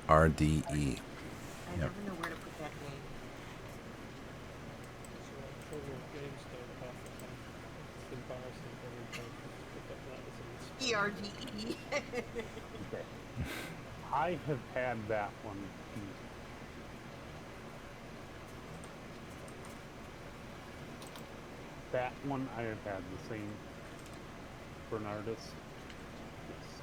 RDE. I Yep. never know where to put that name. It's like trouble games don't half the time. It's embarrassing for every time to pick up letters and spell it wrong. ERDE. Okay. I have had that one too. That one I have had the same for an artist. Yes.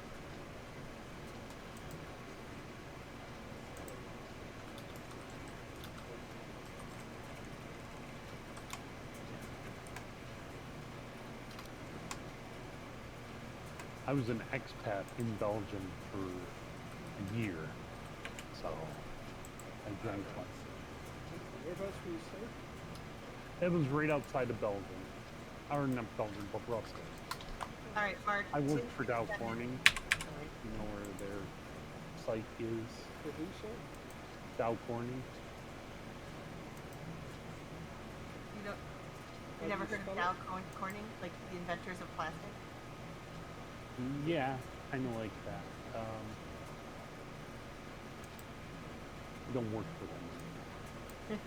I was an expat in Belgium for a year, so I drank one. Whereabouts were you staying? It was right outside of Belgium, or not Belgium, but Brussels. All right, Mark. I worked Tim, for Dow that- Corning. All right. You know where their site is? For who, sir? Dow Corning. You know, How you do never you heard of spell Dow it? Corning, like the inventors of plastic? Yeah, kind of like that. Don't work for them.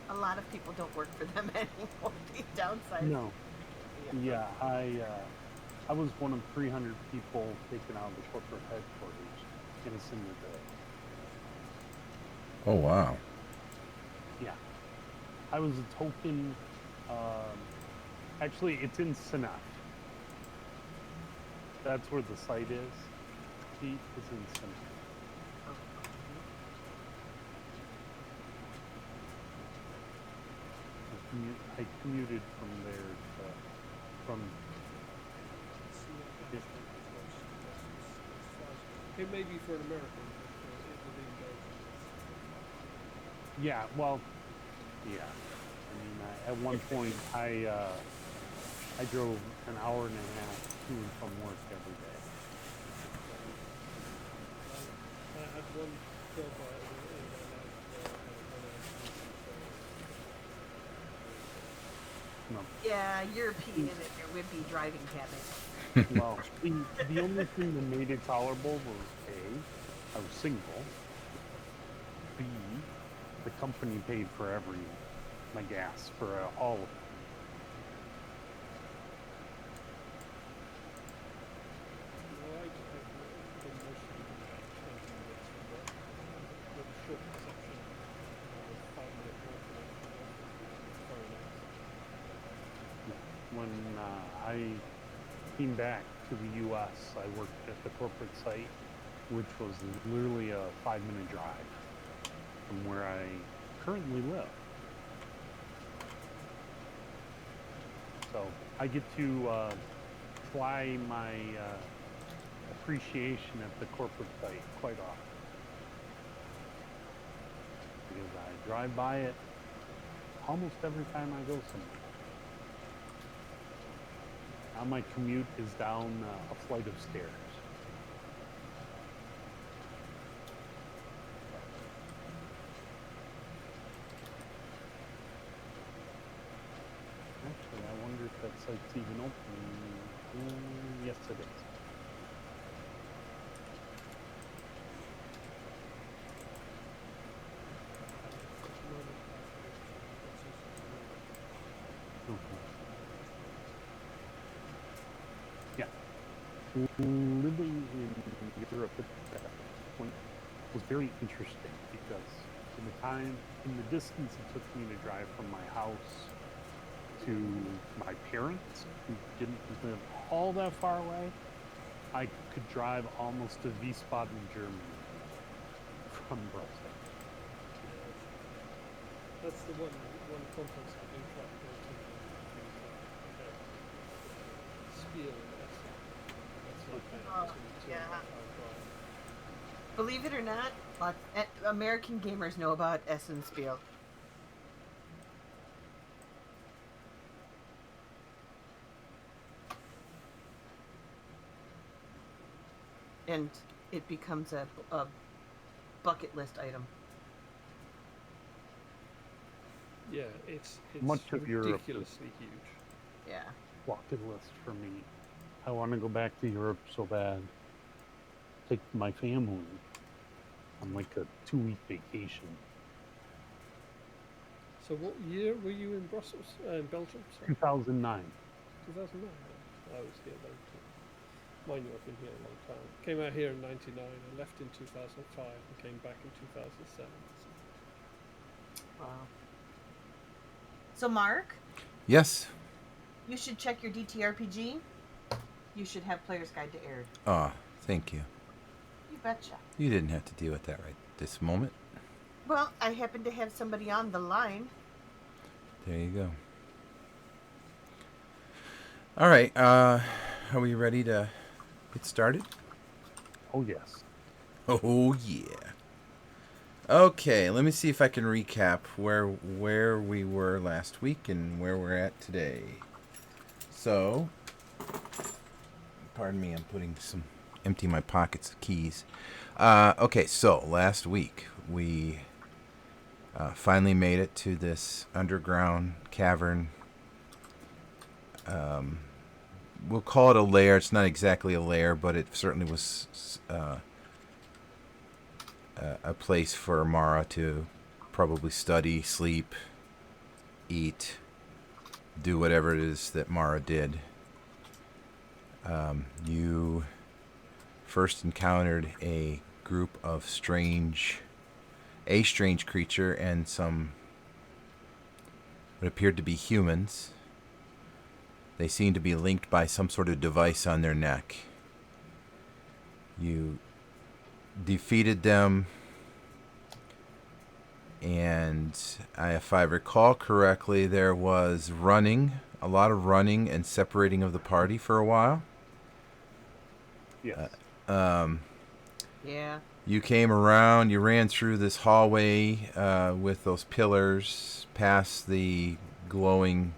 A lot of people don't work for them anymore. The downside. No. Yeah, I was one of 300 people taken out of the corporate headquarters in a single day. Oh, wow. Yeah. I was a token. Actually, it's in Senef. That's where the site is. Pete is in Senef. I commuted from there to, from. It may be for an American, but within Belgium. Yeah, well, yeah. I mean, at one point, I drove an hour and a half to and from work every day. I had one job in my life where I had one hour No. Yeah, European and their wimpy driving habits. Well, the only thing that made it tolerable was A, I was single. B, the company paid for my gas for all of it. Well, I've been mostly 20 minutes from work, with a short exception of 5-minute walk away from the office, which is very nice. When I came back to the U.S., I worked at the corporate site, which was literally a 5-minute drive from where I currently live. So I get to fly my appreciation at the corporate site quite often. Because I drive by it almost every time I go somewhere. Now my commute is down a flight of stairs. Actually, I wonder if that site's even open. Yes, it is. At the moment, that's also Okay. Yeah. Living in Europe at that point was very interesting because in the distance it took me to drive from my house to my parents, who didn't live all that far away, I could drive almost to Wiesbaden, Germany from Brussels. That's the one conference I've been quite go to things like Spiel and Essen. That's like Oh, two yeah. and a half hour drive. Believe it or not, American gamers know about Essenspiel. And it becomes a bucket list item. Yeah, it's Much of Europe is ridiculously huge. Yeah. bucket list for me. I want to go back to Europe so bad. take my family on like a 2-week vacation. So what year were you in Brussels? In Belgium? Sorry. 2009. 2009. I was here then too. Mind you, I've been here a long time. Came out here in 99. I left in 2005 and came back in 2007. Wow. So, Mark, Yes. you should check your DTRPG. You should have Player's Guide to Arid. Oh, thank you. You betcha. You didn't have to deal with that right this moment. Well, I happen to have somebody on the line. There you go. All right. Are we ready to get started? Oh, yes. Oh yeah. Okay, let me see if I can recap where we were last week and where we're at today. So, pardon me, I'm emptying my pockets of keys. Okay, so last week we finally made it to this underground cavern. We'll call it a lair. It's not exactly a lair, but it certainly was a place for Mara to probably study, sleep, eat, do whatever it is that Mara did. You first encountered a group of strange creature and some what appeared to be humans. They seemed to be linked by some sort of device on their neck. You defeated them, and if I recall correctly, there was a lot of running and separating of the party for a while. Yes. Yeah. You came around, you ran through this hallway with those pillars, past the glowing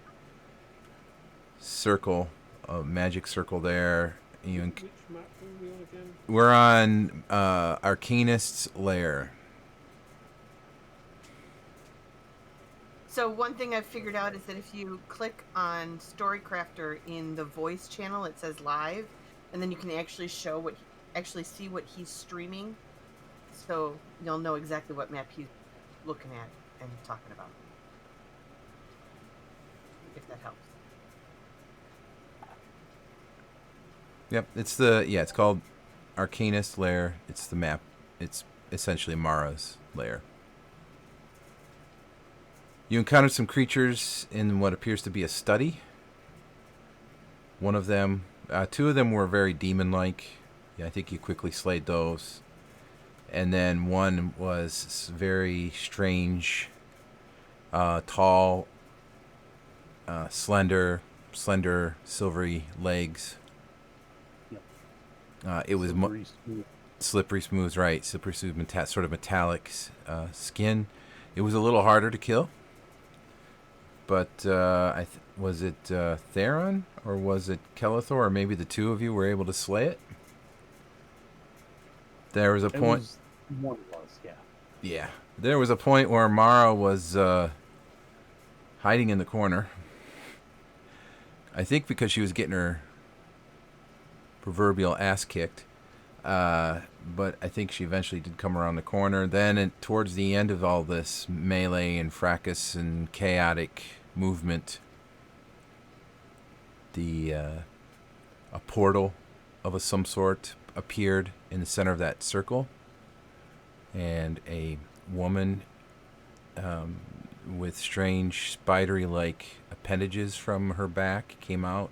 circle, magic circle there. Which map were we on again? We're on Arcanist's Lair. So one thing I've figured out is that if you click on Storycrafter in the voice channel, it says live, and then you can actually see what he's streaming. So you'll know exactly what map he's looking at and talking about. If that helps. Yep, it's called Arcanist's Lair. It's the map. It's essentially Mara's lair. You encountered some creatures in what appears to be a study. One of them, two of them were very demon-like. Yeah, I think you quickly slayed those. And then one was very strange, tall, slender, silvery legs. Yep. It was Slippery smooth. slippery smooth, sort of metallic skin. It was a little harder to kill. But was it Theron or was it Kelethor, or maybe the two of you were able to slay it? There was a point. One was, yeah. Yeah, there was a point where Mara was hiding in the corner. I think because she was getting her proverbial ass kicked. But I think she eventually did come around the corner. Then, towards the end of all this melee and fracas and chaotic movement, a portal of some sort appeared in the center of that circle, and a woman with strange spidery-like appendages from her back came out.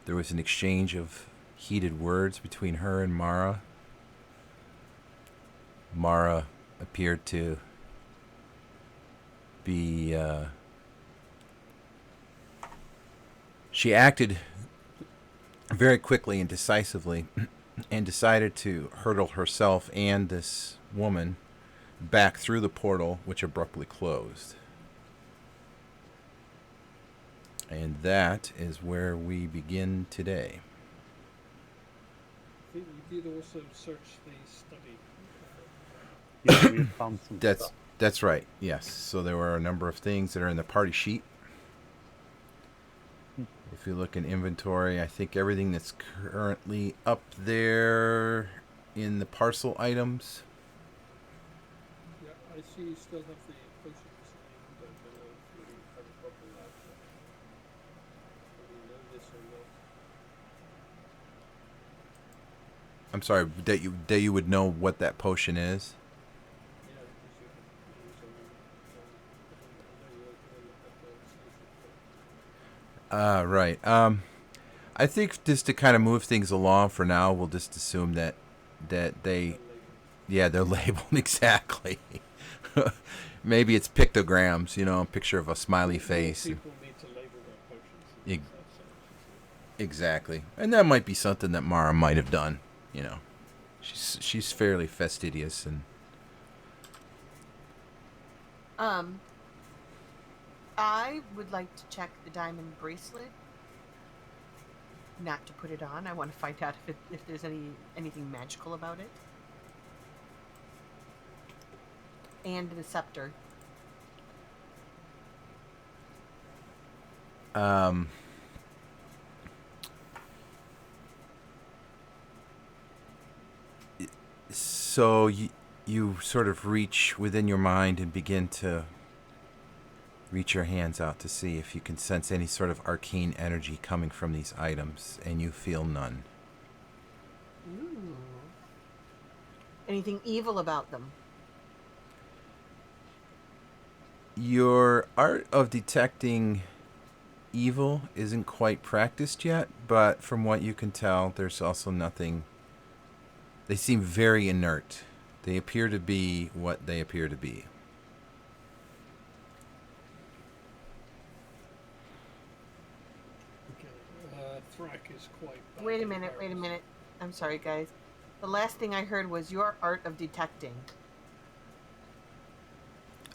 There was an exchange of heated words between her and Mara. Mara appeared to be... she acted very quickly and decisively and decided to hurdle herself and this woman back through the portal, which abruptly closed. And that is where we begin today. I think you did also search the study. Yeah, we had found some stuff. That's right, yes. So there were a number of things that are in the party sheet. If you look in inventory, I think everything that's currently up there in the parcel items. Yeah, I see you still have the potions down below if you have a problem with that. Whether you know this or not. I'm sorry, that you would know what that potion is. Yeah, because you use them. I know you had the solution. Right. I think just to kind of move things along for now, we'll just assume that they, They're labeled. yeah, they're labeled exactly. Maybe it's pictograms, a picture of a smiley More face. people need to label their potions than Ex- just have solutions. Exactly, and that might be something that Mara might have done. She's fairly fastidious, and Um, I would like to check the diamond bracelet. Not to put it on. I want to find out if there's anything magical about it. And the scepter. um, so you sort of reach within your mind and begin to reach your hands out to see if you can sense any sort of arcane energy coming from these items, and you feel none. Ooh. Anything evil about them? Your art of detecting evil isn't quite practiced yet, but from what you can tell, there's also nothing. They seem very inert. They appear to be what they appear to be. Okay. Thrak is quite bad. Wait a minute. I'm sorry, guys. The last thing I heard was your art of detecting.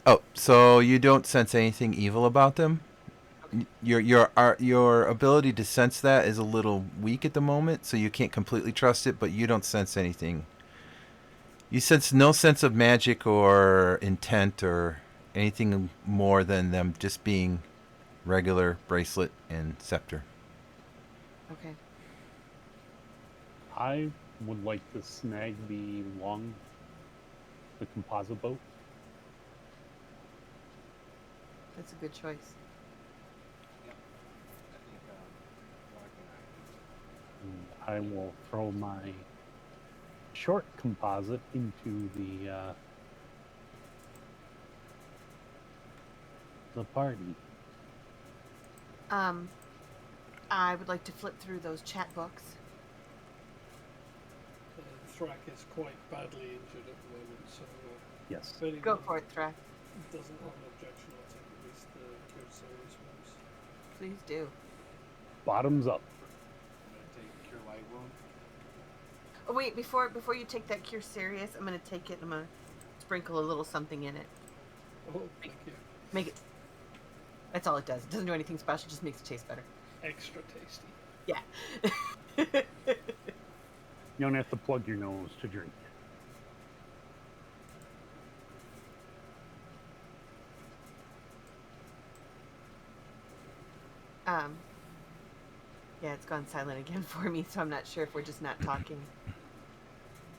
Oh, so you don't sense anything evil about them? Okay. Your ability to sense that is a little weak at the moment, so you can't completely trust it, but you don't sense anything. You sense no sense of magic or intent or anything more than them just being regular bracelet and scepter. Okay. I would like to snag the composite boat. That's a good choice. And I will throw my short composite into the party. I would like to flip through those chat books. Thrak is quite badly injured at the moment, so Yes. if anyone Go for it, Thrak. doesn't have an objection, I'll take at least the Crusades ones. Please do. Bottoms up. I'm gonna take Cure Light Wound. Oh wait, before you take that cure serious, I'm gonna take it. I'm gonna sprinkle a little something in it. Oh, thank you. Make it. That's all it does. It doesn't do anything special. Just makes it taste better. Extra tasty. Yeah. You don't have to plug your nose to drink. Yeah, it's gone silent again for me, so I'm not sure if we're just not talking.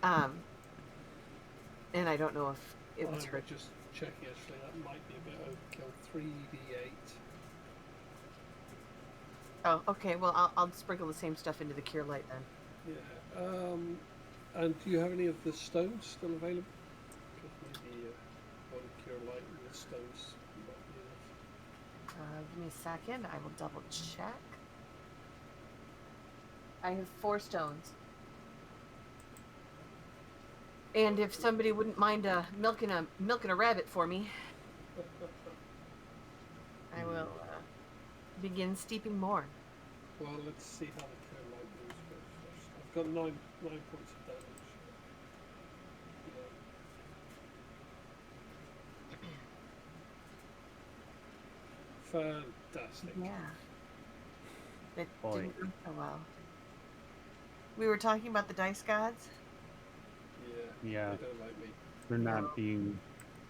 And I don't know if it was I her. would just check actually, that might be a bit overkill. 3d8. Oh, okay. Well, I'll sprinkle the same stuff into the cure light then. Yeah. And do you have any of the stones still available? Because maybe one Cure Light and the stones might be enough. Give me a second. I will double check. I have 4 stones. And if somebody wouldn't mind milking a rabbit for me, I will begin steeping more. Well, let's see how the Cure Light moves first. I've got 9 points of damage. Fantastic. Yeah. It Boy. didn't go so well. We were talking about the dice gods. Yeah, They don't like me. they're not being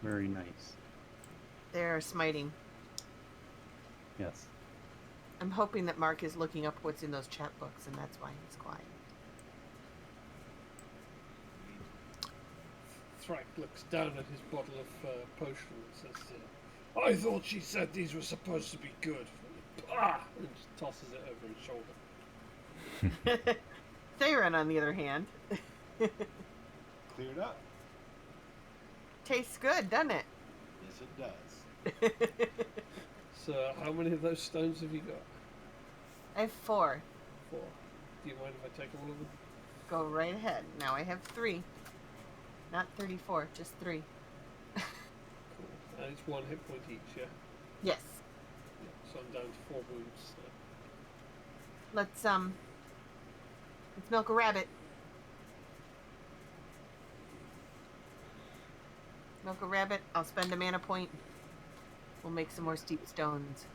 very nice. They're smiting. Yes. I'm hoping that Mark is looking up what's in those chat books, and that's why he's quiet. Thrak looks down at his bottle of potion and says, I thought she said these were supposed to be good. Ah! And just tosses it over his shoulder. Theron, on the other hand, Cleared up. tastes good, doesn't it? Yes, it does. So, how many of those stones have you got? I have 4. 4. Do you mind if I take all of them? Go right ahead. Now I have 3. Not 34, just 3. Cool. And it's 1 hit point each, yeah? Yes. Yeah. So I'm down to 4 wounds. So. Let's milk a rabbit. Milk a rabbit. I'll spend a mana point. We'll make some more steep stones.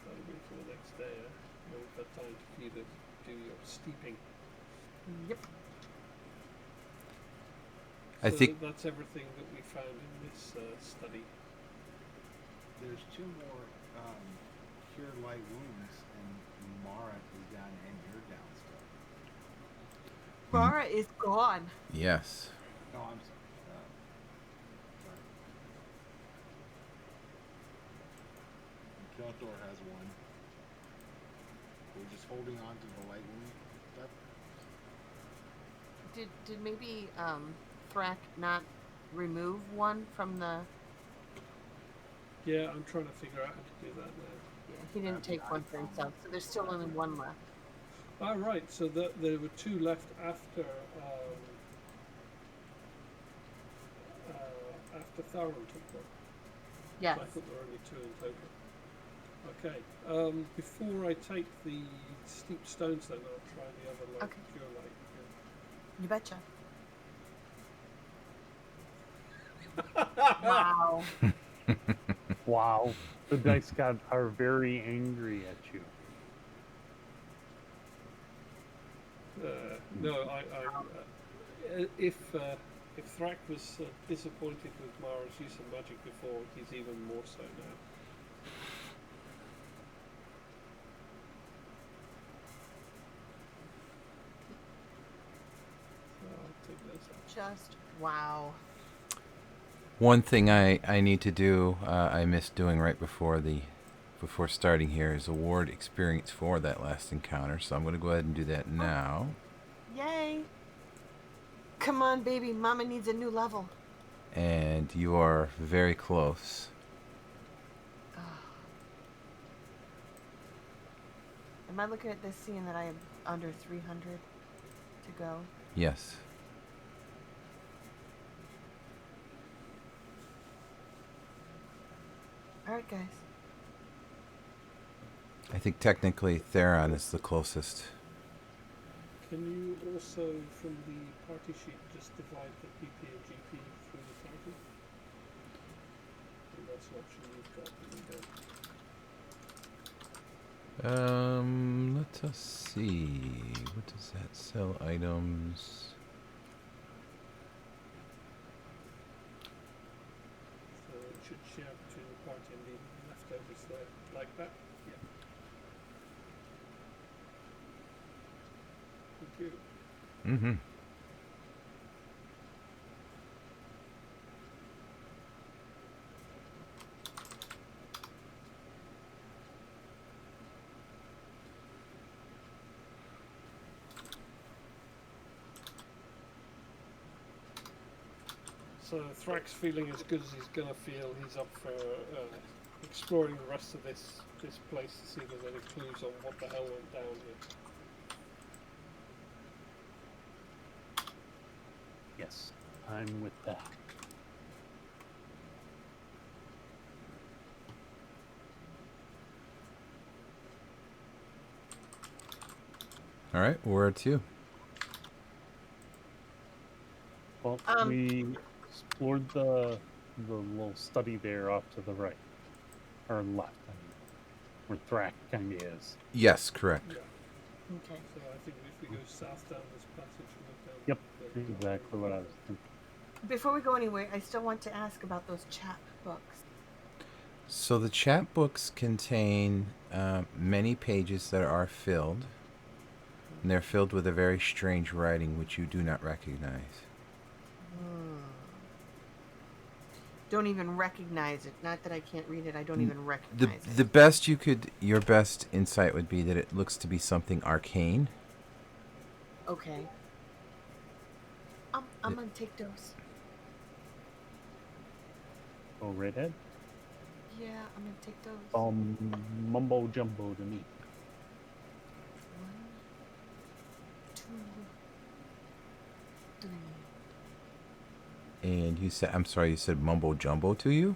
That'll be for the next day, yeah? When we've had time for you to do your steeping. Yep. I So think- that's everything that we found in this study. There's 2 more cure light wounds, and Mara is down and you're down still. Mara is gone. Yes. No, I'm sorry. Sorry. Kelthor has 1. We're just holding on to the light wound stuff. Did maybe Thrak not remove 1 from the? Yeah, I'm trying to figure out how to do that now. Yeah, he didn't take 1 for himself, so there's still only 1 left. Ah, right. So there were 2 left after Tharon took one. Yes. I thought there were only 2 in total. Okay. Before I take the steep stones, then I'll try the other light Okay. cure light. You betcha. Wow. Wow. The dice god are very angry at you. No, if Thrak was disappointed with Mara's use of magic before, he's even more so now. So I'll take those out. Just wow. One thing I need to do, I missed doing right before starting here, is award experience for that last encounter. So I'm going to go ahead and do that now. Yay. Come on, baby. Mama needs a new level. And you are very close. Am I looking at this seeing that I am under 300 to go? Yes. All right, guys. I think technically Theron is the closest. Can you also, from the party sheet, just divide the PP and GP through the party? And that's an option you've got, but you don't. Let us see. What does that sell? Items. So it should share between the party and the leftovers there, like that. Yeah. Thank you. Mm-hmm. So Thrak's feeling as good as he's gonna feel. He's up for exploring the rest of this place to see if there's any clues on what the hell went down here. Yes, I'm with that. All right, where to? Well, we explored the little study there off to the right. Or left, I mean, where Thrak kind of is. Yes, correct. Yeah. Okay. So I think if we go south down this passage and look down. Yep, the- exactly what I was thinking. Before we go anywhere, I still want to ask about those chat books. So the chat books contain many pages that are filled. And they're filled with a very strange writing which you do not recognize. don't even recognize it. Not that I can't read it, I don't even The recognize it. the best your best insight would be that it looks to be something arcane. Okay. I'm gonna take those. Oh, redhead. Yeah, I'm gonna take those. Mumbo jumbo to me. 1, 2, 3. And you said, I'm sorry, you said mumbo jumbo to you?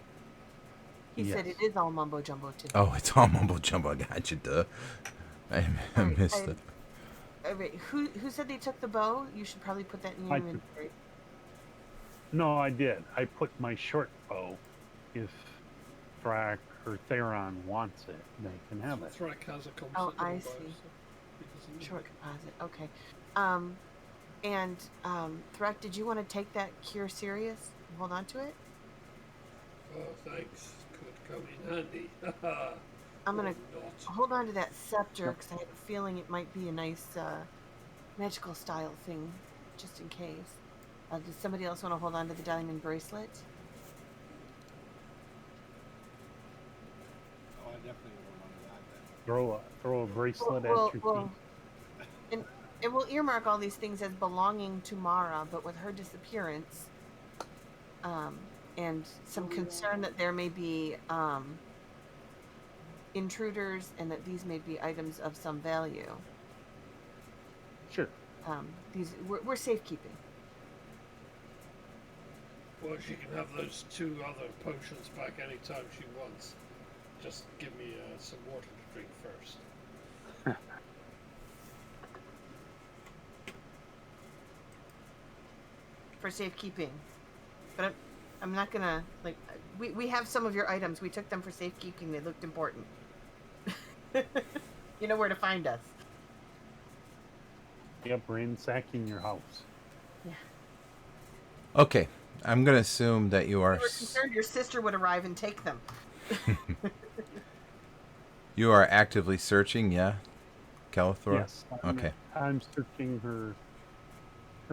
He said Yes. it is all mumbo jumbo today. Oh, it's all mumbo jumbo. I got you, duh. I Alright, missed it. Wait, who said they took the bow? You should probably put that in your I took- inventory. No, I did. I put my short bow. If Thrak or Theron wants it, they can have it. Thrak has a composite Oh, I bow, see. so he doesn't need Short it. composite. Okay. And Thrak, did you want to take that cure serious? Hold on to it. Oh, thanks. Could come in handy. I'm gonna Or not. hold on to that scepter because I have a feeling it might be a nice magical style thing, just in case. Does somebody else want to hold on to the diamond bracelet? Oh, I definitely would want that then. Throw a bracelet Well, at your well, and we'll earmark all these things as belonging to Mara, but with her disappearance, and some concern that there may be intruders and that these may be items of some value. Sure. We're safekeeping. Well, she can have those 2 other potions back anytime she wants. Just give me some water to drink first. For safekeeping, but I'm not gonna like. We have some of your items. We took them for safekeeping. They looked important. You know where to find us. Yep, ransacking your house. Yeah. Okay, I'm going to assume that you We are were concerned your sister would arrive and take them. you are actively searching, yeah, Calathor? Yes. Okay. I'm searching her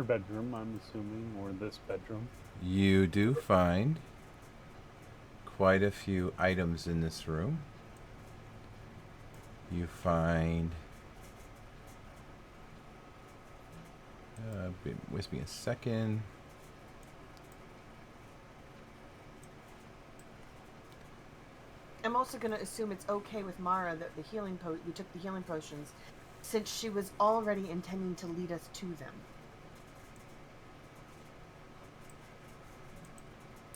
bedroom, I'm assuming, or this bedroom. You do find quite a few items in this room. You find... with me a second. I'm also going to assume it's okay with Mara that we took the healing potions, since she was already intending to lead us to them.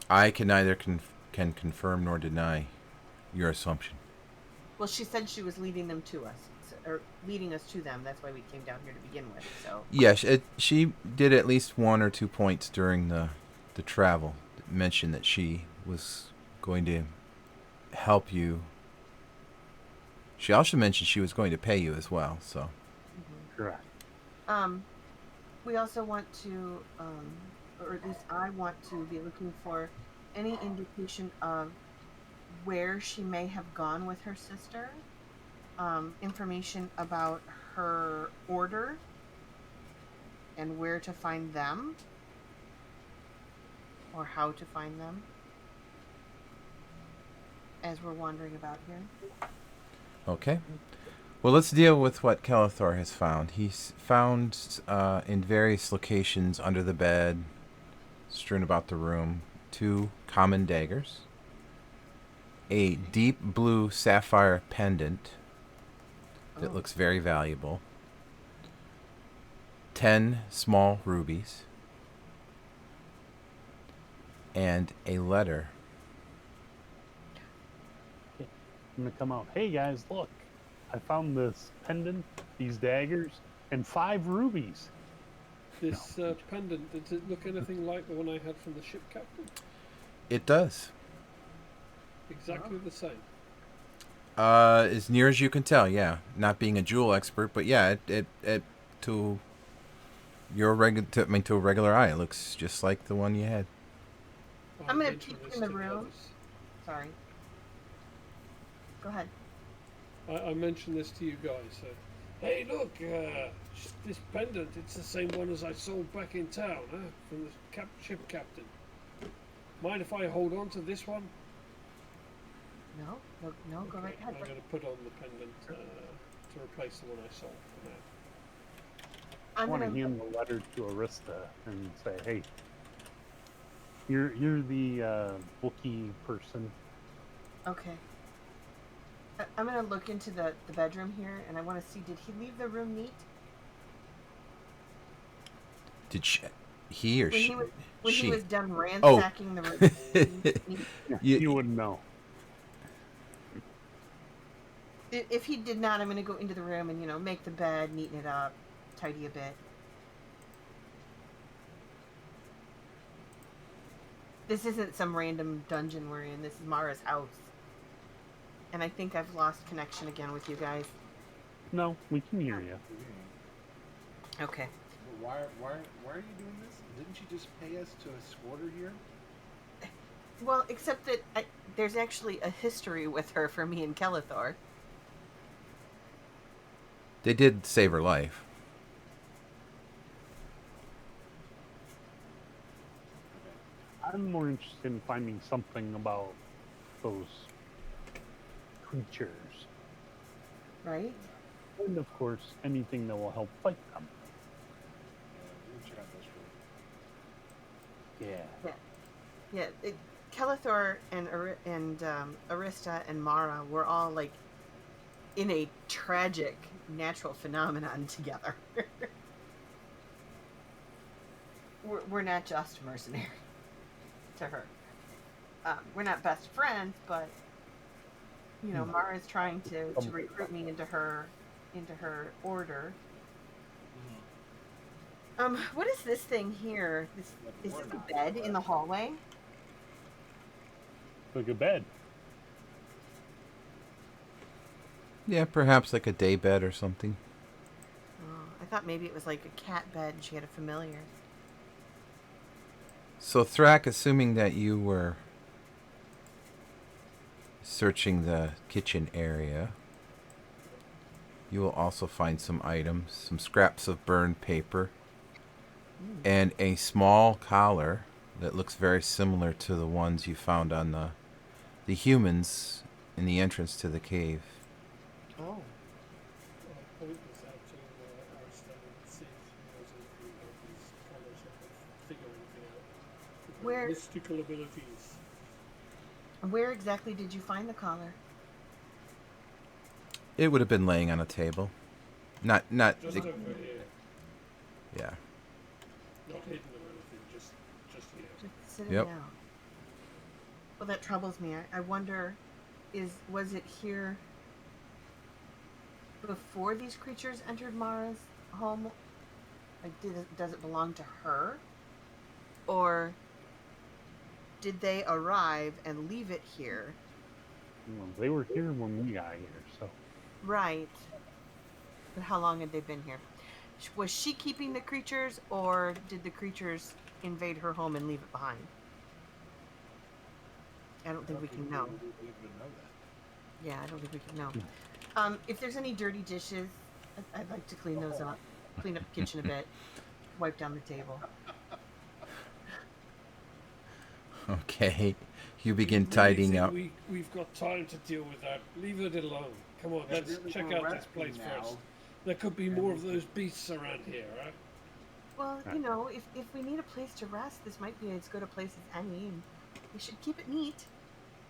I can neither can confirm nor deny your assumption. Well, she said she was leading them to us, or leading us to them. That's why we came down here to begin with. So Yes, she did at least 1 or 2 points during the travel mention that she was going to help you. She also mentioned she was going to pay you as well. So Correct. we also want to, or at least I want to be looking for any indication of where she may have gone with her sister. Information about her order and where to find them, or how to find them, as we're wandering about here. okay. Well, let's deal with what Calathor has found. He's found in various locations under the bed, strewn about the room, 2 common daggers, a deep blue sapphire pendant that looks very valuable, 10 small rubies, and a letter. I'm gonna come out. Hey guys, look! I found this pendant, these daggers, and 5 rubies. This pendant, does it look anything like the one I had from the ship captain? It does. Exactly the same. As near as you can tell, yeah. Not being a jewel expert, but yeah, it to your to a regular eye, it looks just like the one you had. I'm gonna mentioned peek this in the to room. others. Sorry. Go ahead. I mentioned this to you guys. Hey, look, this pendant, it's the same one as I sold back in town, huh? From the ship captain. Mind if I hold on to this one? No, go right ahead. I'm going to put on the pendant to replace the one I sold for now. I I'm want to gonna. hand the letter to Arista and say, hey, you're the bookie person. Okay. I'm gonna look into the bedroom here, and I want to see, did he leave the room neat? Did he or When she? he was when he She. was done Oh. ransacking the room. Yeah, You- you wouldn't know. If he did not, I'm gonna go into the room and make the bed, neaten it up, tidy a bit. This isn't some random dungeon we're in. This is Mara's house. And I think I've lost connection again with you guys. No, we can hear you. Okay. But why are you doing this? Didn't you just pay us to escort her here? Well, except that there's actually a history with her for me and Kelithor. They did save her life. I'm more interested in finding something about those creatures. Right? And of course, anything that will help fight them. We'll check out this room. Yeah. Yeah. Kelithor and Arista and Mara were all like in a tragic natural phenomenon together. we're not just mercenary to her. We're not best friends, but Mara's trying to recruit me into her order. What is this thing here? Is this a bed in the hallway? Like a bed. Yeah, perhaps like a day bed or something. Oh, I thought maybe it was like a cat bed and she had a familiar. So Thrak, assuming that you were searching the kitchen area, you will also find some items, some scraps of burned paper, and a small collar that looks very similar to the ones you found on the humans in the entrance to the cave. Oh. I'll point this out to Arista and see if he knows anything about these colours or can figure anything out. Where- Mystical abilities. Where exactly did you find the collar? It would have been laying on a table. Not Just the, over here. yeah. Not hidden or anything, just here. Just sitting Yep. down. Well, that troubles me. I wonder, was it here before these creatures entered Mara's home? Like, does it belong to her? Or did they arrive and leave it here? Well, they were here when we got here, so. Right. But how long had they been here? Was she keeping the creatures, or did the creatures invade her home and leave it behind? I don't think we can know. We'll be able to know that. Yeah, I don't think we can know. If there's any dirty dishes, I'd like to clean those up. Clean up the kitchen a bit. Wipe down the table. Okay. You begin You really tidying think up. We've got time to deal with that. Leave it alone. Come on, Yeah, let's really, check we're out this resting place now. first. There could be more of those beasts around here, right? Well, if we need a place to rest, this might be as good a place as any. And we should keep it neat.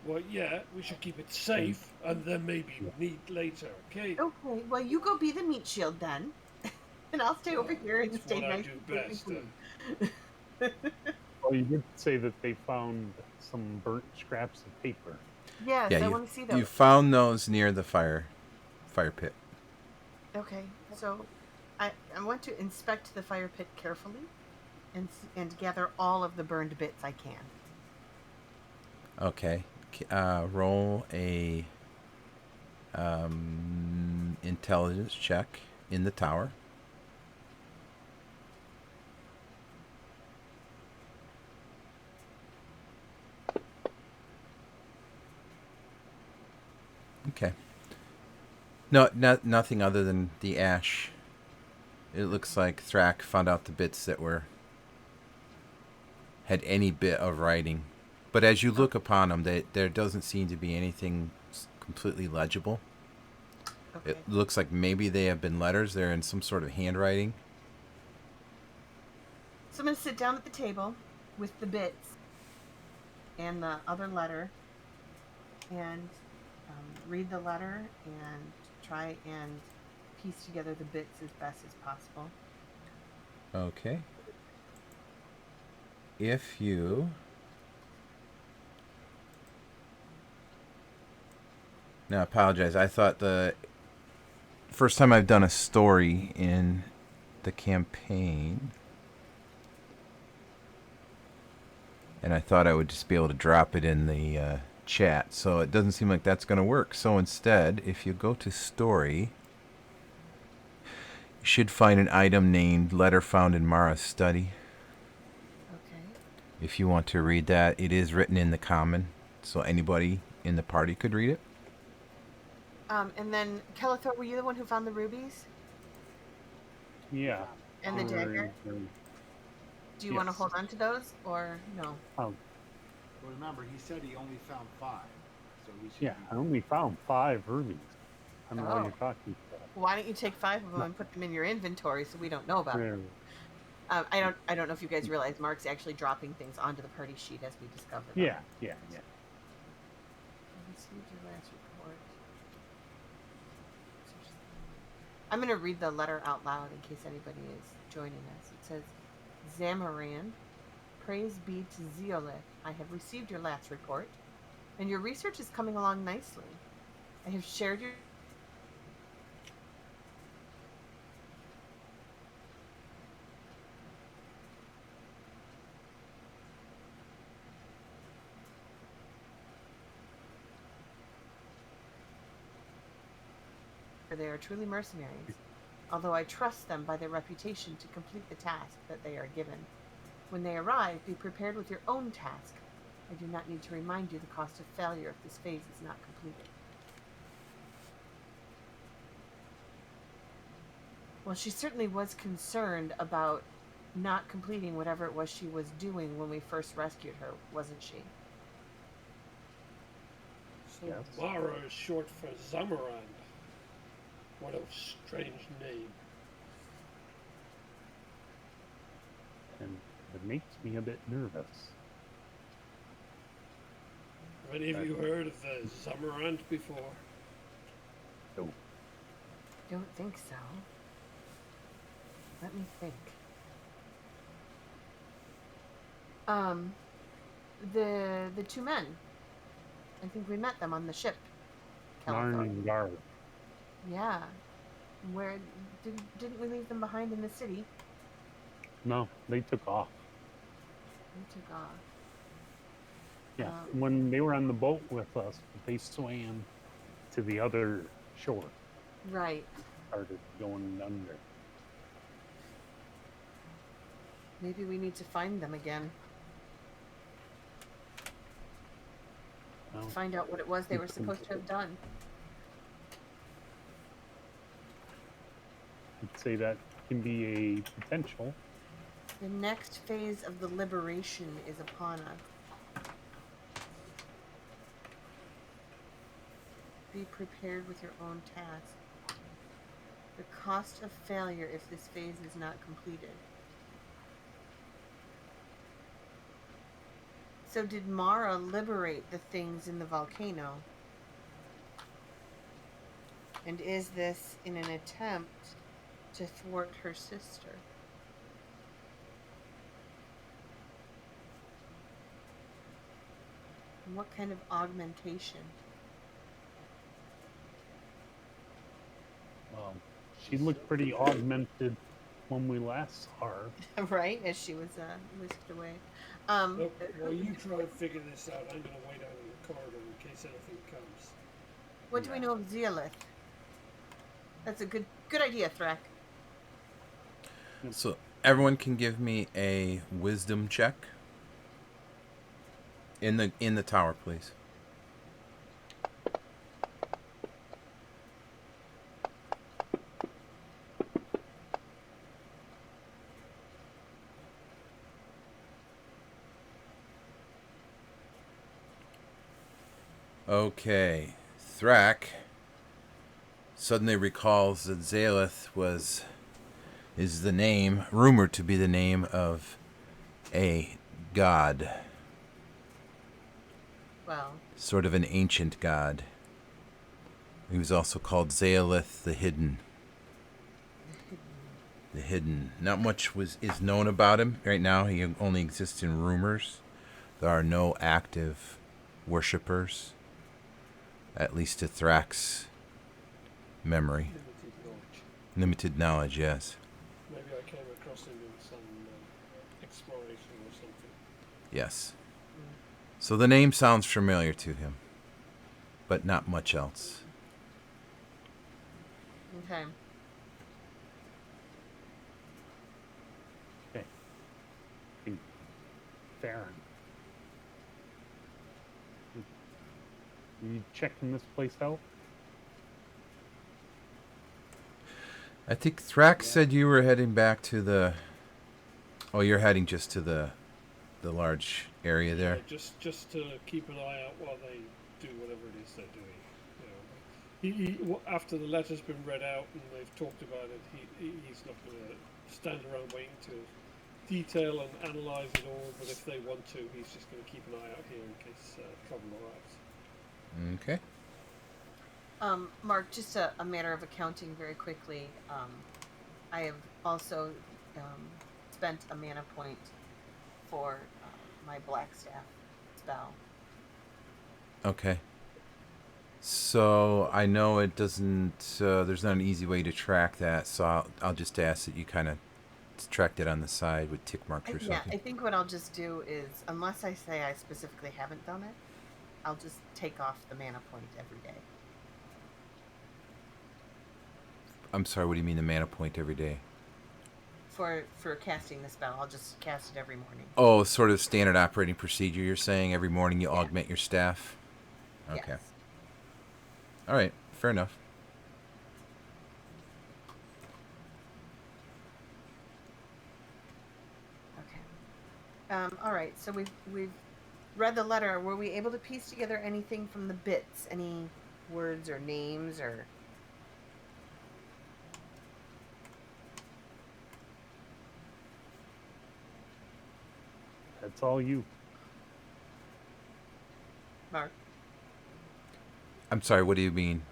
Well, yeah, we should keep it safe and then maybe neat later, okay? Okay, well, you go be the meat shield then. And I'll stay over here and That's stay what I nice do and best. clean. Well, you did say that they found some burnt scraps of paper. Yes, Yeah, I you, want to see those. you found those near the fire pit. Okay, so I want to inspect the fire pit carefully and gather all of the burned bits I can. Okay. Roll a intelligence check in the tower. Okay. No, nothing other than the ash. It looks like Thrak found out the bits that had any bit of writing But as you look upon them, there doesn't seem to be anything completely legible. Okay. It looks like maybe they have been letters. They're in some sort of handwriting. So I'm going to sit down at the table with the bits and the other letter and read the letter and try and piece together the bits as best as possible. Okay. If you... Now, I apologize. I thought the first time I've done a story in the campaign, and I thought I would just be able to drop it in the chat. So it doesn't seem like that's going to work. So instead, if you go to story, you should find an item named Letter Found in Mara's Study. Okay. If you want to read that, it is written in the common, so anybody in the party could read it. And then, Kelithor, were you the one who found the rubies Yeah. and the dagger? They're- Do you want to yes. hold on to those or no? Oh, Well, remember, he said he only found 5. So we should yeah. be I only found 5 rubies. I don't know what Oh. you're talking about. Why don't you take 5 of them and put them in your inventory so we don't know about them? There- I don't know if you guys realize Mark's actually dropping things onto the party sheet as we discover them. Yeah. Received your last report. I'm going to read the letter out loud in case anybody is joining us. It says, Zamaran, praise be to Zeolith. I have received your last report, and your research is coming along nicely. I have shared your... They are truly mercenaries, although I trust them by their reputation to complete the task that they are given. When they arrive, be prepared with your own task. I do not need to remind you the cost of failure if this phase is not completed. Well, she certainly was concerned about not completing whatever it was she was doing when we first rescued her, wasn't she? So Yes. Mara is short for Zamarand. What a strange name. And it makes me a bit nervous. Have any of you heard of the Zamarand before? So, Don't think so. Let me think. The 2 men. I think we met them on the ship. Narn Kelithor. and Gar. Yeah. Where didn't we leave them behind in the city? No, they took off. We took off. Yeah, when they were on the boat with us, they swam to the other shore, Right. started going under. Maybe we need to find them again. Well, Find out what it was they were supposed to have done. I'd say that can be a potential. The next phase of the liberation is upon us. Be prepared with your own task. The cost of failure if this phase is not completed. So did Mara liberate the things in the volcano? And is this in an attempt to thwart her sister? And what kind of augmentation? She looked pretty augmented when we last saw her. Right, as she was whisked away. Look, while you try and figure this out, I'm going to wait out in the corridor in case anything comes. What do we know of Zeolith? That's a good idea, Thrak. So everyone can give me a wisdom check in the tower, please. Okay. Thrak suddenly recalls that Zaleth is the name, rumored to be the name of a god, Well, sort of an ancient god. He was also called Zaleth the Hidden. The Hidden. Not much is known about him right now. He only exists in rumors. There are no active worshippers, at least to Thrak's memory. Limited knowledge. Limited knowledge, yes. Maybe I came across him in some exploration or something. Yes. So the name sounds familiar to him, but not much else. okay. Okay. And Farron. You checking this place out? I think Thrak said you were heading back to the... Oh, you're heading just to the large area there? Yeah, just to keep an eye out while they do whatever it is they're doing. You know, after the letter's been read out and they've talked about it, he's not going to stand around waiting to detail and analyse it all. But if they want to, he's just going to keep an eye out here in case trouble arrives. Okay. Mark, just a matter of accounting very quickly. I have also spent a mana point for my black staff spell. Okay. So I know it doesn't... there's not an easy way to track that, so I'll just ask that you kind of track it on the side with tick marks or Yeah, something. I think what I'll just do is, unless I say I specifically haven't done it, I'll just take off the mana point every day. I'm sorry, what do you mean the mana point every day? For casting the spell, I'll just cast it every morning. Oh, sort of standard operating procedure, you're saying? Every morning you Yeah. augment your staff? Okay. Yes. All right, fair enough. Okay. All right. So we've read the letter. Were we able to piece together anything from the bits? Any words or names or? That's all you. Mark, I'm sorry, what do you mean?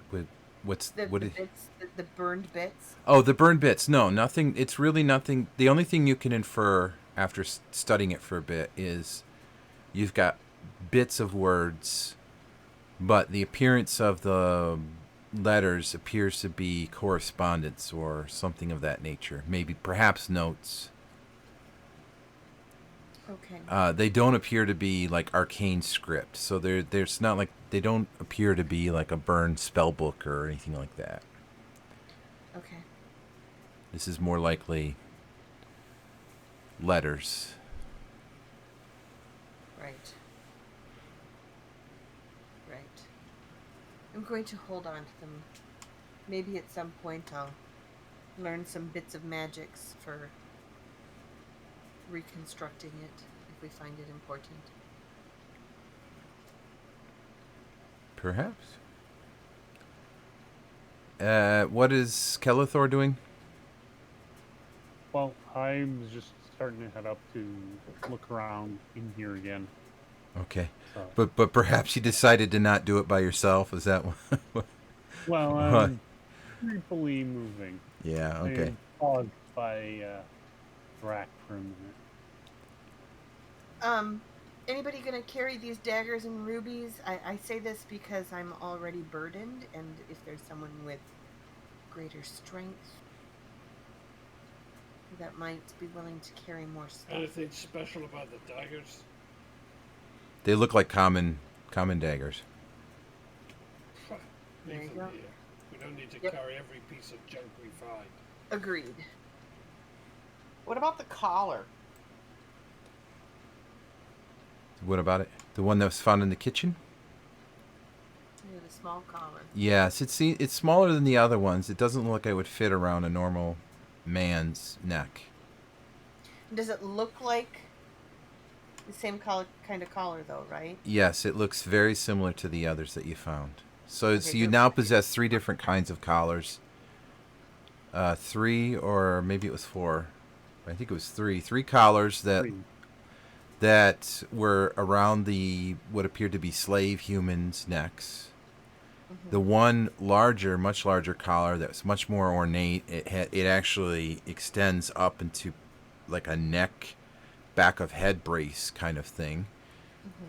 What's the what? bits, the burned bits. Oh, the burned bits. No, nothing. It's really nothing. The only thing you can infer after studying it for a bit is you've got bits of words, but the appearance of the letters appears to be correspondence or something of that nature. Maybe, perhaps notes. Okay. They don't appear to be like arcane script, so there's not like they don't appear to be like a burned spell book or anything like that. Okay. This is more likely letters. Right. Right. I'm going to hold on to them. Maybe at some point I'll learn some bits of magics for reconstructing it if we find it important. Perhaps. What is Kelethor doing? Well, I'm just starting to head up to look around in here again. Okay, So, but perhaps you decided to not do it by yourself. Is that what? well, What? I'm creepily moving. Yeah. Okay. I'm fogged by Thrak for a minute. Anybody gonna carry these daggers and rubies? I say this because I'm already burdened, and if there's someone with greater strength that might be willing to carry more stuff. Anything special about the daggers? They look like common daggers. There you Leave go. them here. We don't need to Yep. carry every piece of junk we find. Agreed. What about the collar? What about it? The one that was found in the kitchen? Yeah, the small collar. Yes, it's smaller than the other ones. It doesn't look like it would fit around a normal man's neck. Does it look like The same color, kind of collar, though, right? Yes, it looks very similar to the others that you found. So, Okay, you good. now possess 3 different kinds of collars. 3, or maybe it was 4. I think it was 3. 3 collars Three. that were around the what appeared to be slave humans' necks. The one larger, much larger collar that's much more ornate. It actually extends up into like a neck, back of head brace kind of thing.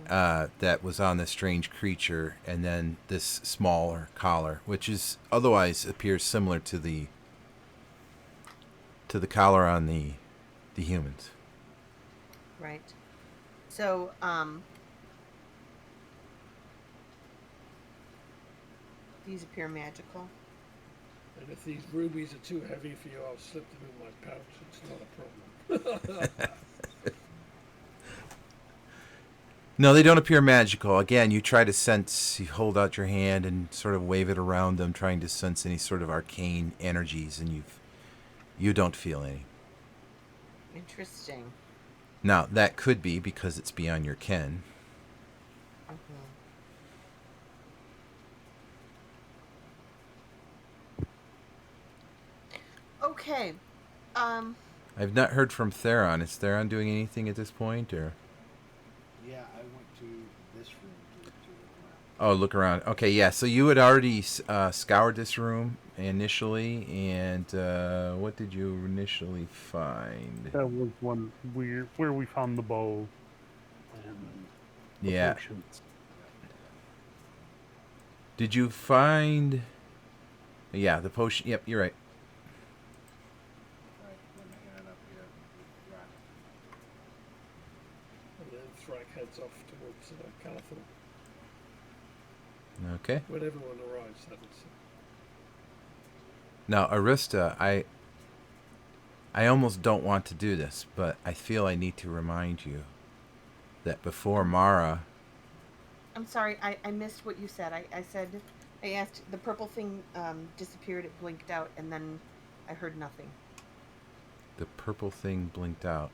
That was on the strange creature, and then this smaller collar, which is otherwise appears similar to the collar on the humans. Right. So, these appear magical. And if these rubies are too heavy for you, I'll slip them in my pouch. It's not a problem. No, they don't appear magical. Again, you try to sense, you hold out your hand and sort of wave it around them, trying to sense any sort of arcane energies, and you don't feel any. Interesting. Now, that could be because it's beyond your ken. Okay. I've not heard from Theron. Is Theron doing anything at this point, or? Yeah, I went to this room to look around. Oh, look around. Okay, yeah. So you had already scoured this room initially, and what did you initially find? That was one where we found the bow and the Yeah. potions. Did you find? Yeah, the potion. Yep, you're right. Right, then I ended up here with Rock. And then Thrak heads off towards California. Okay. When everyone arrives, that is. Now, Arista, I almost don't want to do this, but I feel I need to remind you that before Mara, I'm sorry, I missed what you said. I asked, the purple thing disappeared, it blinked out, and then I heard nothing. the purple thing blinked out.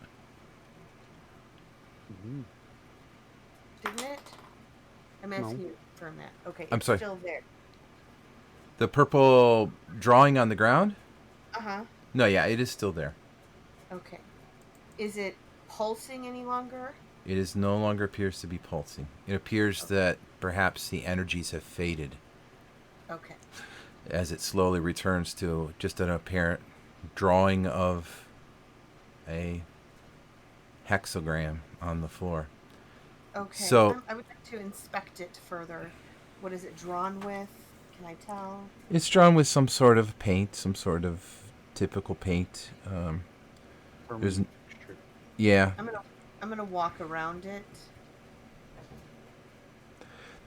Mm-hmm. Didn't it? I'm asking you to confirm that. Okay, I'm it's sorry. still there. The purple drawing on the ground? Uh-huh. No, yeah, it is still there. Okay. Is it pulsing any longer? It is no longer appears to be pulsing. It appears that perhaps the energies have faded Okay. as it slowly returns to just an apparent drawing of a hexagram on the floor. Okay. So- I would like to inspect it further. What is it drawn with? Can I tell? It's drawn with some sort of paint, some sort of typical paint. There's- Sure. Yeah. I'm gonna walk around it.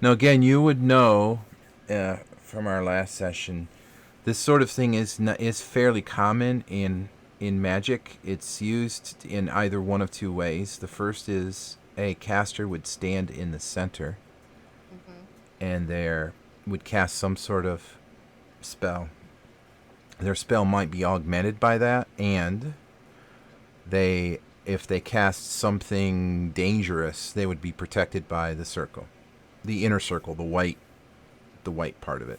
Now, again, you would know from our last session, this sort of thing is fairly common in magic. It's used in either one of two ways. The first is a caster would stand in the center, and there would cast some sort of spell. Their spell might be augmented by that, and if they cast something dangerous, they would be protected by the circle, the inner circle, the white part of it.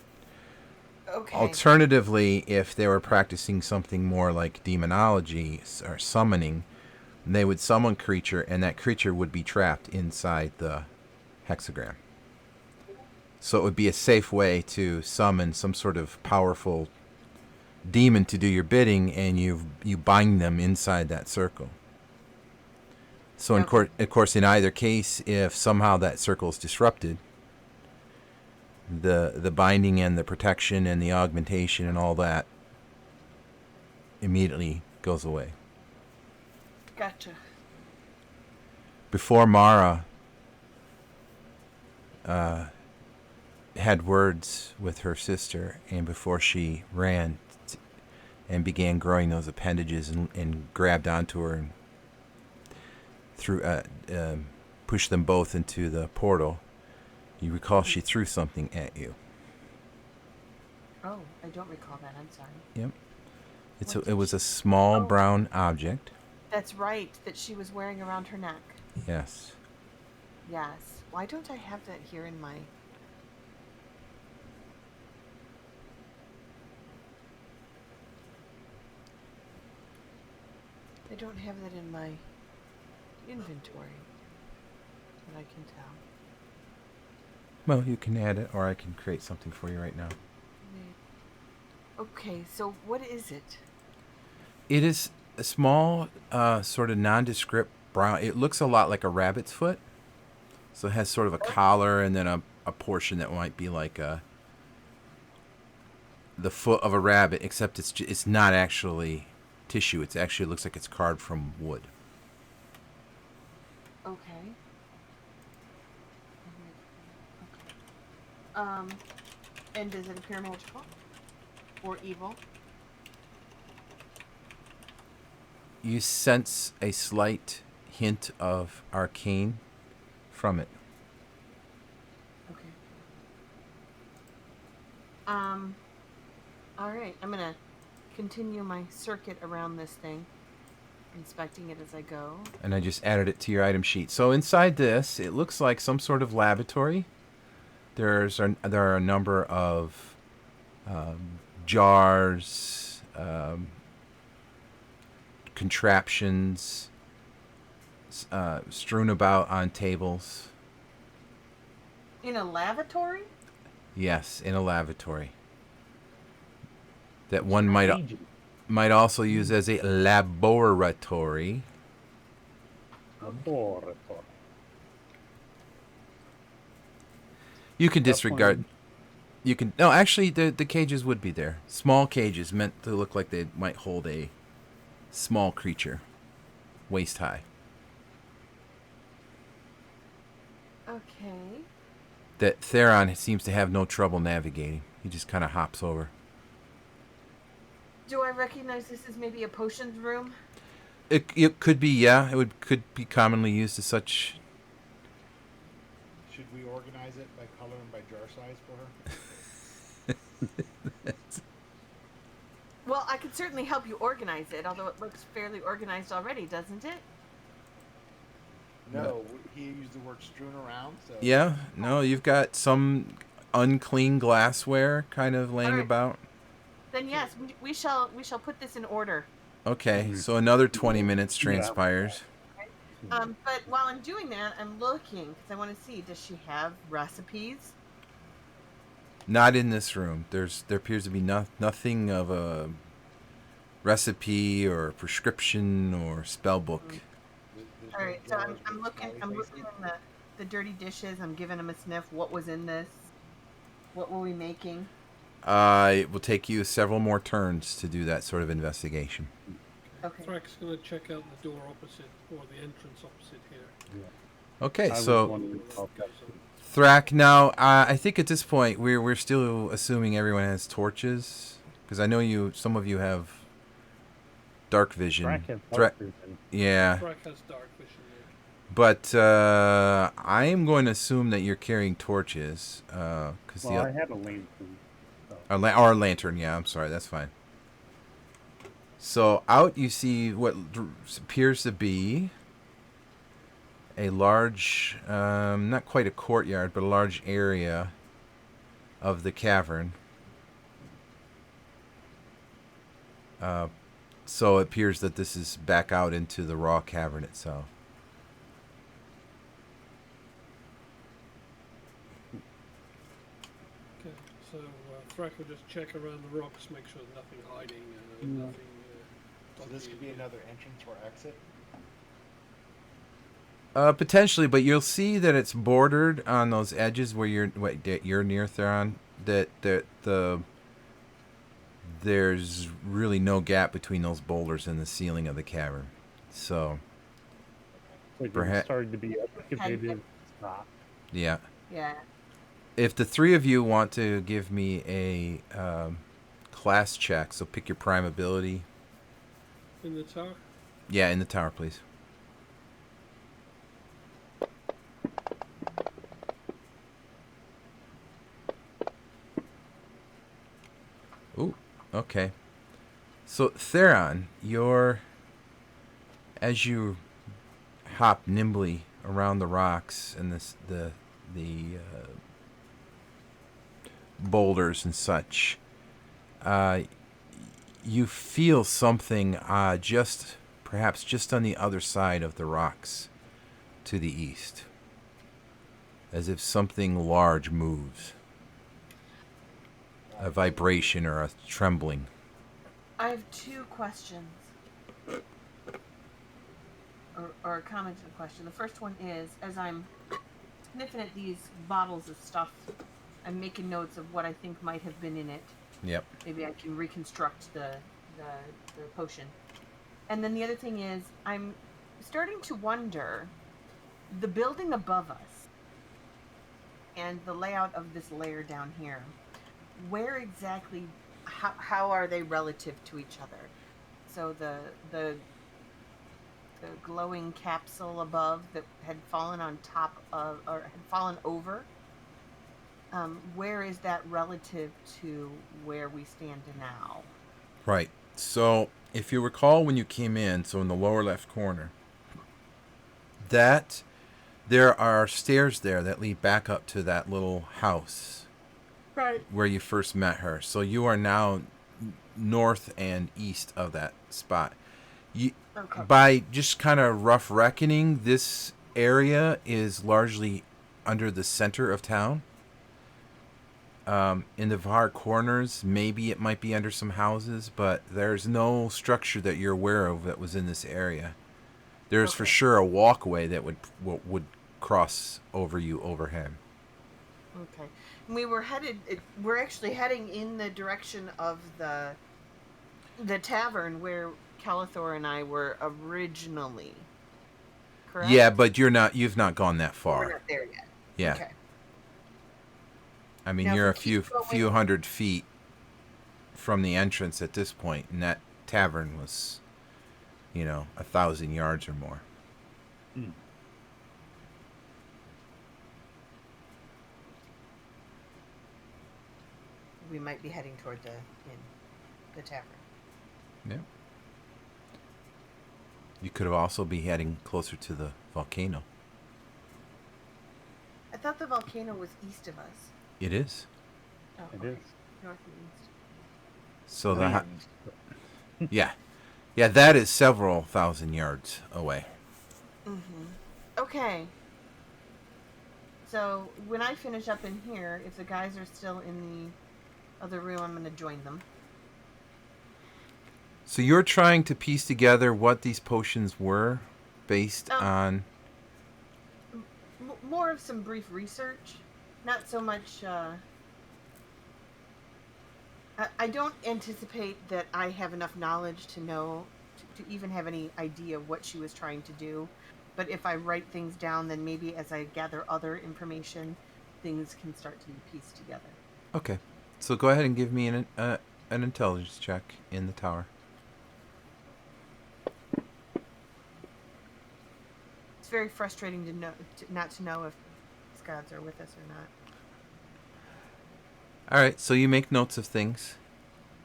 Okay. Alternatively, if they were practicing something more like demonology or summoning, they would summon a creature, and that creature would be trapped inside the hexagram. So it would be a safe way to summon some sort of powerful demon to do your bidding, and you bind them inside that circle. So, of course, in either case, if somehow that circle is disrupted, the binding and the protection and the augmentation and all that immediately goes away. Gotcha. Before Mara had words with her sister, and before she ran and began growing those appendages and grabbed onto her and pushed them both into the portal, you recall she threw something at you. Oh, I don't recall that. I'm sorry. Yep. It was a small brown object. That's right, that she was wearing around her neck. Yes. Yes. Why don't I have that here in my... I don't have that in my inventory that I can tell. Well, you can add it, or I can create something for you right now. Okay, so what is it? It is a small, sort of nondescript brown. It looks a lot like a rabbit's foot. So it has sort of a collar and then a portion that might be like the foot of a rabbit, except it's not actually tissue. It actually looks like it's carved from wood. Okay. And does it appear magical or evil? You sense a slight hint of arcane from it. Okay. All right. I'm gonna continue my circuit around this thing, inspecting it as I go. And I just added it to your item sheet. So inside this, it looks like some sort of laboratory. There are a number of jars, contraptions strewn about on tables. In a lavatory? Yes, in a lavatory. That one might also use as a laboratory. Laboratory. You can disregard. You can no. Actually, the cages would be there. Small cages meant to look like they might hold a small creature, waist high. Okay. That Theron seems to have no trouble navigating. He just kind of hops over. Do I recognize this as maybe a potions room? It could be, yeah. Could be commonly used as such. Should we organize it by color and by jar size for her? Well, I could certainly help you organize it, although it looks fairly organized already, doesn't it? No, he used the word strewn around. So Yeah, no, you've got some unclean glassware kind of laying Alright. about. Then yes, we shall put this in order. Okay, so another 20 minutes transpires. But while I'm doing that, I'm looking because I want to see, does she have recipes? Not in this room. There appears to be nothing of a recipe or prescription or spell book. All right, so I'm looking in the dirty dishes. I'm giving them a sniff. What was in this? What were we making? It will take you several more turns to do that sort of investigation. Okay. Frank's going to check out the door opposite, or the entrance opposite here. Okay, I was so wondering about that. Thrak. Now, I think at this point we're still assuming everyone has torches, because I know some of you have dark vision. Brack has dark vision. Yeah, Frank has dark vision. but I am going to assume that you're carrying torches, because Well, I had a lantern. So. or a lantern. Yeah, I'm sorry. That's fine. So out you see what appears to be a large, not quite a courtyard, but a large area of the cavern. So it appears that this is back out into the raw cavern itself. Okay, so Frank will just check around the rocks, make sure there's nothing hiding, nothing. So this could be another entrance or exit. Potentially, but you'll see that it's bordered on those edges where you're near Theron. There's really no gap between those boulders and the ceiling of the cavern. So Like Perhaps- it started to be excavated. Stop. yeah, Yeah. if the three of you want to give me a class check, so pick your prime ability. In the tower? Yeah, in the tower, please. Ooh, okay. So Theron, as you hop nimbly around the rocks and the boulders and such, you feel something perhaps just on the other side of the rocks to the east, as if something large moves, a vibration or a trembling. I have two questions. Or a comment and a question. The first one is, as I'm sniffing at these bottles of stuff, I'm making notes of what I think might have been in it. Yep. Maybe I can reconstruct the potion. And then the other thing is, I'm starting to wonder, the building above us and the layout of this layer down here, where exactly, how are they relative to each other? So the glowing capsule above that had fallen on top of, or had fallen over, where is that relative to where we stand now? Right. So, if you recall when you came in, so in the lower left corner, that there are stairs there that lead back up to that little house Right. where you first met her. So you are now north and east of that spot. Okay. By just kind of rough reckoning, this area is largely under the center of town. In the far corners, maybe it might be under some houses, but there's no structure that you're aware of that was in this area. There's for Okay. sure a walkway that would cross over you overhead. Okay. And we're actually heading in the direction of the tavern where Calathor and I were originally. Correct? Yeah, but you've not gone that far. We're not there yet. Yeah. Okay. I mean, Now, if you're we a few keep going- few hundred feet from the entrance at this point, and that tavern was, 1,000 yards or more. Hmm. We might be heading toward the tavern. Yeah. You could have also be heading closer to the volcano. I thought the volcano was east of us. It is. Oh, It okay. is. North and east. So Land. yeah, that is several thousand yards away. Mm-hmm. Okay. So when I finish up in here, if the guys are still in the other room, I'm going to join them. So you're trying to piece together what these potions were, based on. More of some brief research, not so much. I don't anticipate that I have enough knowledge to know to even have any idea what she was trying to do. But if I write things down, then maybe as I gather other information, things can start to be pieced together. Okay, so go ahead and give me an intelligence check in the tower. It's very frustrating to know not to know if these gods are with us or not. All right, so you make notes of things,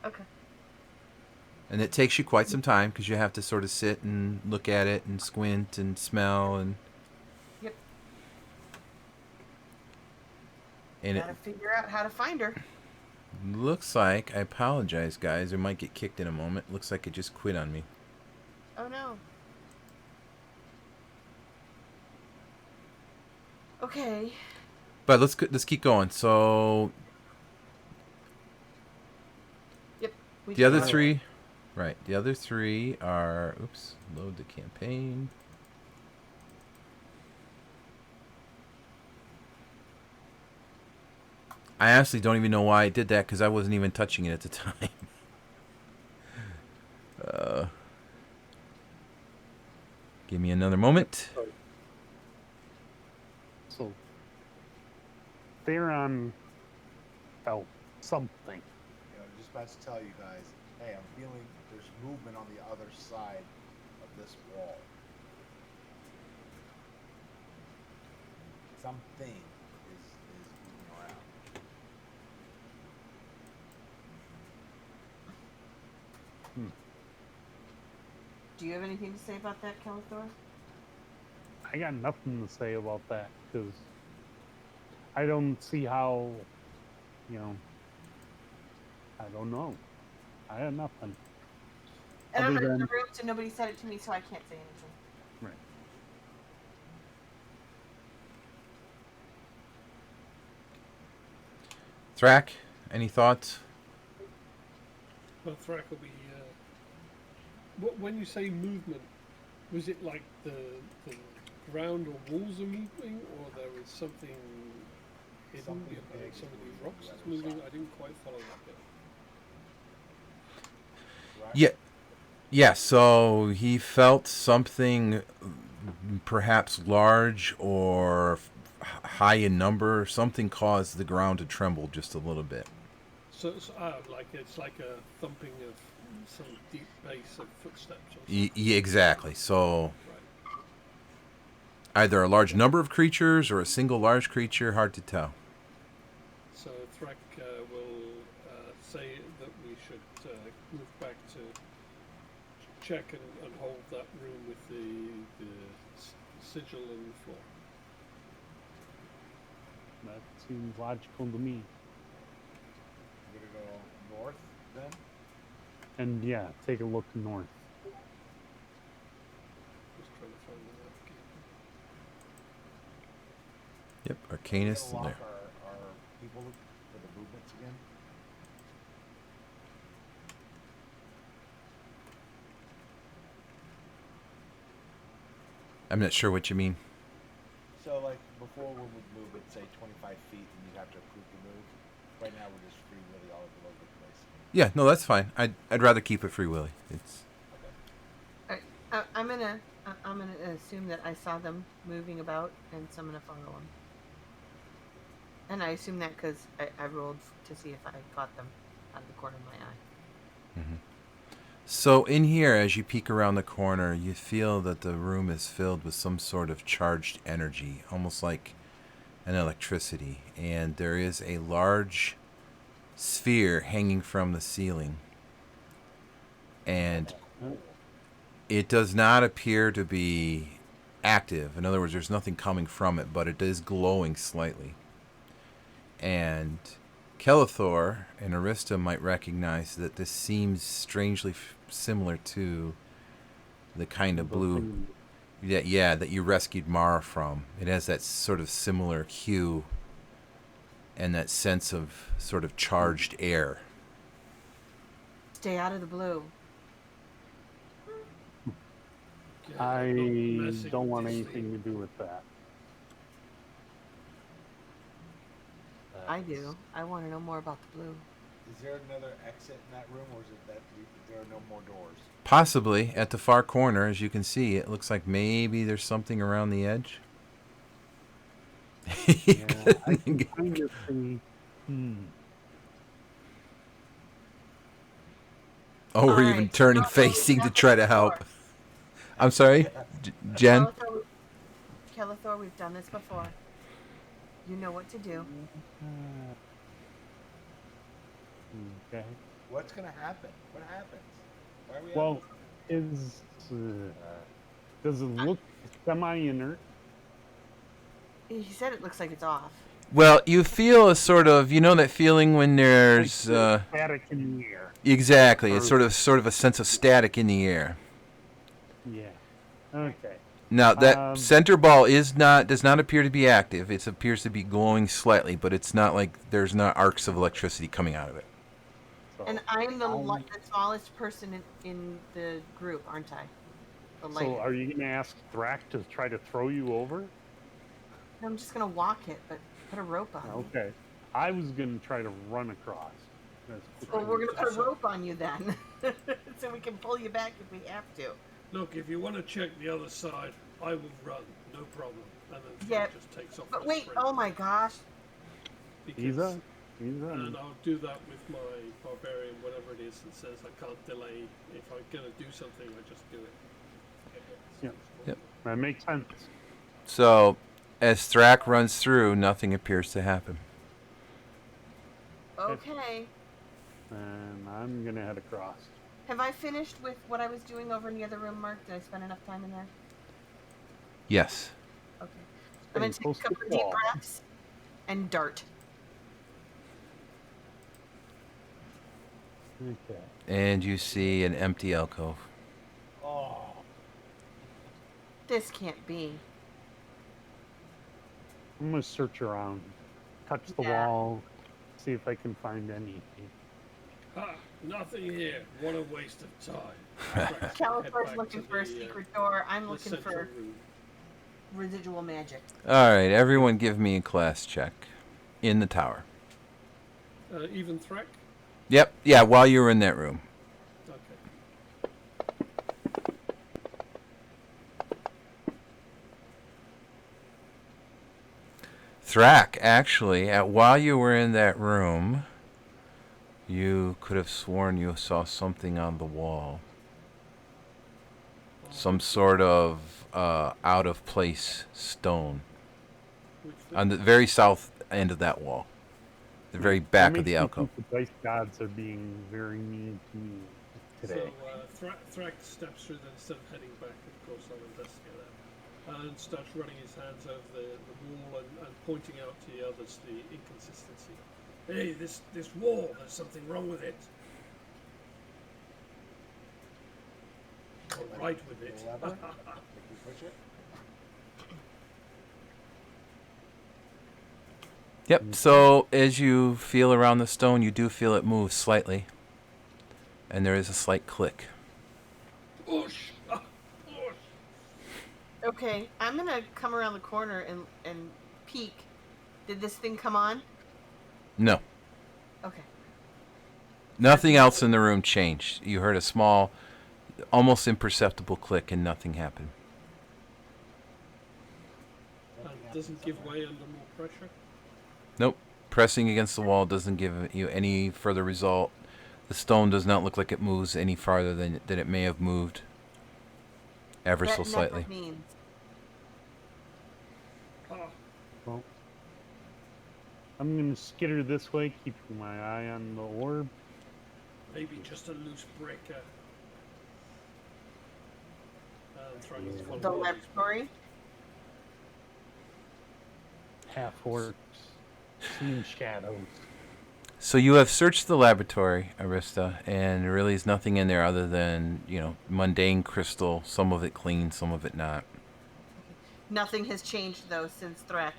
Okay. and it takes you quite some time because you have to sort of sit and look at it and squint and smell and. Yep. And Gotta figure out how to find her. it looks like, I apologize, guys. I might get kicked in a moment. Looks like it just quit on me. Oh no. Okay. But let's keep going. So We the other should- three, right? The other three are. Oops. Load the campaign. I honestly don't even know why I did that because I wasn't even touching it at the time. Give me another moment. So Theron felt something. Just about to tell you guys, hey, I'm feeling there's movement on the other side of this wall. Something is moving around. Do you have anything to say about that, Calathor? I got nothing to say about that because I don't see how, you know, I don't know. I have nothing. And I'm Other not in the than- room, so nobody said it to me, so I can't say anything. Right. Thrak, any thoughts? Well, Thrak will be. When you say movement, was it like the ground or walls are moving, or there is something hidden Something behind big some of moving these on rocks the that's other moving? side. I didn't quite follow that bit. Right? Yeah. Yeah, so he felt something perhaps large or high in number. Something caused the ground to tremble just a little bit. So like it's like a thumping of some deep bass of footsteps or something. Exactly. So Right. either a large number of creatures or a single large creature, hard to tell. So Thrak will say that we should move back to check and hold that room with the sigil on the floor. That seems logical to me. We're gonna go north then. And yeah, take a look north. Just trying to find the map again. Yep, We're Arcanist gonna in lock there. our people for the movements again. I'm not sure what you mean. So like before we would move it say 25 feet and you'd have to approve the move. Right now we're just free willy all over the place. Yeah, no, that's fine. I'd rather keep it free willy. It's Okay. I'm gonna assume that I saw them moving about, and so I'm gonna follow them. And I assume that because I rolled to see if I caught them out of the corner of my eye. so in here, as you peek around the corner, you feel that the room is filled with some sort of charged energy, almost like an electricity, and there is a large sphere hanging from the ceiling, and it does not appear to be active. In other words, there's nothing coming from it, but it is glowing slightly. And Kelithor and Arista might recognize that this seems strangely similar to the kind of blue that you rescued Mara from. It has that sort of similar hue and that sense of sort of charged air. Stay out of the blue. Yeah, not I messing don't with want this anything thing. to do with that. I do. I want to know more about the blue. Is there another exit in that room or is it that there are no more doors? Possibly at the far corner, as you can see, it looks like maybe there's something around the edge. Yeah, I can kind of see. Oh, we're All even right, turning Kelithor, facing we've to done try this to help. before. I'm sorry, Jen? Kelithor, we've done this before. You know what to do. Okay. What's gonna happen? What happens? Why are we Well, does it look semi-inert? He said it looks like it's off. Well, you feel a sort of, you know that feeling when there's Static in the air. exactly, it's sort of a sense of static in the air. Yeah. Okay. Now that center ball does not appear to be active. It appears to be glowing slightly, but it's not like there's not arcs of electricity coming out of it. So, And I'm the smallest person in the group, aren't I? The so light. are you going to ask Thrak to try to throw you over? I'm just gonna walk it, but put a rope on me. Okay. I was going to try to run across. Well, we're gonna put a rope on you then, so we can pull you back if we have to. Look, if you want to check the other side, I will run, no problem. And then Yeah, just takes off. But with a wait, sprint. oh my gosh. Because, He's and I'll do that with my barbarian, whatever it is that says I can't delay. If I'm gonna do something, I just do it. Yep. That makes sense. So, as Thrak runs through, nothing appears to happen. Okay. And I'm going to head across. Have I finished with what I was doing over in the other room, Mark? Did I spend enough time in there? Yes. I'm going Stay to take close a to couple the of deep wall. breaths and dart. Okay. And you see an empty alcove. Oh, This can't be. I'm gonna search around, touch the Yeah. wall, see if I can find anything. Ha! Nothing here. What a waste of time. Head Califor's back looking to for a the, secret door. I'm the looking central for room. residual magic. All right, everyone give me a class check in the tower. Even Threk? Yep, yeah, while you were in that room. Okay. Thrak, actually, while you were in that room, you could have sworn you saw something on the wall. Some sort of out of place stone Which on the very south end of that wall, the very back of makes the me alcove. think the dice gods are being very mean to me today. So Thrak steps through, then instead of heading back, of course, I'll investigate that, and starts running his hands over the wall and pointing out to the others the inconsistency. Hey, this wall, there's something wrong with it. All right with it. the lever. If you push it. Yep, so as you feel around the stone, you do feel it move slightly. And there is a slight click. Push! Push! Okay, I'm going to come around the corner and peek. Did this thing come on? No. Okay. Nothing else in the room changed. You heard a small, almost imperceptible click and nothing happened. And doesn't give way under more pressure. Nope. Pressing against the wall doesn't give you any further result. The stone does not look like it moves any farther than it may have moved. Ever That so slightly. never means. Ah, Well, I'm gonna skitter this way, keeping my eye on the orb. maybe just a loose breaker. Trying to follow The all these- laboratory? Half orcs, seeing shadows. So you have searched the laboratory, Arista, and there really is nothing in there other than, mundane crystal, some of it clean, some of it not. Nothing has changed, though, since Threk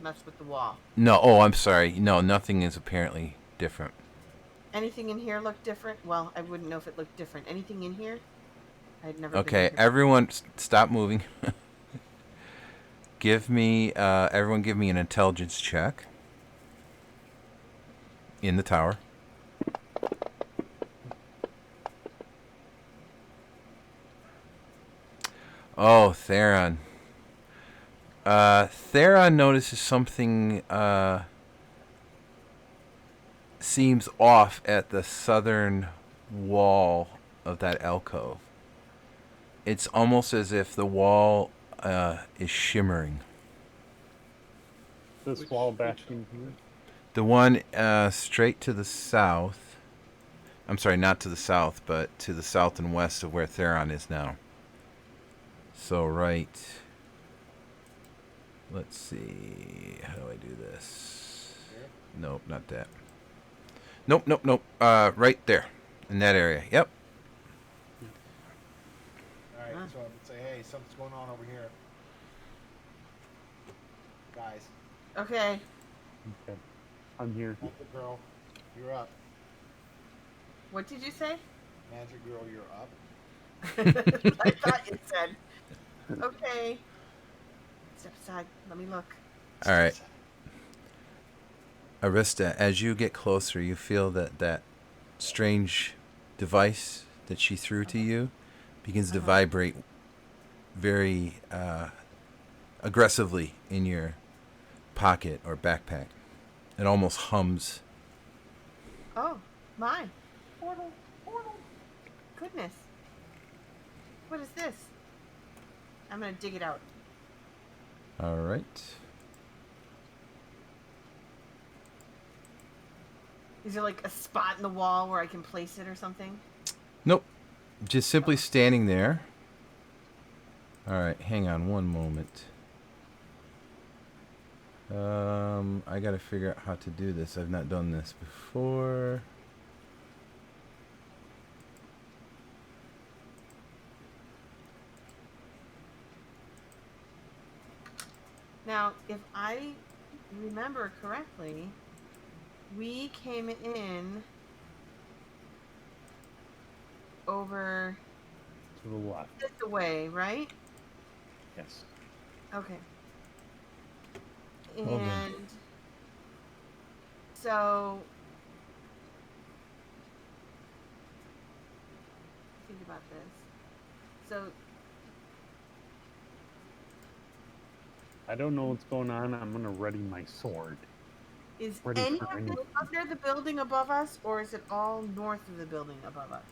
messed with the wall. No, oh, I'm sorry. No, nothing is apparently different. Anything in here look different? Well, I wouldn't know if it looked different. Anything in here? I'd never Okay, been in here. everyone stop moving. Everyone give me an intelligence check. In the tower. Oh, Theron. Theron notices something seems off at the southern wall of that alcove. It's almost as if the wall is shimmering. This Which- wall back which- in here. The one straight to the south. I'm sorry, not to the south, but to the south and west of where Theron is now. So, right. Let's see. How do I do this? Here? Nope, not that. Nope. Right there. In that area. Yep. All right, so I would say, hey, something's going on over here, guys. Okay. Okay, I'm here. Magic girl, you're up. What did you say? Magic girl, you're up. I thought you said. Okay. Step aside. Let me look. All right. Arista, as you get closer, you feel that strange device that she threw to you begins to vibrate very aggressively in your pocket or backpack. It almost hums. Oh, my. Portal. Goodness. What is this? I'm going to dig it out. All right. Is there like a spot in the wall where I can place it or something? Nope. Just simply standing there. All right, hang on one moment. I gotta figure out how to do this. I've not done this before. Now, if I remember correctly, we came in over To the left. this way, right? Yes. Okay. Well done. And so think about this. So I don't know what's going on. I'm gonna ready my sword. is Ready any for of any- this under the building above us, or is it all north of the building above us?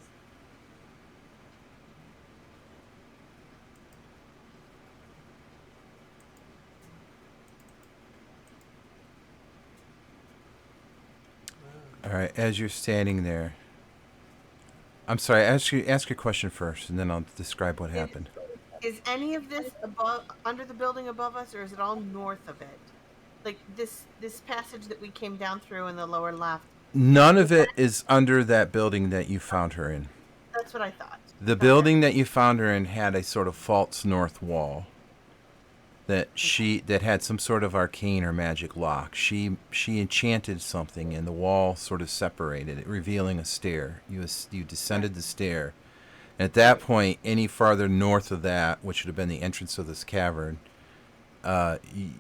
All right, as you're standing there, I'm sorry. Ask your question first, and then I'll describe what happened. Is any of this above under the building above us, or is it all north of it? Like this passage that we came down through in the lower left. None of it is under that building that you found her in. That's what I thought. The Okay. building that you found her in had a sort of false north wall that had some sort of arcane or magic lock. She enchanted something, and the wall sort of separated it, revealing a stair. You descended the stair. At that point, any farther north of that, which would have been the entrance of this cavern,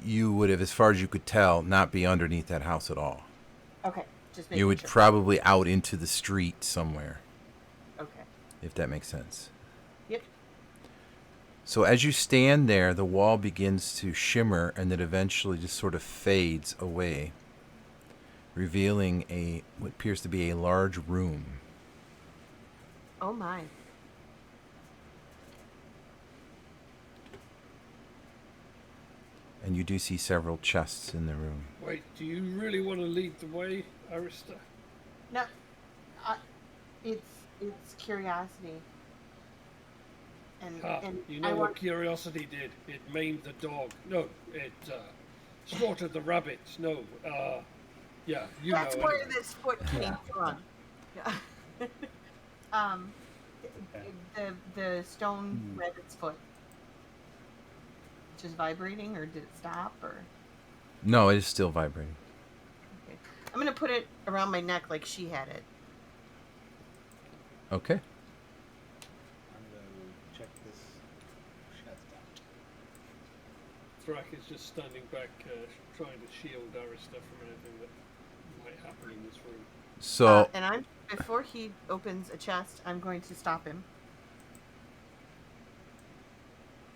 you would have, as far as you could tell, not be underneath that house at all. Okay. Just making You would sure. probably out into the street somewhere, Okay. if that makes sense. Yep. So as you stand there, the wall begins to shimmer, and then eventually just sort of fades away, revealing what appears to be a large room. Oh my. And you do see several chests in the room. Wait, do you really want to lead the way, Arista? No, it's curiosity. And You I know want what curiosity did? It maimed the dog. No, it slaughtered the rabbits. No, yeah, you that's know. where Anyway. this foot came from. Yeah. um, the stone rabbit's foot. Just vibrating, or did it stop, or? No, it is still vibrating. Okay. I'm gonna put it around my neck like she had it. Okay. I'm gonna check this chest out. Thrak is just standing back, trying to shield Arista from anything that might happen in this room. So And before he opens a chest, I'm going to stop him.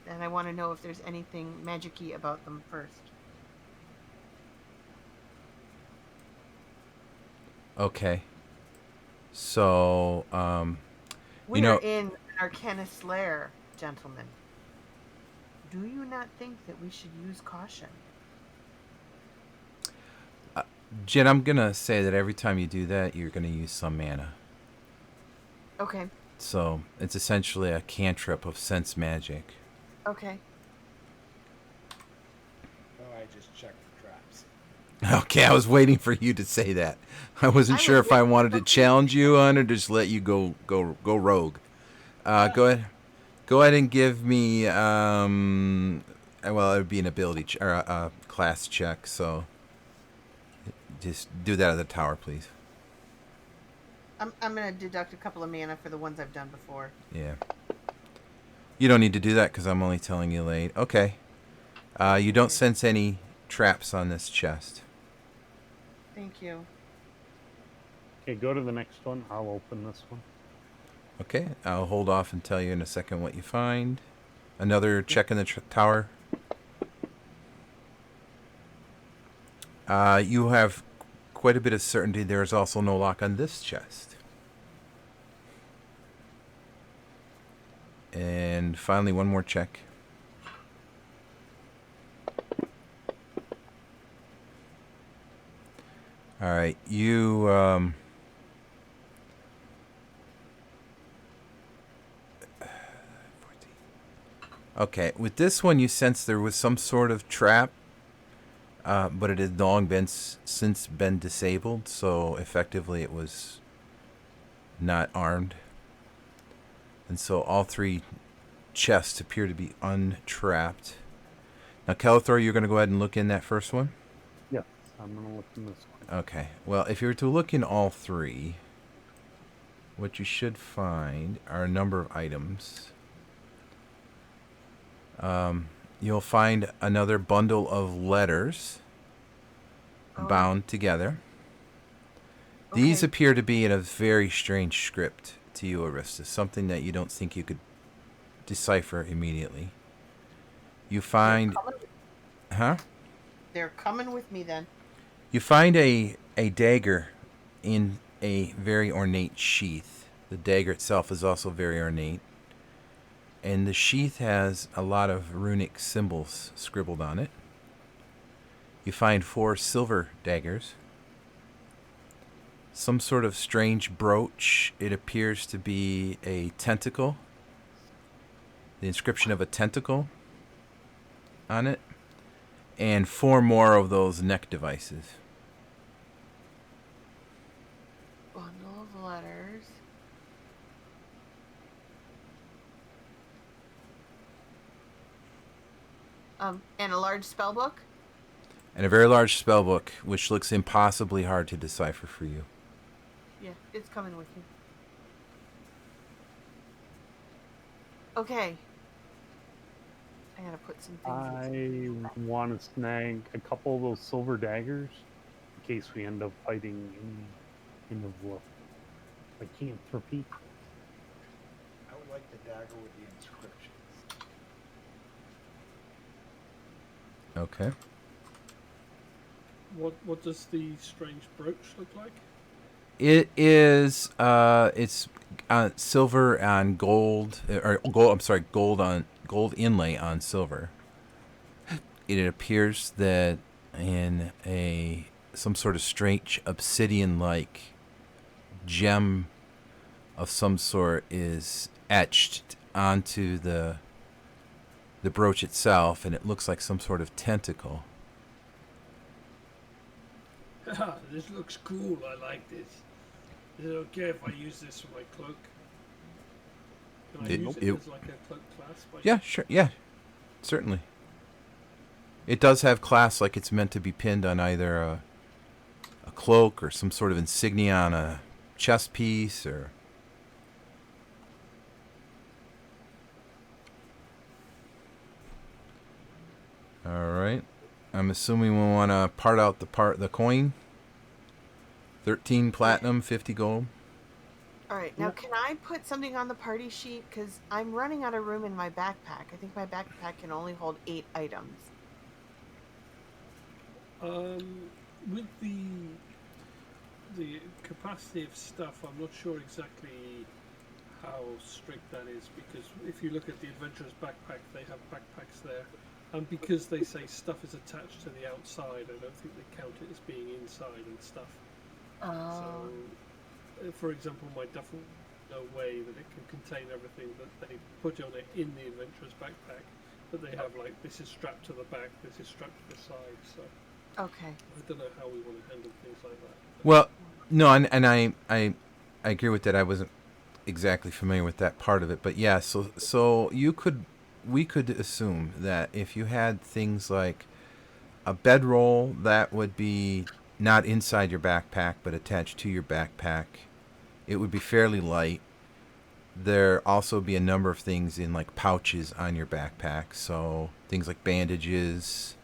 And I want to know if there's anything magic-y about them first. okay. So We know- are in an Arcanist lair, gentlemen. Do you not think that we should use caution? Jen, I'm gonna say that every time you do that, you're gonna use some mana. Okay. So it's essentially a cantrip of sense magic. Okay. Oh, I just checked for traps. Okay, I was waiting for you to say that. I wasn't I sure was if I waiting wanted to for- challenge you on or just let you go rogue. Go ahead. Go ahead and give me well, it would be an ability or a class check. So just do that at the tower, please. I'm going to deduct a couple of mana for the ones I've done before. Yeah. You don't need to do that because I'm only telling you late. Okay. You don't sense any traps on this chest. Thank you. Okay, go to the next one. I'll open this one. Okay. I'll hold off and tell you in a second what you find. Another check in the tower. You have quite a bit of certainty there is also no lock on this chest. And finally, one more check. All right, you okay, with this one you sense there was some sort of trap. but it has long been since been disabled, so effectively it was not armed. And so all 3 chests appear to be untrapped. Now, Calathor, you're going to go ahead and look in that first one? Yes, I'm gonna look in this one. Okay. Well, if you were to look in all 3, what you should find are a number of items. You'll find another bundle of letters Oh. bound together. These Okay. appear to be in a very strange script to you, Aristus, something that you don't think you could decipher immediately. You find... Huh? They're coming with me then. You find a dagger in a very ornate sheath. The dagger itself is also very ornate. And the sheath has a lot of runic symbols scribbled on it. You find 4 silver daggers. Some sort of strange brooch. It appears to be a tentacle. The inscription of a tentacle on it. And 4 more of those neck devices. Bundle of letters. And a large spell book. And a very large spell book, which looks impossibly hard to decipher for you. Yeah, it's coming with me. Okay. I gotta put some things. I want to snag a couple of those silver daggers in case we end up fighting in the lycanthropy. I would like the dagger with the inscriptions. Okay. What does the strange brooch look like? It is. It's silver on gold, or gold. I'm sorry, gold inlay on silver. It appears that in some sort of strange obsidian-like gem of some sort is etched onto the brooch itself, and it looks like some sort of tentacle. This looks cool. I like this. Is it okay if I use this for my cloak? Can I use it as like a cloak clasp? Yeah, sure. Yeah, certainly. It does have clasps, like it's meant to be pinned on either a cloak or some sort of insignia on a chest piece, or... All right. I'm assuming we want to part out the coin. 13 platinum, 50 gold. All right, now can I put something on the party sheet? Because I'm running out of room in my backpack. I think my backpack can only hold 8 items. With the capacity of stuff, I'm not sure exactly how strict that is, because if you look at the adventurer's backpack, they have backpacks there, and because they say stuff is attached to the outside, I don't think they count it as being inside and stuff. So, for example, my duffel, no way that it can contain everything that they put on it in the adventurer's backpack, but they have like, this is strapped to the back, this is strapped to the side, so Okay. I don't know how we want to handle things like that. Well, no, and I agree with that. I wasn't exactly familiar with that part of it, but yeah. So we could assume that if you had things like a bedroll that would be not inside your backpack but attached to your backpack, it would be fairly light. There also be a number of things in like pouches on your backpack, so things like bandages.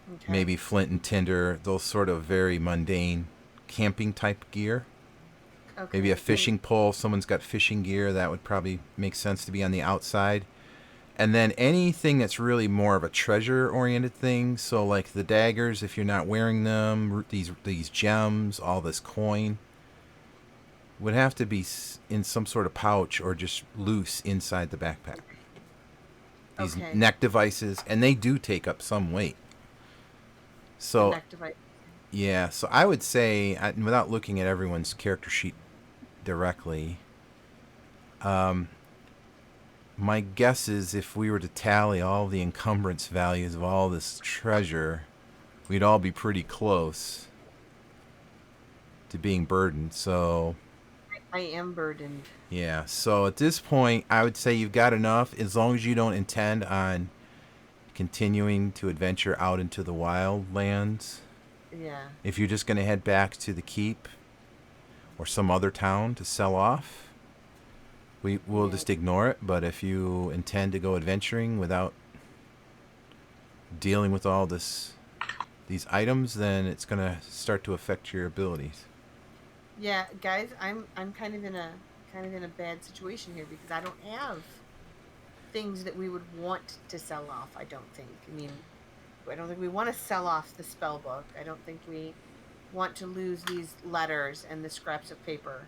Okay. Maybe flint and tinder, those sort of very mundane camping type gear. Okay. Maybe a fishing pole. Someone's got fishing gear. That would probably make sense to be on the outside. And then anything that's really more of a treasure-oriented thing. So like the daggers, if you're not wearing them, these gems, all this coin, would have to be in some sort of pouch or just loose inside the backpack. These Okay. neck devices, and they do take up some weight. So, yeah, so I would say, without looking at everyone's character sheet directly, my guess is if we were to tally all the encumbrance values of all this treasure, we'd all be pretty close to being burdened. So, I am burdened. yeah. So at this point, I would say you've got enough as long as you don't intend on continuing to adventure out into the wild lands. Yeah. If you're just going to head back to the keep or some other town to sell off, we'll Yeah. just ignore it. But if you intend to go adventuring without dealing with all these items, then it's going to start to affect your abilities. Yeah, guys, I'm kind of in a bad situation here because I don't have things that we would want to sell off. I don't think. I don't think we want to sell off the spell book. I don't think we want to lose these letters and the scraps of paper.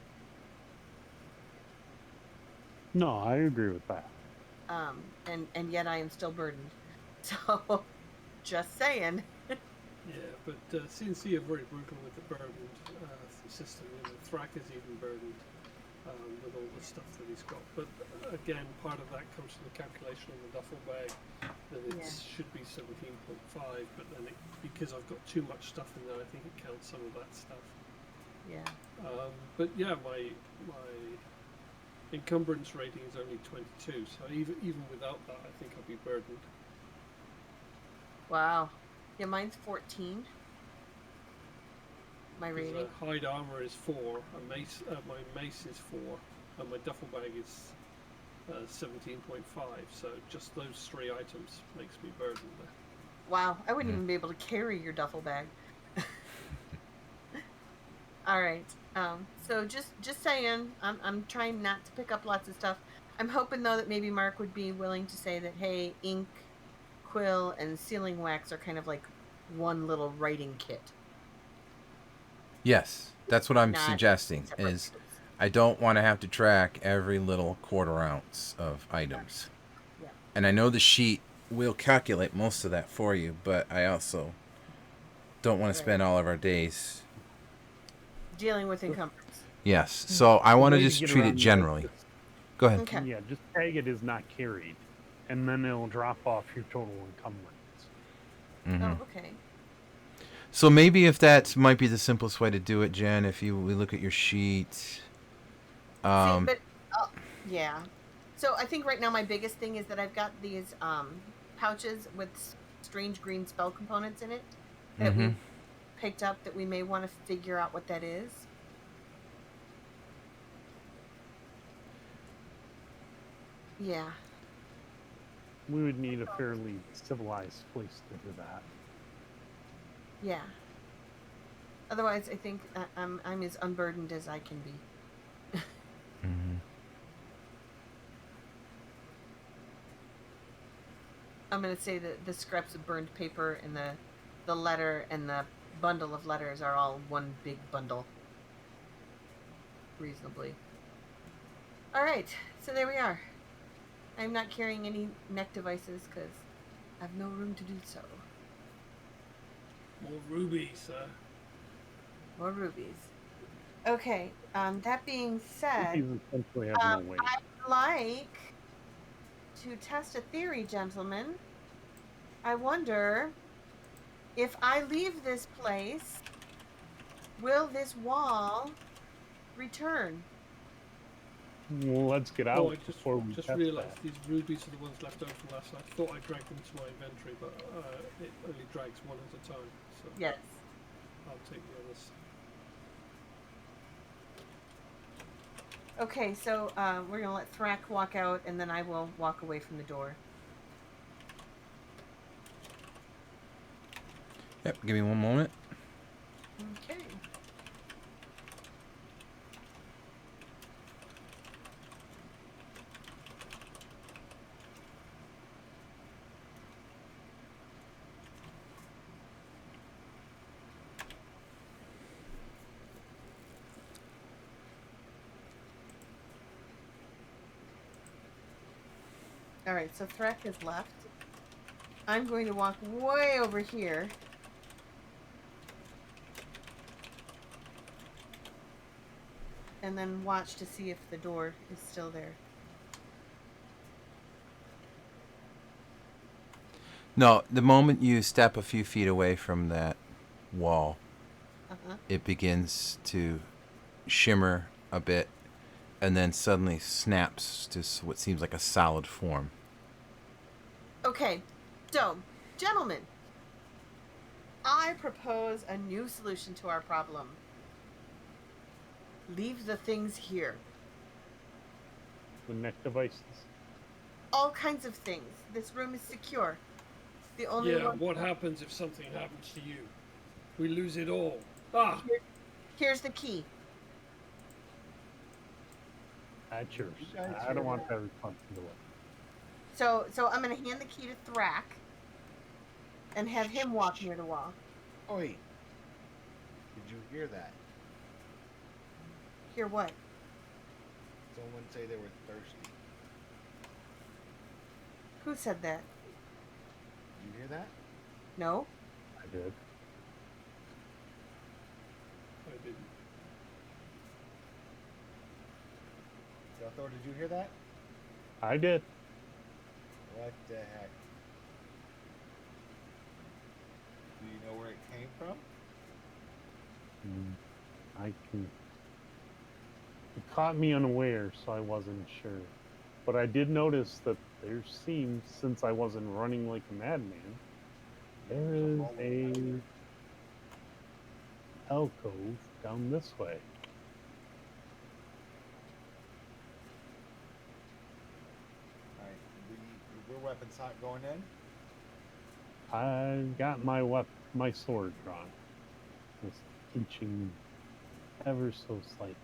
No, I agree with that. And yet I am still burdened. So, just saying. Yeah, but CNC are very brutal with the burdened system. You know, Thrak is even burdened with all the stuff that he's got. But again, part of that comes from the calculation on the duffel bag that it should be 17.5, but then because I've got too much stuff in there, I think it counts some of that stuff. Yeah. But yeah, my encumbrance rating is only 22, so even without that, I think I'll be burdened. Wow. Yeah, mine's 14. My rating. Hide armor is 4, my mace is 4, and my duffel bag is 17.5. So just those 3 items makes me burdened there. Wow, I wouldn't even be able to carry your duffel bag. All right. So just saying, I'm trying not to pick up lots of stuff. I'm hoping though that maybe Mark would be willing to say that, hey, ink, quill, and sealing wax are kind of like one little writing kit. Yes, that's what I'm Not suggesting. separate Is kits. I don't want to have to track every little quarter ounce of items. Yeah. And I know the sheet will calculate most of that for you, but I also don't want to spend all of our days. Dealing with encumbrance. Yes, so I want to Way just get treat it around that generally. is Go ahead. Okay. Yeah, just tag it as not carried, and then it'll drop off your total encumbrance. Mhm. Oh, okay. So maybe if that might be the simplest way to do it, Jen, if we look at your sheet. See, Um, but yeah. So I think right now my biggest thing is that I've got these pouches with strange green spell components in it that we picked up that we may want to figure out what that is. Yeah. We would need a fairly civilized place to do that. Yeah. Otherwise, I think I'm as unburdened as I can be. I'm gonna say that the scraps of burned paper and the letter and the bundle of letters are all one big bundle. Reasonably. All right, so there we are. I'm not carrying any neck devices because I have no room to do so. More rubies, More rubies. Okay. That being said, These essentially have no weight. I'd like to test a theory, gentlemen. I wonder if I leave this place, will this wall return? Well, let's get out oh, I before we just test realised that. these rubies are the ones left over from last night. I thought I dragged them to my inventory, but it only drags one at a time. So Yes. I'll take the others. Okay, so we're gonna let Thrak walk out, and then I will walk away from the door. Yep, give me one moment. Okay. All right, so Thrak has left. I'm going to walk way over here. And then watch to see if the door is still there. No, the moment you step a few feet away from that wall, it begins to shimmer a bit and then suddenly snaps to what seems like a solid form. Okay, so, gentlemen, I propose a new solution to our problem. Leave the things here. The neck devices. All kinds of things. This room is secure. The only Yeah, one. what happens if something happens to you? We lose it all. Ah! Here's the key. That's yours. You guys I hear don't want that? that responsibility. So I'm gonna hand the key to Thrak and have him walk near the wall. Oi! Did you hear that? Hear what? Someone say they were thirsty. Who said that? Did you hear that? No? I did. I didn't. Thor, did you hear that? I did. What the heck? Do you know where it came from? I can. It caught me unaware, so I wasn't sure. But I did notice that there seems, since I wasn't running like a madman, there is a alcove down this way. Alright, your weapons hot going in? I got my sword drawn. Just inching ever so slightly.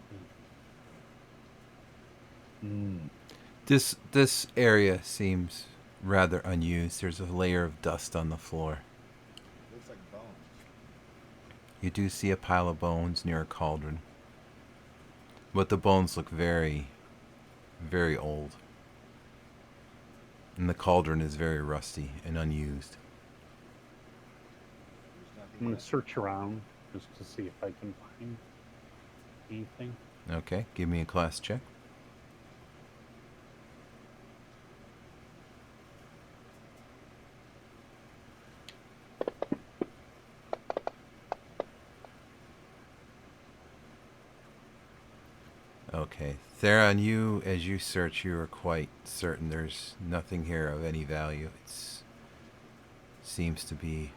This area seems rather unused. There's a layer of dust on the floor. Looks like bones. You do see a pile of bones near a cauldron. But the bones look very, very old. And the cauldron is very rusty and unused. There's nothing I'm in gonna it. search around just to see if I can find anything. Okay, give me a class check. Okay, Theron, as you search, you are quite certain there's nothing here of any value. It seems to be,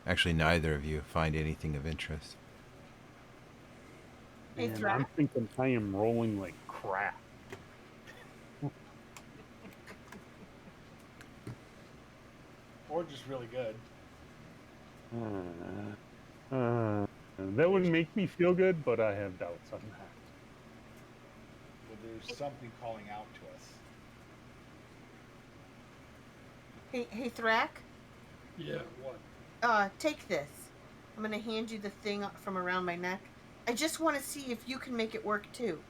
actually, neither of you find anything of interest. Hey, And Thrak. I'm thinking I am rolling like crap. Or just really good. That would make me feel good, but I have doubts on that. But there's something calling out to us. Hey, Thrak. Yeah, what? Take this. I'm gonna hand you the thing from around my neck. I just want to see if you can make it work too.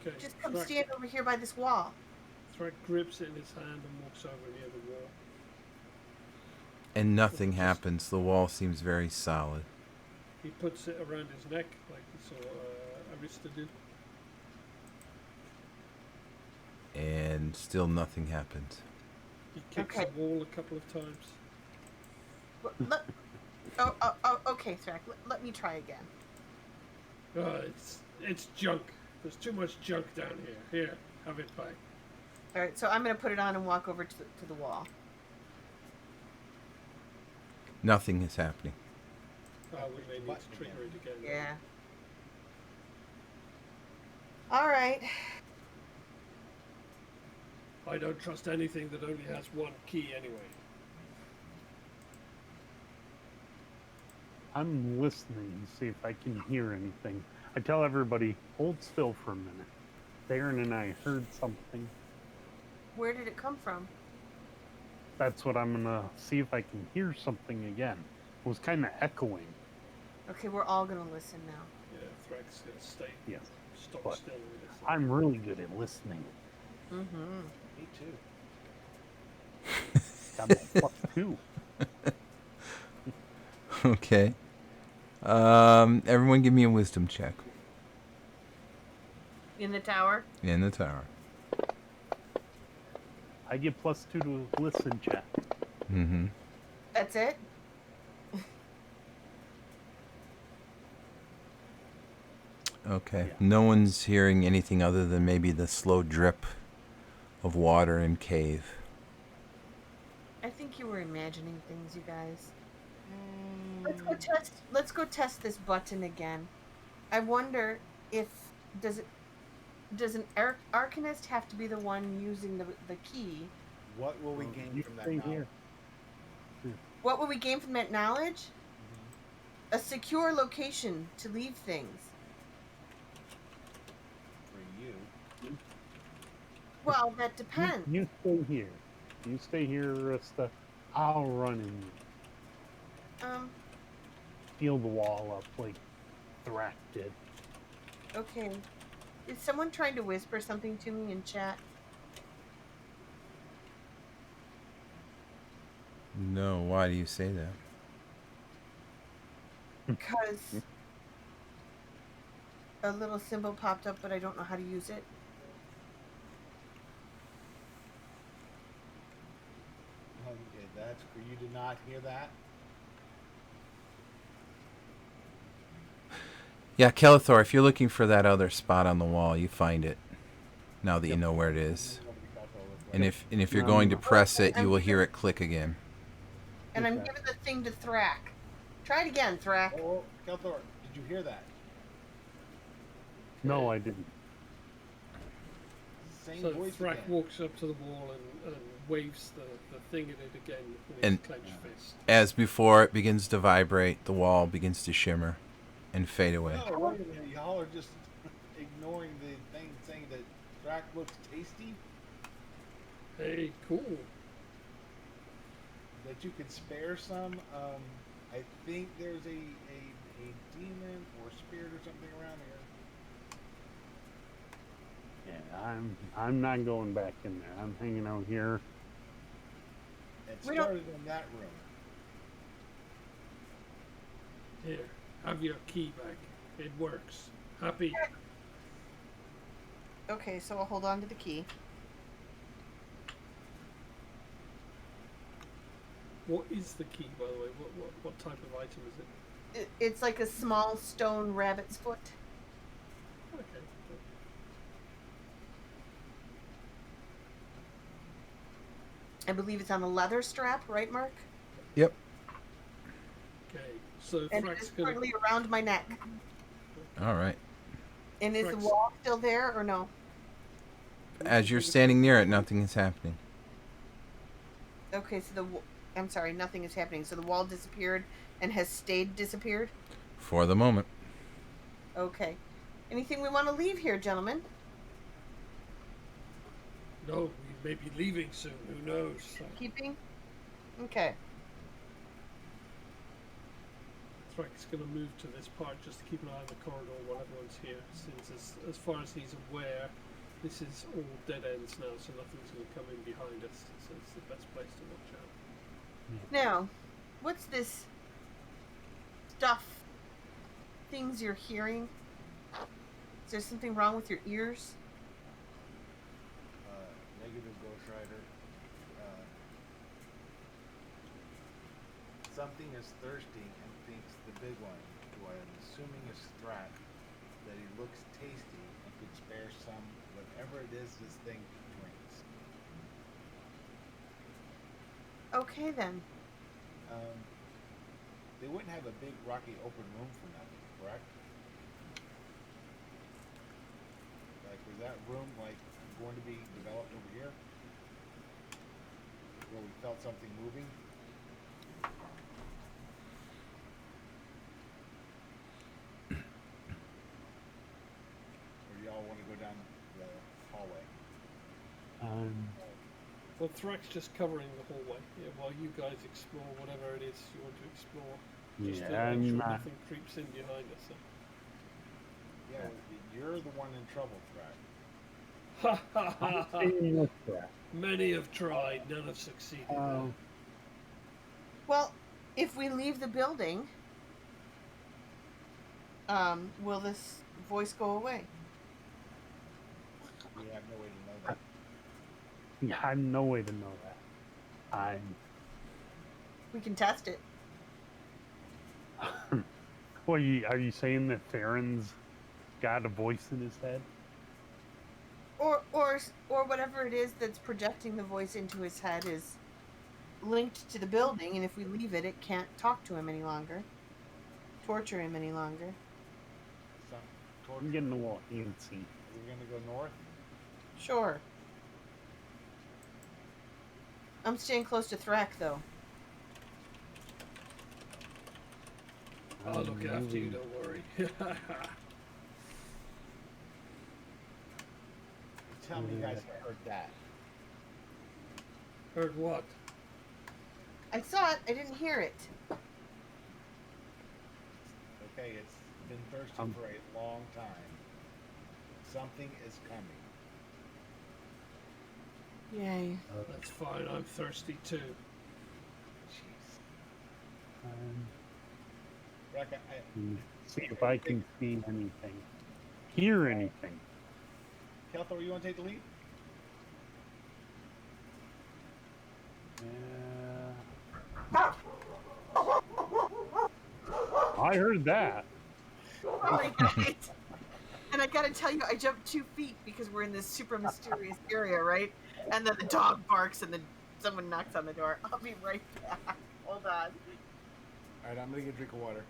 Okay. Just come stand over here by this wall. Thrak grips it in his hand and walks over near the wall. And nothing happens. The wall seems very solid. He puts it around his neck like he saw Arista did. And still nothing happens. He kicks Okay. the wall a couple of times. Okay, Thrak. Let me try again. It's junk. There's too much junk down here. Here, have it back. All right, so I'm gonna put it on and walk over to the wall. Nothing is happening. We may need to trigger it again. Yeah. All right. I don't trust anything that only has one key anyway. I'm listening to see if I can hear anything. I tell everybody, hold still for a minute. Theron and I heard something. Where did it come from? That's what I'm gonna see if I can hear something again. It was kind of echoing. Okay, we're all gonna listen now. Yeah, Thrak's gonna stay Yes, stock but still with it. I'm really good at listening. Mm-hmm. Me too. Got my +2. Okay. Everyone give me a wisdom check. In the tower. In the tower. I get +2 to listen, chat. Mm-hmm. That's it? Okay. Yeah. No one's hearing anything other than maybe the slow drip of water in cave. I think you were imagining things, you guys. Let's go Mm, test. Let's go test this button again. I wonder if does it does an arcanist have to be the one using the key? what will we Well, gain you from that stay knowledge? here. Here. What will we gain from that knowledge? Mhm. A secure location to leave things. For you. Well, that You depends. you stay here. You stay here, Arista. I'll run and Um, seal the wall up like Thrak did. okay. Is someone trying to whisper something to me in chat? No, why do you say that? Because a little symbol popped up, but I don't know how to use it. Okay, that's you did not hear that. Yeah, Kelithor, if you're looking for that other spot on the wall, you find it. Now that you know where it is. Nobody got all this And right. if you're No, going no, to no. press it, you I'm will hear giving- it click again. And I'm Okay. giving the thing to Thrak. Try it again, Thrak. Oh, Kelthor, did you hear that? No, I didn't. Same So voice Thrak again. walks up to the wall and waves the thing at it again with his And- clenched fist. As before, it begins to vibrate, the wall begins to shimmer and fade away. No, wait a minute. Y'all are just ignoring the thing saying that Drac looks tasty. Hey, cool. That you could spare some. I think there's a demon or spirit or something around here. Yeah, I'm not going back in there. I'm hanging out here. It We don't- started in that room. Here, have your key back. It works. Happy? Okay, so I'll hold on to the key. What is the key, by the way? What type of item is it? It's like a small stone rabbit's foot. Okay. I believe it's on a leather strap, right, Mark? Yep. Okay. So And it Thrak's is gonna. currently around my neck. All right. And is the Thrak's- wall still there or no? As you're standing near it, nothing is happening. Okay, so I'm sorry, nothing is happening. So the wall disappeared and has stayed disappeared? For the moment. Okay. Anything we want to leave here, gentlemen? No, we may be leaving soon. Who knows? Keeping? Okay. Thrak's going to move to this part just to keep an eye on the corridor while everyone's here, since as far as he's aware, this is all dead ends now, so nothing's going to come in behind us. So it's the best place to watch out. Now, what's this stuff? Things you're hearing? Is there something wrong with your ears? Negative Ghost Rider. Something is thirsty and thinks the big one, who I am assuming is Thrak, that he looks tasty and could spare some, whatever it is this thing drinks. Okay then. They wouldn't have a big rocky open room for nothing, correct? Like, was that room like going to be developed over here? Where we felt something moving? Or do y'all want to go down the hallway? Well, Thrak's just covering the hallway while you guys explore whatever it is you want to explore. Just Yeah, to make sure I'm not. nothing creeps in behind us. Yeah, you're the one in trouble, Thrak. Ha ha I'm ha ha! staying with that. Many have tried, none have succeeded. Well, if we leave the building, will this voice go away? We have no way to know that. Yeah, I have no way to know that. We can test it. Well, are you saying that Farron's got a voice in his head? Or whatever it is that's projecting the voice into his head is linked to the building, and if we leave it, it can't talk to him any longer, torture him any longer. So, I'm getting a little antsy. we're gonna go north. Sure. I'm staying close to Thrak, though. I'll look after you, don't worry. Tell me you guys heard that. Heard what? I saw it. I didn't hear it. Okay, it's been thirsty for a long time. Something is coming. Yay. That's fine, I'm thirsty too. Jeez. Um, Rebecca, see if I can see anything, hear anything. Kelthor, you want to take the lead? I heard that. Right. And I gotta tell you, I jumped 2 feet because we're in this super mysterious area, right? And then the dog barks and then someone knocks on the door. I'll be right back. Hold on. Alright, I'm gonna get a drink of water.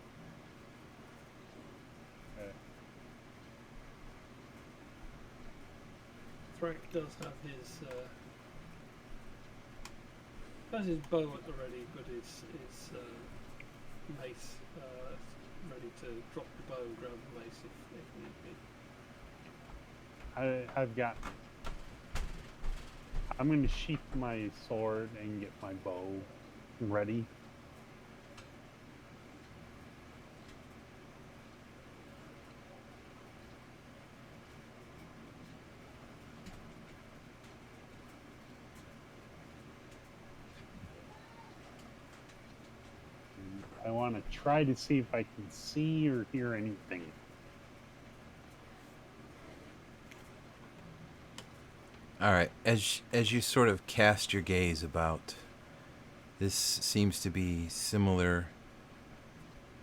Frank does have his bow at the ready, but his mace ready to drop the bow and grab the mace if need be. I'm going to sheath my sword and get my bow ready. I want to try to see if I can see or hear anything. All right. As you sort of cast your gaze about, this seems to be similar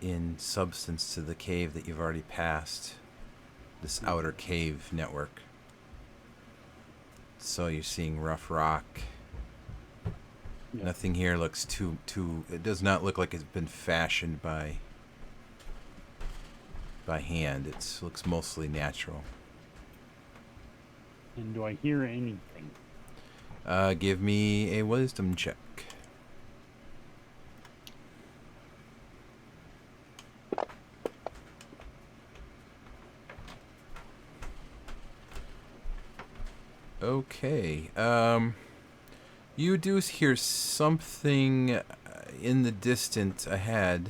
in substance to the cave that you've already passed. This outer cave network. So you're seeing rough rock. Yeah. Nothing here looks too. It does not look like it's been fashioned by hand. It looks mostly natural. And do I hear anything? Give me a wisdom check. Okay. You do hear something in the distance ahead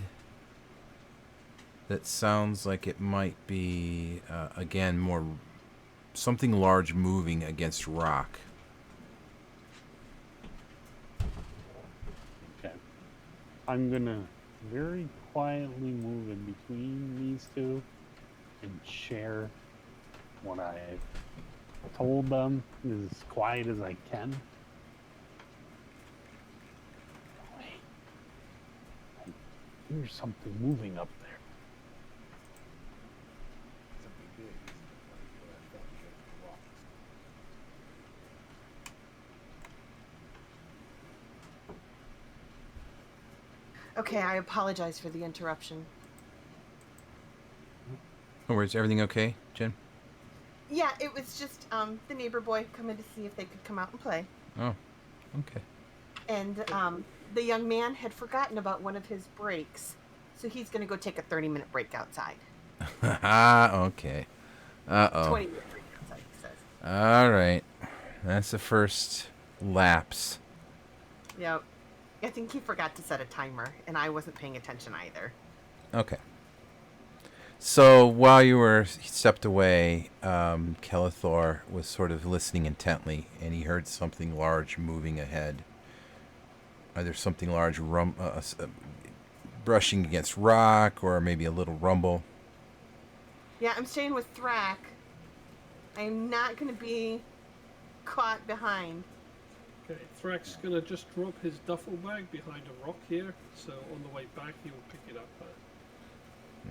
that sounds like it might be, again, more something large moving against rock. Okay. I'm going to very quietly move in between these two and share what I've told them as quiet as I can. There's something moving up there. Something big, isn't it? Like what I felt against the rocks. Okay, I apologize for the interruption. No worries. Everything okay, Jen? Yeah, it was just the neighbor boy coming to see if they could come out and play. Oh, okay. And the young man had forgotten about one of his breaks, so he's going to go take a 30-minute break outside. Okay. 20-minute break outside, he says. All right. That's the first lapse. Yep. I think he forgot to set a timer, and I wasn't paying attention either. Okay. So while you were stepped away, Kelethor was sort of listening intently, and he heard something large moving ahead. Either something large brushing against rock, or maybe a little rumble. Yeah, I'm staying with Thrak. I'm not going to be caught behind. Okay, Thrax's gonna just drop his duffel bag behind a rock here, so on the way back he'll pick it up.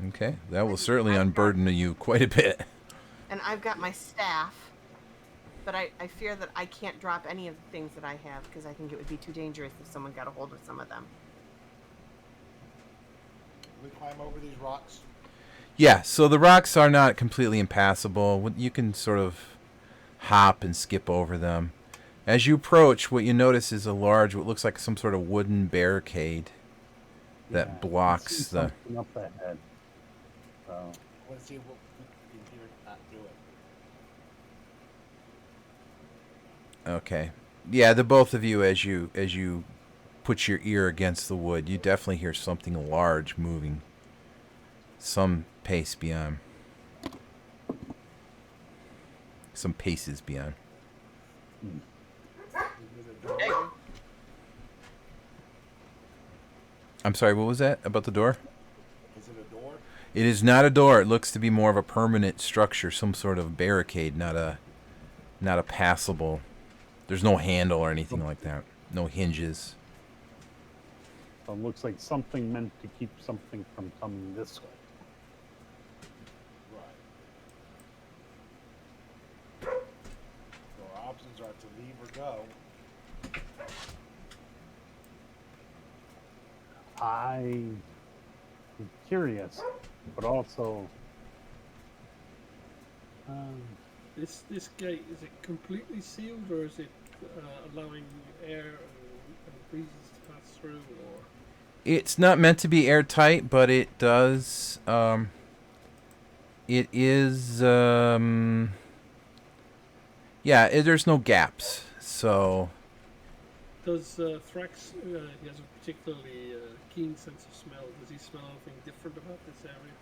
Okay, that will certainly I've got- unburden you quite a bit. And I've got my staff, but I fear that I can't drop any of the things that I have because I think it would be too dangerous if someone got a hold of some of them. We climb over these rocks. Yeah, so the rocks are not completely impassable. You can sort of hop and skip over them. As you approach, what you notice is a large, what looks like some sort of wooden barricade that Yeah, I blocks see the... something up ahead. So, Let's see what we can hear not through it. Okay. Yeah, the both of you, as you put your ear against the wood, you definitely hear something large moving. Some pace beyond. Some paces beyond. Is it a doorway? I'm sorry, what was that about the door? Is it a door? It is not a door. It looks to be more of a permanent structure, some sort of barricade, not a passable. There's no handle or anything like that. No hinges. so it looks like something meant to keep something from coming this way. Right. So our options are to leave or go. I'm curious, but also, This gate, is it completely sealed, or is it allowing air and breezes to pass through, or? It's not meant to be airtight, but it does. It is. Yeah, there's no gaps. So Does Thrax, he has a particularly keen sense of smell, does he smell anything different about this area?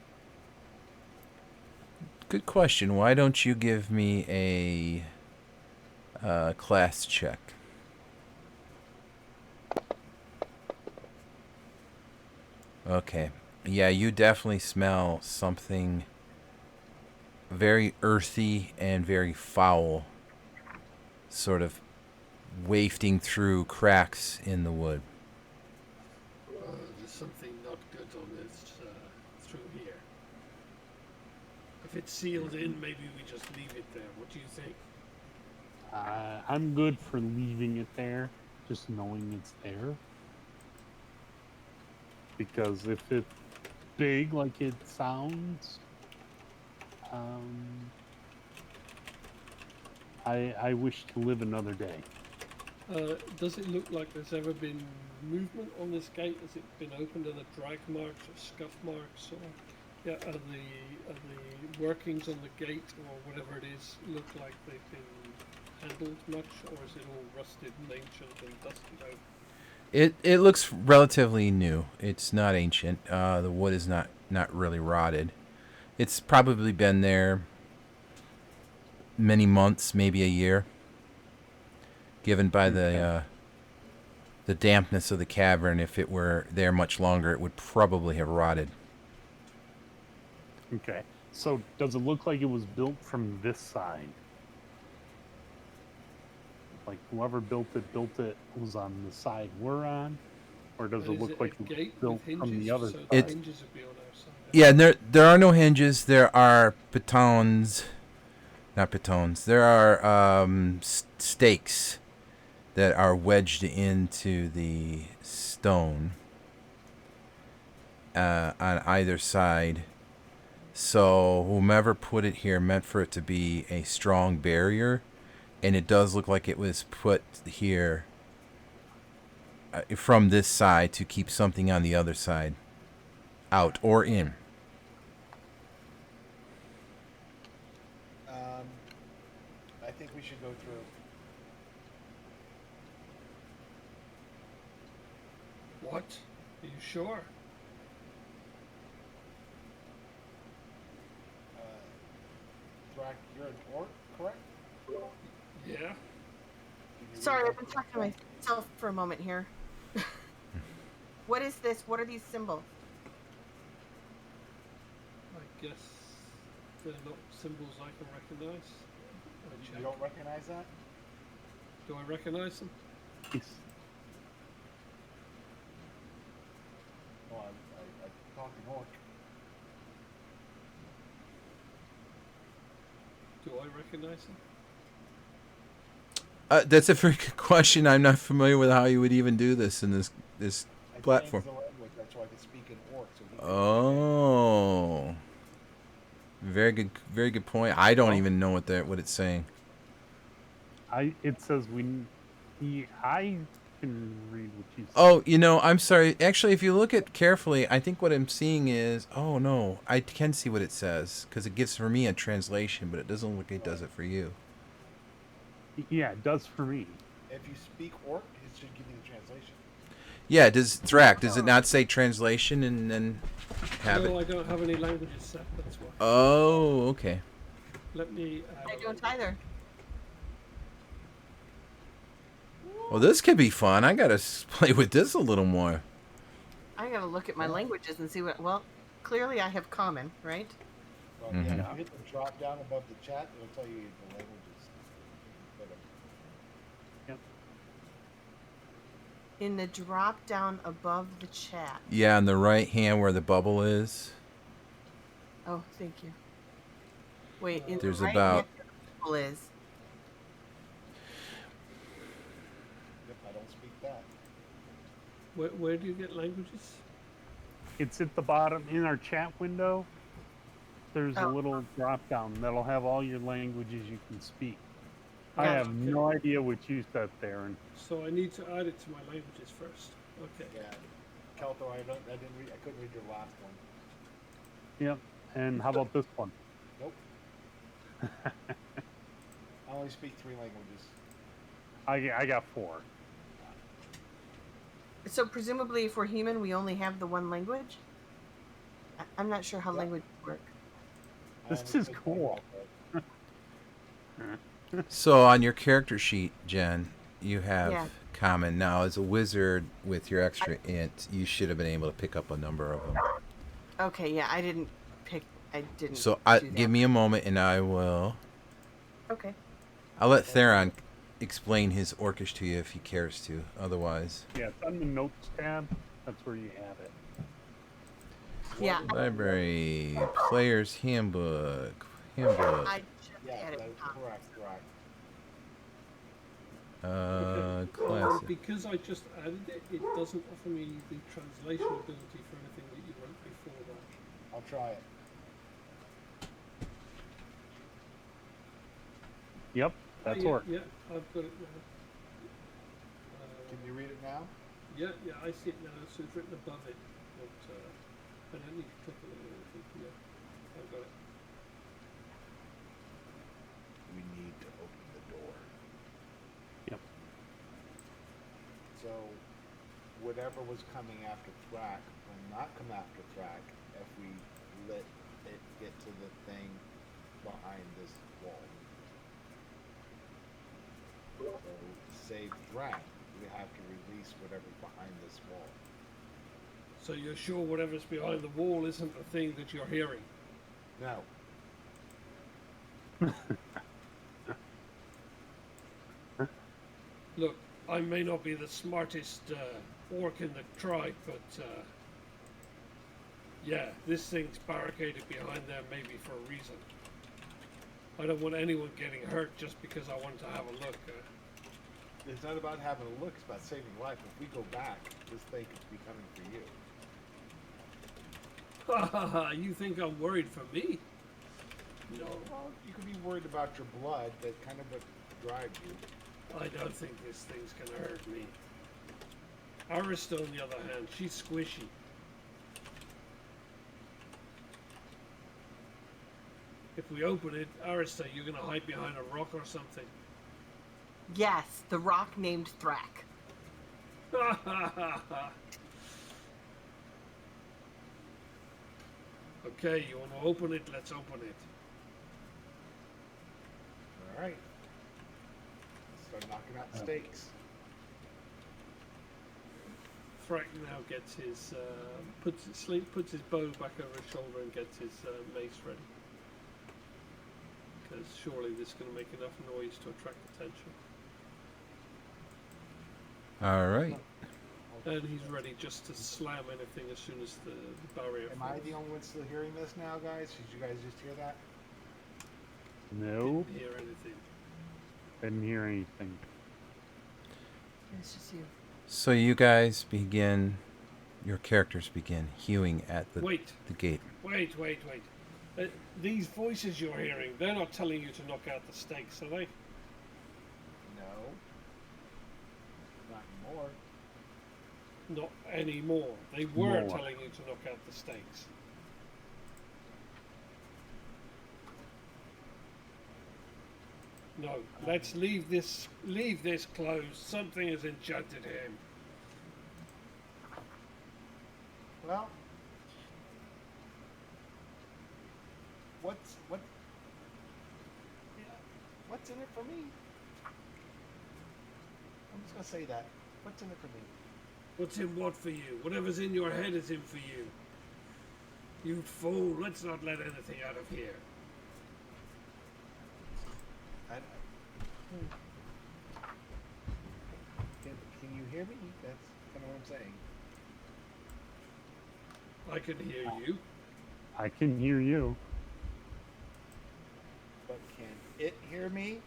good question. Why don't you give me a class check? Okay. Yeah, you definitely smell something very earthy and very foul, sort of wafting through cracks in the wood. There's something not good on this through here. If it's sealed in, maybe we just leave it there. What do you think? I'm good for leaving it there, just knowing it's there. Because if it's big like it sounds, I wish to live another day. Does it look like there's ever been movement on this gate? Has it been opened? Are there drag marks or scuff marks? Or yeah, are the workings on the gate or whatever it is look like they've been handled much, or is it all rusted and ancient and dusty out? It looks relatively new. It's not ancient. The wood is not really rotted. It's probably been there many months, maybe a year. Given by the dampness of the cavern, if it were there much longer, it would probably have rotted. Okay. So does it look like it was built from this side? Like whoever built it was on the side we're on? Or does And it is look like a it gate was built with from hinges? the other So side? the hinges would be on our side. Yeah, and there are no hinges. There are batons, not batons. There are stakes that are wedged into the stone on either side. So whomever put it here meant for it to be a strong barrier, and it does look like it was put here from this side to keep something on the other side out or in. I think we should go through. What? Are you sure? Thrak, you're an orc, correct? Yeah. Can you Sorry, read I've been talking to myself for a moment here. What is this? What are these symbols? I guess they're not symbols I can recognize. I You check. don't recognize that? Do I recognize them? Oh, I talked to Orc. Do I recognize him? That's a very good question. I'm not familiar with how you would even do this in this I platform. changed the language, that's why I could speak in Orc, so he could Oh, very good point. I don't Oh. even know what it's saying. It says I can read what you said. Oh, I'm sorry. Actually, if you look at carefully, I think what I'm seeing is, oh no, I can see what it says because it gives for me a translation, but it doesn't look like it does it for you. Yeah, it does for me. If you speak Orc, it should give you the translation. Yeah, does it not say translation and then have No, it? I don't have any languages set. That's why. Oh, okay. Let me. I don't either. Well, this could be fun. I gotta play with this a little more. I gotta look at my languages and see what. Well, clearly I have common, right? Well, Mhm. yeah, if you hit the drop down above the chat, it'll tell you the languages. But, Yep. In the drop down above the chat. Yeah, on the right hand where the bubble is. Oh, thank you. Wait, in There's the right about- hand where the bubble is. yep, I don't speak that. Where do you get languages? It's at the bottom in our chat window. There's a Oh. little drop down that'll have all your languages you can speak. I Gotcha. have no idea what you said there, and So I need to add it to my languages first. Okay. Yeah. Kelto, I couldn't read your last one. yep. And how about this one? Nope. I only speak 3 languages. I got 4. So presumably, if we're human, we only have the one language. I'm not sure how Yep. languages work. I This only is speak cool. one alphabet. So on your character sheet, Jen, you have Yeah. common. Now, as a wizard with your extra int, you should have been able to pick up a number of them. Okay, yeah, I didn't pick. I didn't. So do that. give me a moment, and I will. Okay. I'll let Theron explain his orcish to you if he cares to. Otherwise, Yeah, it's on the notes tab. That's where you have it. Yeah, library, player's handbook. I just Yeah, added that's common. correct. Okay. Classic. Because I just added it, it doesn't offer me the translation ability for anything that you wrote before that. I'll try it. Yep, that's yeah, orc. Yeah, I've got it now. Can you read it now? Yeah, I see it now. So it's written above it. But, I don't need to click on it or anything. Yeah, I've got it. We need to open the door. Yep. So, whatever was coming after Thrak will not come after Thrak if we let it get to the thing behind this wall. So, to save Thrak, we have to release whatever's behind this wall. So you're sure whatever's behind the wall isn't the thing that you're hearing? No. Look, I may not be the smartest orc in the tribe, but yeah, this thing's barricaded behind there maybe for a reason. I don't want anyone getting hurt just because I want to have a look. It's not about having a look, it's about saving life. If we go back, this thing could be coming for you. You think I'm worried for me? No, Well, you could be worried about your blood, that kind of what drives you. I don't think this thing's gonna hurt me. Arista, on the other hand, she's squishy. If we open it, Arista, you're gonna hide behind a rock or something. Yes, the rock named Thrak. Okay, you want to open it? Let's open it. Alright. Start knocking out stakes. Frank now gets his puts his bow back over his shoulder and gets his mace ready. Because surely this is going to make enough noise to attract attention. All right. And he's ready just to slam anything as soon as the barrier Am falls. I the only one still hearing this now, guys? Did you guys just hear that? No, Didn't hear anything. didn't hear anything. It's just you. So you guys begin. Your characters begin hewing at the Wait, gate. wait. These voices you're hearing, they're not telling you to knock out the stakes, are they? No. Not anymore. Not anymore. They were More. telling you to knock out the stakes. No, let's leave this closed. Something has enchanted him. Well, what's in it for me? I'm just gonna say that. What's in it for me? What's in what for you? Whatever's in your head is in for you. You fool, let's not let anything out of here. Can you hear me? That's kind of what I'm saying. I can hear you. I can hear you. But can it hear me?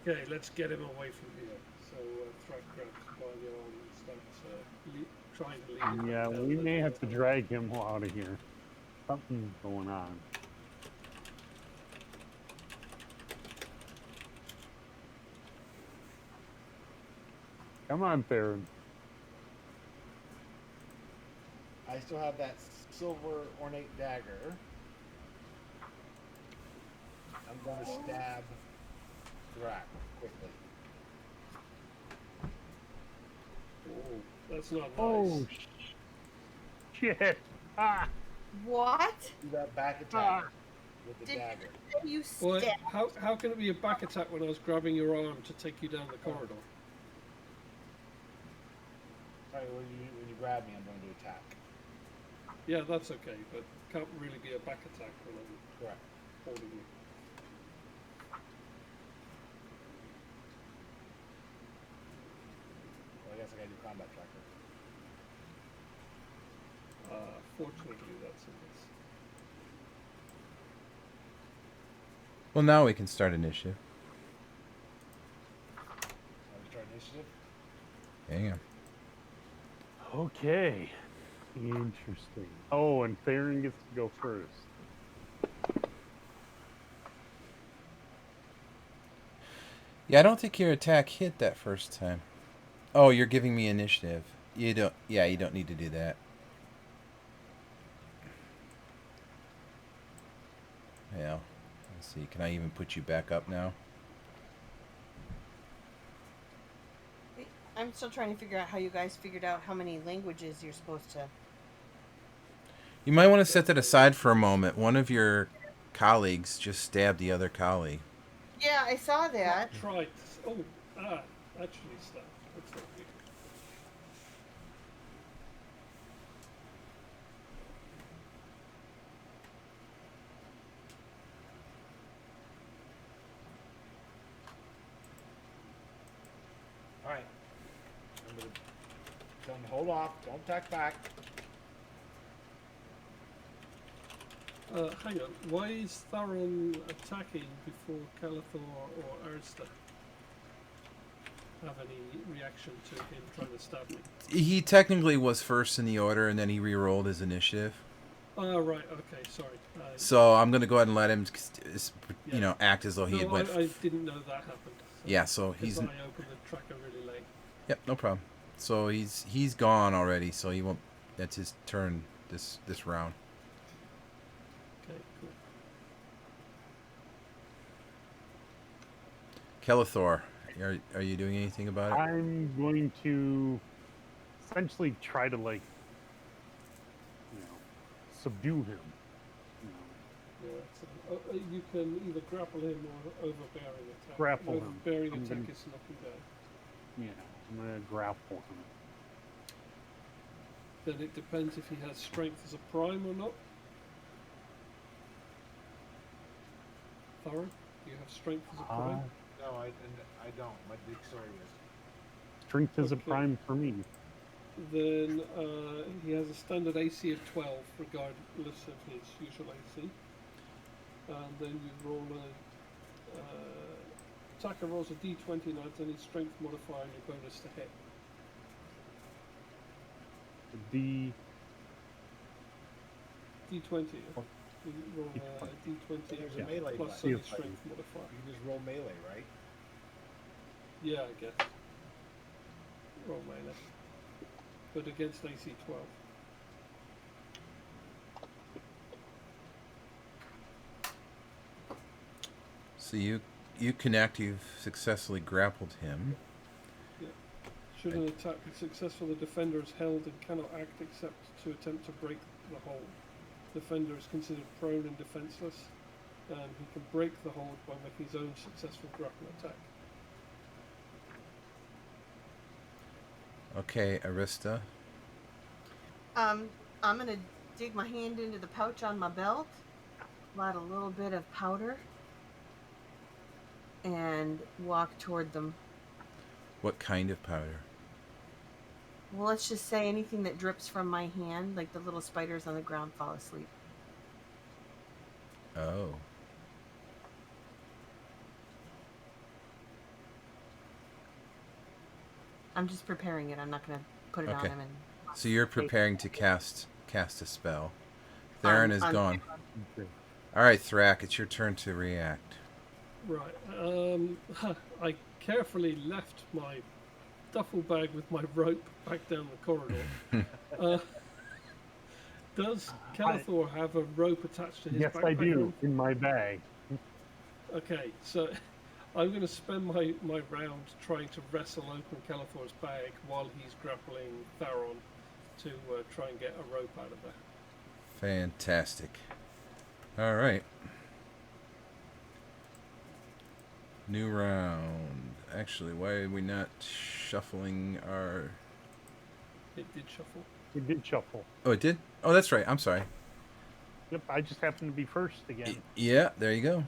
Okay, let's get him away from here. So Thrak grabs by the arm and starts trying to lead him. Yeah, down we the may have to tunnel. drag him out of here. Something's going on. Come on, Theron. I still have that silver ornate dagger. I'm gonna stab Thrak quickly. Oh, that's not nice. Oh, shit. Ah, What? Do that back attack with the Did dagger. you Well, stab? how can it be a back attack when I was grabbing your arm to take you down the corridor? Sorry, when you grab me, I'm going to attack. Yeah, that's okay, but can't really be a back attack when I'm Correct. holding you. Well, I guess I gotta do combat tracker. Fortunately, that's a miss. Well, now we can start initiative. So I start initiative. Hang on. okay. Interesting. Oh, and Theron gets to go first. Yeah, I don't think your attack hit that first time. Oh, you're giving me initiative. You don't. Yeah, you don't need to do that. Yeah. Let's see. Can I even put you back up now? I'm still trying to figure out how you guys figured out how many languages you're supposed to. You might want to set that aside for a moment. One of your colleagues just stabbed the other colleague. Yeah, I saw that. Tried. Oh, actually, stop. That's not good. All right. I'm gonna tell him to hold off. Don't attack back. Hang on. Why is Tharon attacking before Calathor or Arista have any reaction to him trying to stab me? He technically was first in the order, and then he re-rolled his initiative. Oh, right. Okay. Sorry. So I'm going to go ahead and let him, Yeah. act as though he No, had went. I didn't know that happened. So, Yeah, so because he's. I opened the tracker really late. Yep, no problem. So he's gone already. So he won't. That's his turn this round. Okay. Cool. Kelithor, are you doing anything about it? I'm going to essentially try to, subdue him. Yeah. So, you can either grapple him or overbearing attack. Grapple him. Overbearing I'm attack gonna- is knocking down. Yeah, I'm going to grapple him. Then it depends if he has strength as a prime or not. Thorough? Do you have strength as a Ah, prime? No, I don't. My dexterity is. strength is a Okay. prime for me. Then he has a standard AC of 12, regardless of his usual AC. And then you roll a attacker rolls a d20 and adds any strength modifier and your bonus to hit. The D20. Oh, You roll a d20 There's a Yeah. melee plus button. any strength modifier. You can just roll melee, right? Yeah, I guess. Roll melee. But against AC 12. So you connect. You've successfully grappled him. Should an attack be successful, the defender is held and cannot act except to attempt to break the hold. The defender is considered prone and defenseless, and he can break the hold by making his own successful grapple attack. Okay, Arista. I'm gonna dig my hand into the pouch on my belt, light a little bit of powder, and walk toward them. What kind of powder? Well, let's just say anything that drips from my hand, like the little spiders on the ground, fall asleep. Oh. I'm just preparing it. I'm not gonna put it on Okay. him. And So you're preparing to cast a spell. Theron is on- gone. Okay. All right, Thrak, it's your turn to react. Right. I carefully left my duffel bag with my rope back down the corridor. Does Calathor have a rope attached to his Yes, backpack? I do, in my bag. Okay, so I'm going to spend my round trying to wrestle open Calathor's bag while he's grappling Theron to try and get a rope out of there. Fantastic. All right. New round. Actually, why are we not shuffling our... It did shuffle. It did shuffle. Oh, it did? Oh, that's right. I'm sorry. Yep, I just happened to be first again. Yeah, there you go.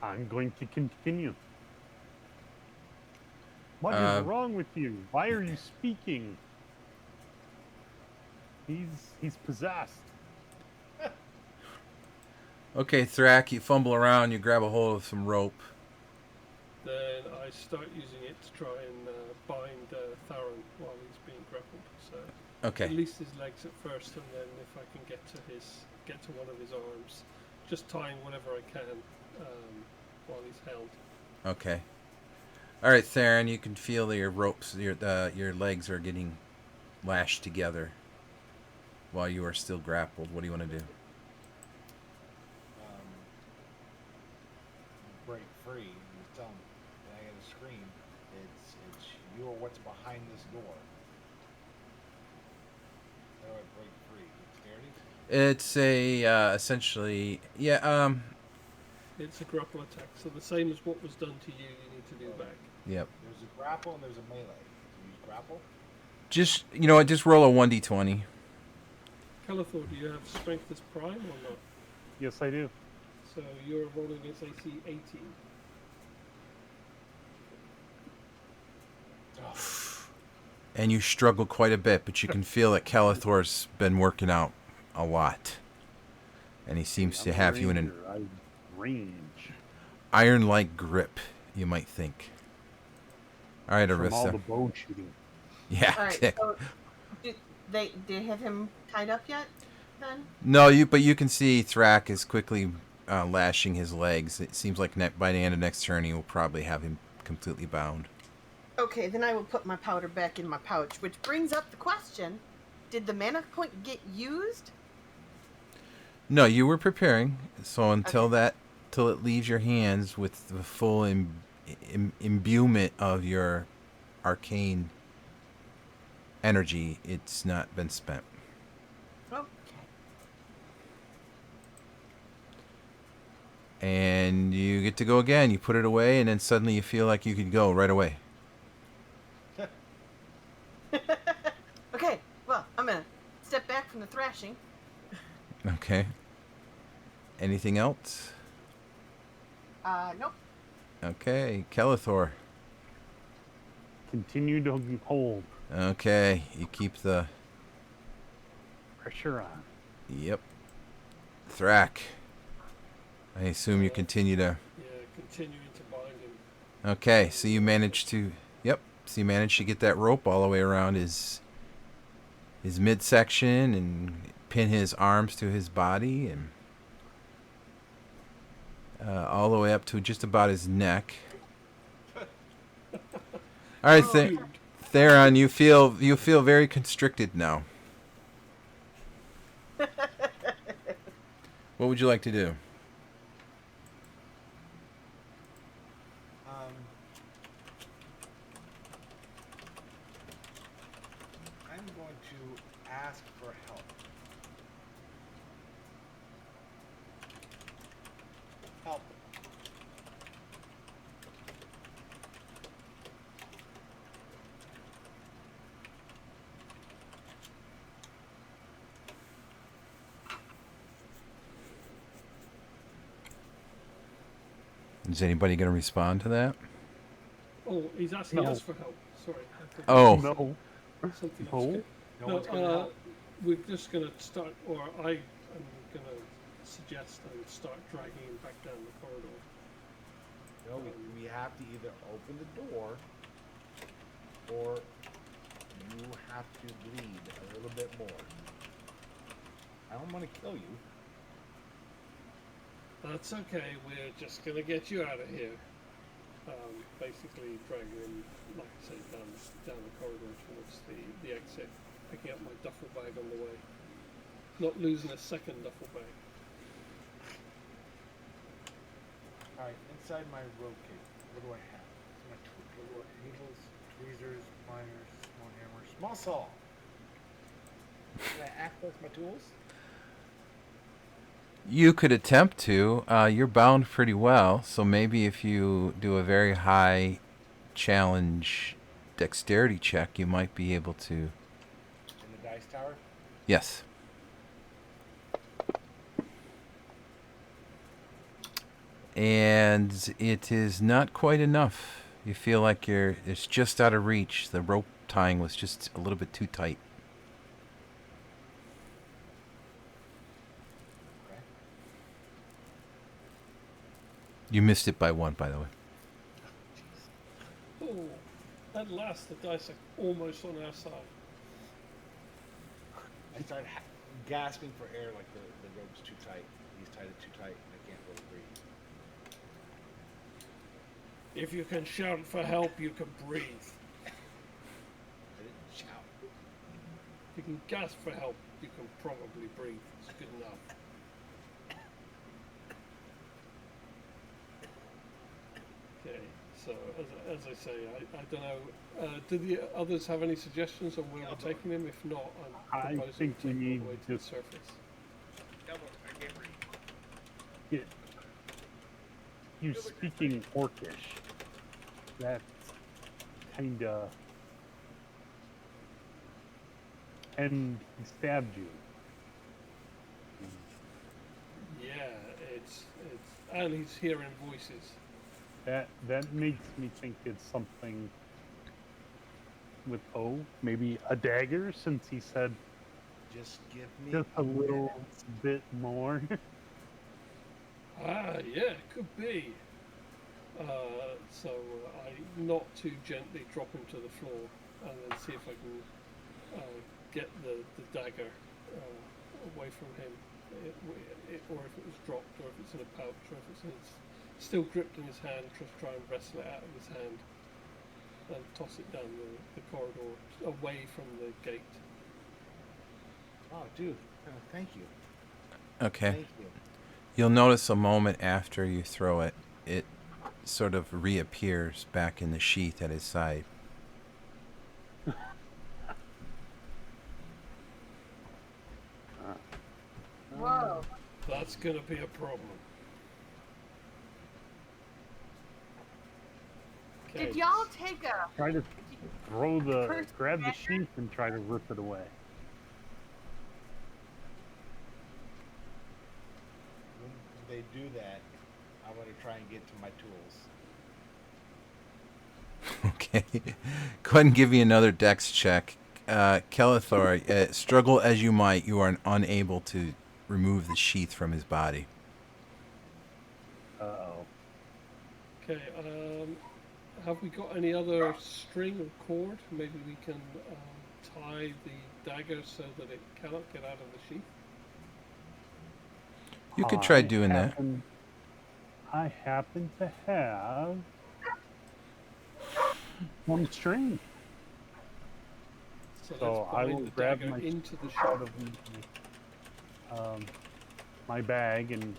I'm going to continue. What is wrong with you? Why are you speaking? He's possessed. Okay, Thrak, you fumble around, you grab a hold of some rope. Then I start using it to try and bind Theron while he's being grappled. So Okay. at least his legs at first, and then if I can get to one of his arms, just tying whatever I can while he's held. Okay. All right, Theron, you can feel that your ropes, your legs are getting lashed together while you are still grappled. What do you want to do? Break free. You tell him, and I gotta scream. It's you or what's behind this door. How do I break free? Dexterity? It's a essentially, yeah. It's a grapple attack, so the same as what was done to you, you need to do back. Yep. There's a grapple and there's a melee. Do you use grapple? Just just roll a 1d20. Calathor, do you have strength as prime or not? Yes, I do. So you're rolling against AC 18. And you struggle quite a bit, but you can feel that Calathor's been working out a lot. And he seems to have you in an range iron-like grip, you might think. All right, from all the Arista. bow shooting. Yeah. all right. So, did they have him tied up yet? Then No, but you can see Thrak is quickly lashing his legs. It seems like by the end of next turn, he will probably have him completely bound. okay. Then I will put my powder back in my pouch, which brings up the question: did the mana point get used? No, you were preparing. So until it leaves your hands with the full imbuement of your arcane energy, it's not been spent. Okay. And you get to go again. You put it away, and then suddenly you feel like you could go right away. Okay. Well, I'm gonna step back from the thrashing. Okay. Anything else? Nope. Okay, Kelithor. Continue to hold. Okay, you keep the... Pressure on. Yep. Thrak. I assume you continue to... Yeah, continuing to bind him. Okay, so you managed to... Yep, so you managed to get that rope all the way around his midsection and pin his arms to his body and all the way up to just about his neck. All right, Theron, you feel very constricted now. What would you like to do? I'm going to ask for help. Help. Is anybody going to respond to that? Oh, he's asking No. us for help. Sorry. Oh. No. Something else. No. Okay. No one's going to help. We're just going to start, or I am going to suggest I start dragging him back down the corridor. No, we have to either open the door or you have to bleed a little bit more. I don't want to kill you. That's okay. We're just going to get you out of here. Basically dragging him, like I say, down the corridor towards the exit, picking up my duffel bag on the way. Not losing a second duffel bag. Alright, inside my rope cape, what do I have? My needles, tweezers, pliers, small hammer, small saw. Can I access my tools? You could attempt to. You're bound pretty well, so maybe if you do a very high challenge dexterity check, you might be able to... In the dice tower? Yes. And it is not quite enough. You feel like it's just out of reach. The rope tying was just a little bit too tight. Okay. You missed it by one, by the way. Oh, at last the dice are almost on our side. I start gasping for air like the rope's too tight. He's tied it too tight and I can't really breathe. If you can shout for help, you can breathe. I didn't shout. If you can gasp for help, you can probably breathe. It's good enough. Okay, so as I say, I don't know. Do the others have any suggestions on where we're taking him? If not, I'm I proposing think to we take him all need the way to the just- surface. I can't breathe. Yeah. You speaking Orcish. That's kinda... And he stabbed you. Yeah, it's and he's hearing voices. That makes me think it's something with O. Maybe a dagger, since he said Just give me just a little bit more. Ah, yeah, could be. So I not too gently drop him to the floor, and then see if I can get the dagger away from him, or if it was dropped, or if it's in a pouch, or if it's still gripped in his hand. Just try and wrestle it out of his hand, and toss it down the corridor away from the gate. Oh, dude. Thank you. Okay. Thank you. You'll notice a moment after you throw it, it sort of reappears back in the sheath at his side. Whoa. That's gonna be a problem. Okay. Did y'all take a... Try to grab the sheath and try to rip it away. When they do that, I'm gonna try and get to my tools. Okay. Go ahead and give me another dex check. Kelithor, struggle as you might, you are unable to remove the sheath from his body. Uh-oh. Okay. Have we got any other string or cord? Maybe we can tie the dagger so that it cannot get out of the sheath. You could try doing that. I happen to have one string. So So let's I bind will the grab dagger my into the out sheath. of my bag, and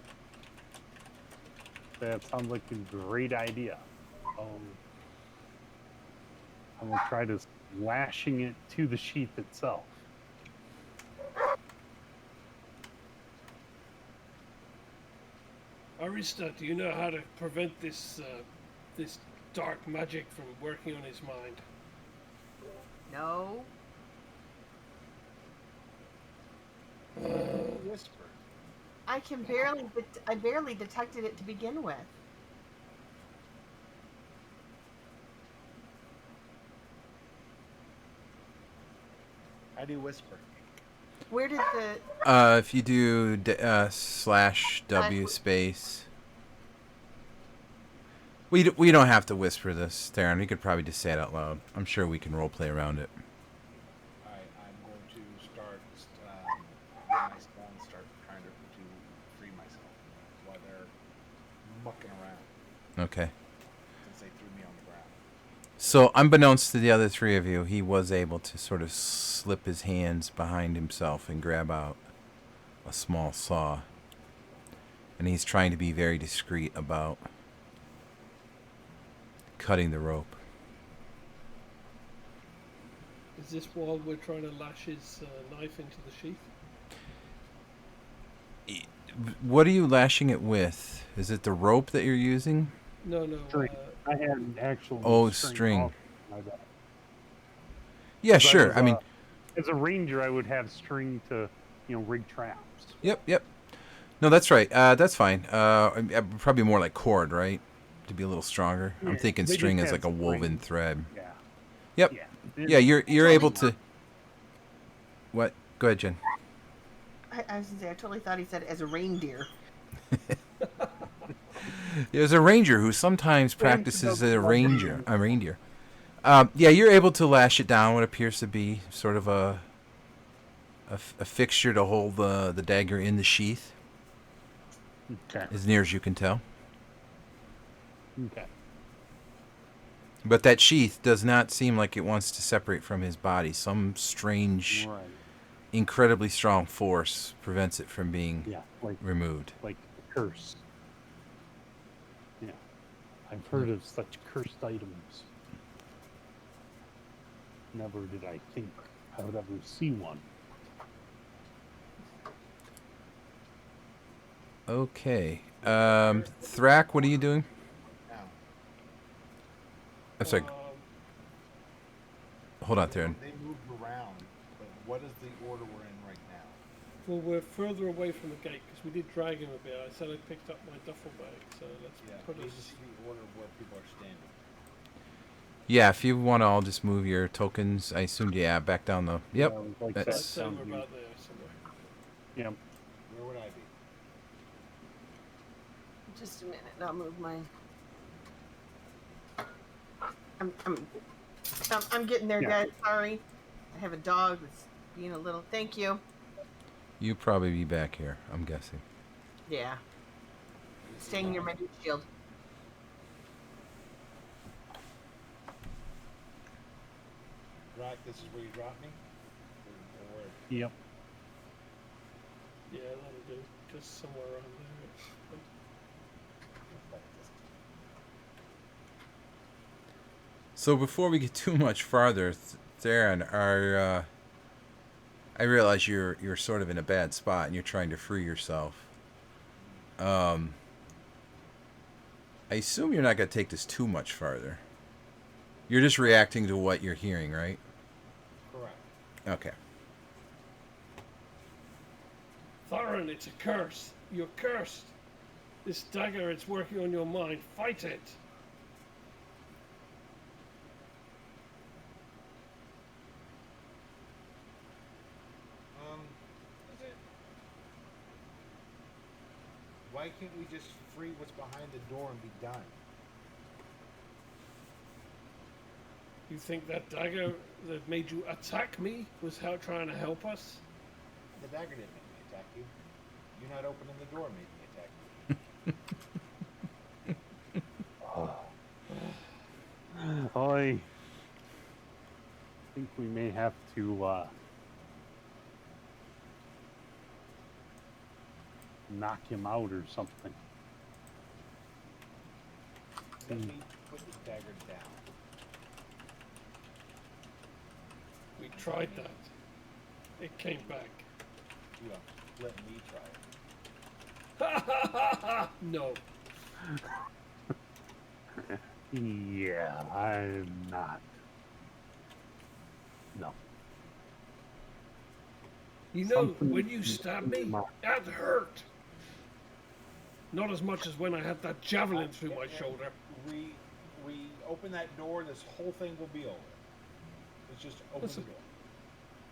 that sounds like a great idea. I will try to lashing it to the sheath itself. Arista, do you know how to prevent this this dark magic from working on his mind? No. Whisper. I barely detected it to begin with. How do you whisper? Where did the If you do /W space. We don't have to whisper this, Theron. We could probably just say it out loud. I'm sure we can roleplay around it. Alright, I'm going to start get my spell and start trying to free myself while they're mucking around Okay. since they threw me on the ground. So, unbeknownst to the other three of you, he was able to sort of slip his hands behind himself and grab out a small saw. And he's trying to be very discreet about cutting the rope. Is this while we're trying to lash his knife into the sheath? What are you lashing it with? Is it the rope that you're using? No. String. I had an actual string. off my back. Yeah, 'Cause sure. I mean, as a ranger, I would have string to, rig traps. Yep. No, that's right. That's fine. Probably more like cord, right? To be a little stronger. I'm Yeah, thinking they string just as had like a woven string. thread. Yeah. Yep. Yeah. Yeah, you're able to. What? Go ahead, Jen. I was gonna say I totally thought he said as a reindeer. There's a ranger who sometimes practices a reindeer. Yeah, you're able to lash it down. What appears to be sort of a fixture to hold the dagger in the sheath, Okay. as near as you can tell. Okay. But that sheath does not seem like it wants to separate from his body. Some strange, Right. incredibly strong force prevents it from being Yeah. removed. Like a curse. Yeah. I've heard of such cursed items. Never did I think I would ever see one. Okay. Thrak, what are you doing? Now, I'm sorry. Hold on, Theron. they moved around, but what is the order we're in right now? Well, we're further away from the gate because we did drag him a bit. I said I picked up my duffel bag, so let's put Need to us. see the order of where people are standing. Yeah, if you want to all just move your tokens, I assumed, back down the... Yep. Like That's- I'd that say we're sounds about there somewhere. Yeah. Where would I be? Just a minute. I'll move my. I'm getting there, Yeah. guys. Sorry. I have a dog that's being a little. Thank you. You probably be back here, I'm guessing. Yeah. Staying near my shield. Right, this is where you drop me? Or where? Yep. Yeah, that'll do. Just somewhere around there. So before we get too much farther, Theron, I realize you're sort of in a bad spot and you're trying to free yourself. I assume you're not going to take this too much farther. You're just reacting to what you're hearing, right? Correct. Okay. Thorin, it's a curse. You're cursed. This dagger, it's working on your mind. Fight it. Is it? Why can't we just free what's behind the door and be done? You think that dagger that made you attack me was trying to help us? The dagger didn't make me attack you. You not opening the door made me attack you. I think we may have to knock him out or something. Let me put the dagger down. We tried that. It came back. You let me try it. No. Yeah, I'm not. No. You know, Something- when you stabbed me, that hurt. Not as much as when I had that javelin through my shoulder. We open that door, this whole thing will be over. Let's just open the door.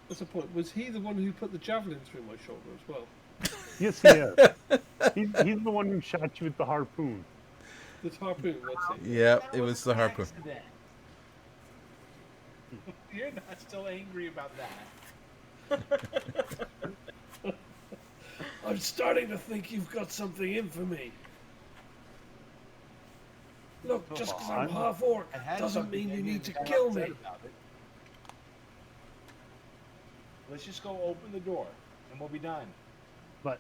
What's the point? Was he the one who put the javelin through my shoulder as well? Yes, he is. He's the one who shot you with the harpoon. The harpoon, what's it? Yep, it was the harpoon. Accident. You're not still angry about that. I'm starting to think you've got something in for me. Look, just because I'm half orc I had doesn't something mean you in me need to and got kill upset me. about it. Let's just go open the door and we'll be done. But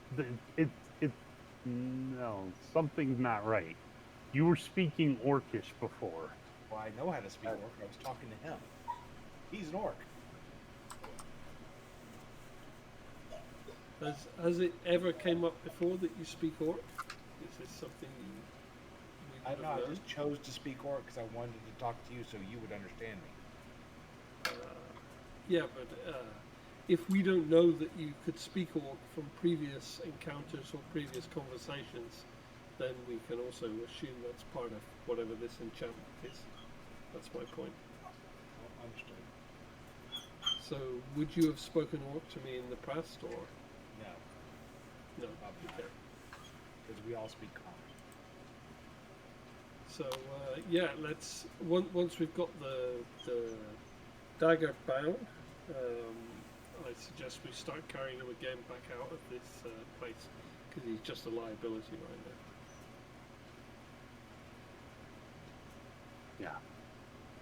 no, something's not right. You were speaking Orcish before. Well, I know how to speak orc. I was talking to him. He's an orc. Has it ever came up before that you speak orc? Is this something we I would know. have I known? just chose to speak orc because I wanted to talk to you so you would understand me. Yeah, but if we don't know that you could speak orc from previous encounters or previous conversations, then we can also assume that's part of whatever this enchantment is. That's my point. Well, understood. So, would you have spoken orc to me in the past, or No, no? probably not. Okay. Because we all speak common. So yeah, let's once we've got the dagger bound, I suggest we start carrying him again back out of this place because he's just a liability right now. Yeah.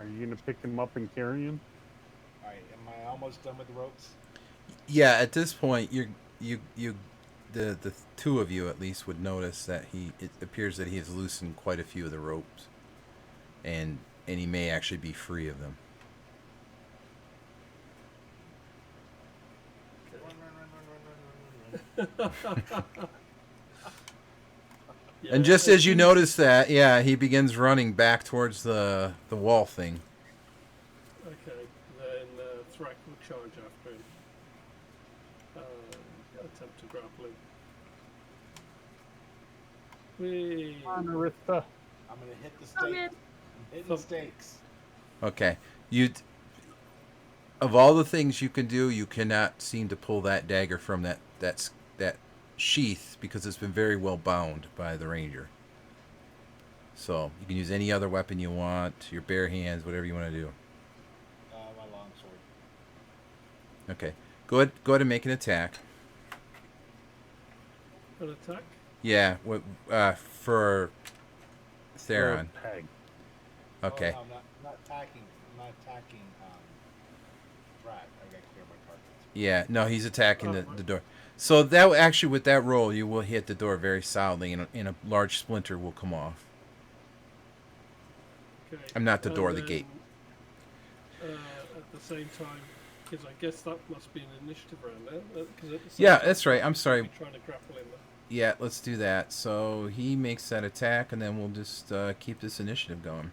Are you gonna pick him up and carry him? All right, am I almost done with the ropes? Yeah, at this point, the two of you at least would notice that it appears that he has loosened quite a few of the ropes, and he may actually be free of them. Run. Yeah, And just as you notice that, yeah, he begins running back towards the wall thing. Okay, then Thrak will charge after him. Attempt to grapple him. Whee! Come on, Arista. I'm gonna hit the Come stake. in. I'm hitting the stakes. Okay, of all the things you can do, you cannot seem to pull that dagger from that sheath because it's been very well bound by the ranger. So you can use any other weapon you want, your bare hands, whatever you want to do. My longsword. Okay, go ahead and make an attack. An attack? Yeah, for Theron. Peg. Okay. Oh, no, I'm not attacking. I'm not attacking. Rat. I gotta clear my targets. Yeah, no, he's attacking Oh, the door. So that actually, with that roll, you will hit the door very solidly, and a large splinter will come off. Okay. I'm not the And door, the then, gate. At the same time, because I guess that must be an initiative round now. Because at the same Yeah, time, that's right. I'm sorry. we're trying to grapple him. Yeah, let's do that. So he makes that attack, and then we'll just keep this initiative going.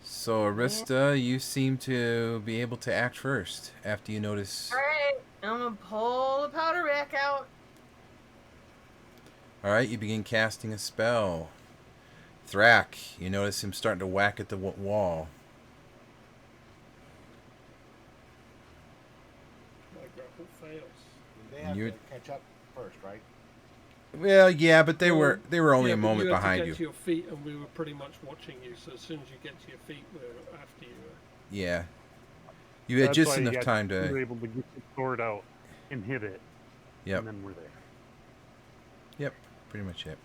So Arista, you seem to be able to act first after you notice. All right, I'm gonna pull the powder rack out. All right, you begin casting a spell. Thrak, you notice him starting to whack at the wall. My grapple fails. They have You're- to catch up first, right? Well, yeah, but they were only yeah, a but moment you had behind to you. get to your feet, and we were pretty much watching you. So as soon as you get to your feet, we're after you. Yeah. You had That's just why enough time you were to. able to get your sword out and hit it, Yep. and then we're there. Yep. Pretty much it.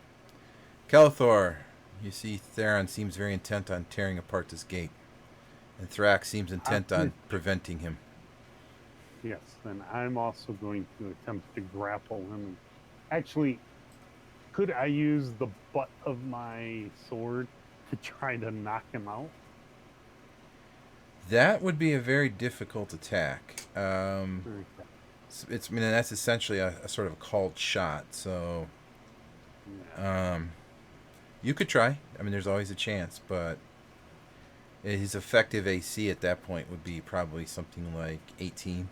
Kelthor, you see Theron seems very intent on tearing apart this gate, and Thrak seems intent on preventing him. Yes, then I'm also going to attempt to grapple him. Actually, could I use the butt of my sword to try to knock him out? That would be a very difficult attack. Okay. It's I mean that's essentially a sort of a called shot. So Yeah. you could try. I mean, there's always a chance, but his effective AC at that point would be probably something like 18.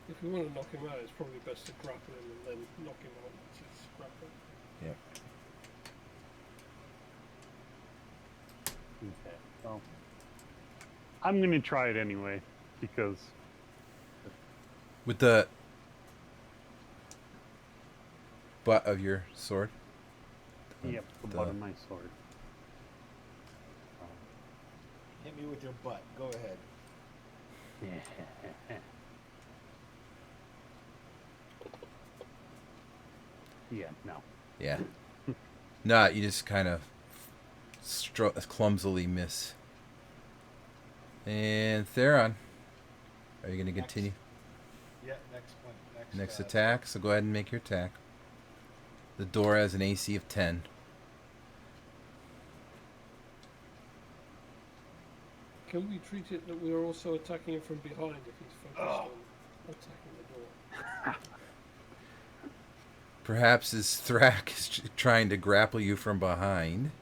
If you want to knock him out, it's probably best to grapple him and then knock him out with his grapple. Yep. Okay. Well, I'm going to try it anyway because With the butt of your sword. yep, the butt of my sword. Hit me with your butt. Go ahead. Yeah, no. Yeah. No, you just kind of clumsily miss. And Theron, are you going to continue? Yeah, next one. Next attack, so go ahead and make your attack. The door has an AC of 10. Can we treat it that we're also attacking him from behind if he's focused on attacking the door? Perhaps as Thrak is trying to grapple you from behind,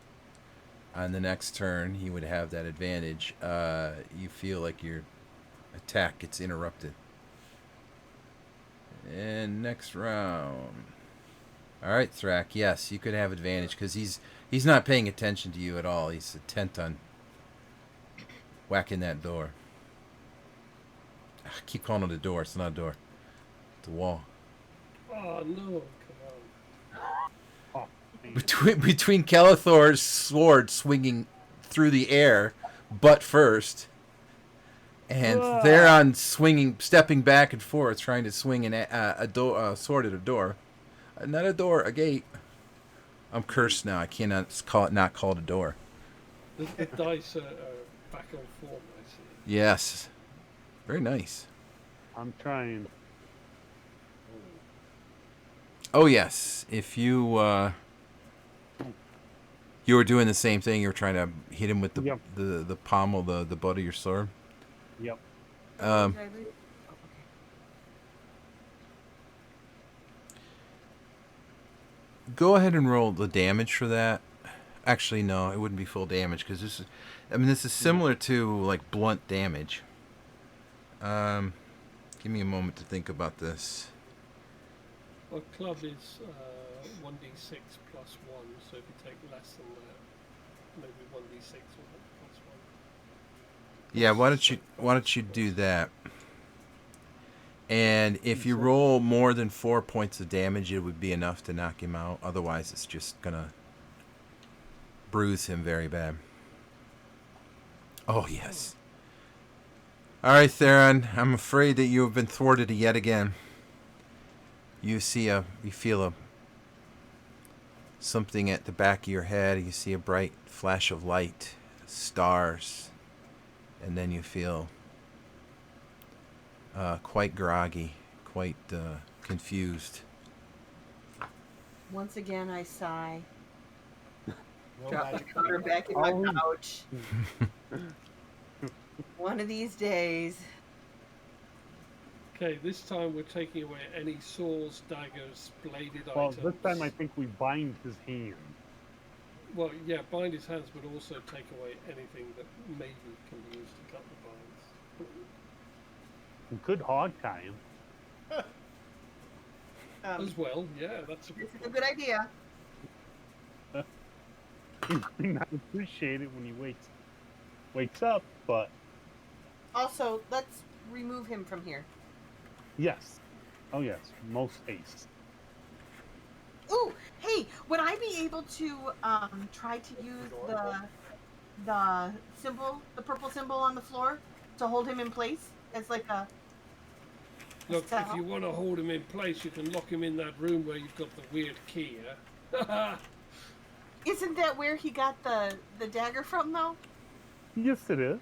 on the next turn he would have that advantage. You feel like your attack gets interrupted. And next round. Alright, Thrak, yes, you could have advantage because he's not paying attention to you at all. He's intent on whacking that door. I keep calling it a door. It's not a door. It's a wall. Oh no, come on. Between Kelethor's sword swinging through the air, butt first, and Theron stepping back and forth, trying to swing a sword at a door. Not a door, a gate. I'm cursed now. I cannot call it a door. The dice are back on form, I see. Yes. Very nice. I'm trying. Oh, yes. If you were doing the same thing, you were trying to hit him with Yep. the pommel, the butt of your sword. Yep. Did I read? Oh, okay. Go ahead and roll the damage for that. Actually, no, it wouldn't be full damage because this is similar to like blunt damage. Give me a moment to think about this. Well, club is 1d6 plus 1, so if you take less than that, maybe 1d6 or plus 1. Yeah, why don't you do that? And if you roll more than 4 points of damage, it would be enough to knock him out. Otherwise, it's just gonna bruise him very bad. Oh yes. All right, Theron. I'm afraid that you have been thwarted yet again. You feel something at the back of your head. You see a bright flash of light, stars, and then you feel quite groggy, quite confused. Once again, I sigh. No Drop my magic. powder back in my pouch. One of these days. Okay, this time we're taking away any swords, daggers, bladed Well, items. this time I think we bind his hand. Well, yeah, bind his hands, but also take away anything that maybe can be used to cut the binds. We could hog tie him. As well, yeah, that's a This good is a point. good idea. He might not appreciate it when he wakes up, but Also, let's remove him from here. yes. Oh yes, most haste. Ooh, hey, would I be able to try to use the symbol, the purple symbol on the floor, to hold him in place as like a Look, if cell? you want to hold him in place, you can lock him in that room where you've got the weird key, yeah? Isn't that where he got the dagger from, though? Yes, it is.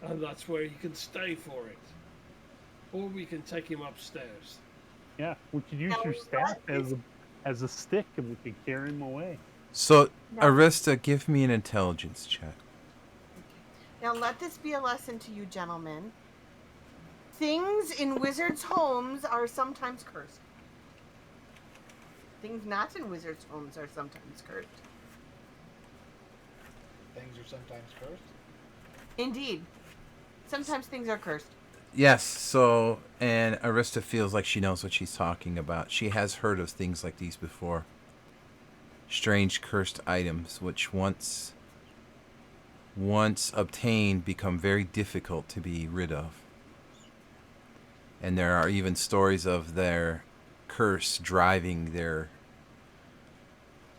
And that's where he can stay for it. Or we can take him upstairs. Yeah, we could use Now, your staff let this- as a stick, and we could carry him away. So, No. Arista, give me an intelligence check. Now let this be a lesson to you, gentlemen. Things in wizards' homes are sometimes cursed. Things not in wizards' homes are sometimes cursed. Things are sometimes cursed. Indeed. Sometimes things are cursed. Yes, so, and Arista feels like she knows what she's talking about. She has heard of things like these before. Strange cursed items, which once obtained become very difficult to be rid of. And there are even stories of their curse driving their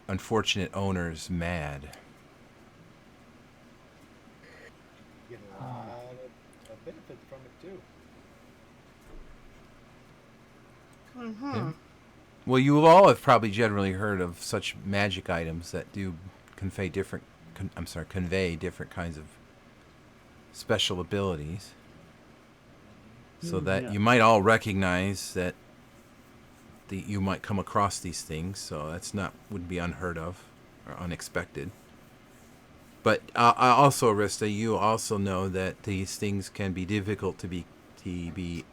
unfortunate owners mad. Get a lot of benefits from it too. Mm-hmm. Yeah. Well, you all have probably generally heard of such magic items that do convey different kinds of special abilities. So that Yeah. you might all recognize that you might come across these things. So that's wouldn't be unheard of or unexpected. But also, Arista, you also know that these things can be difficult to be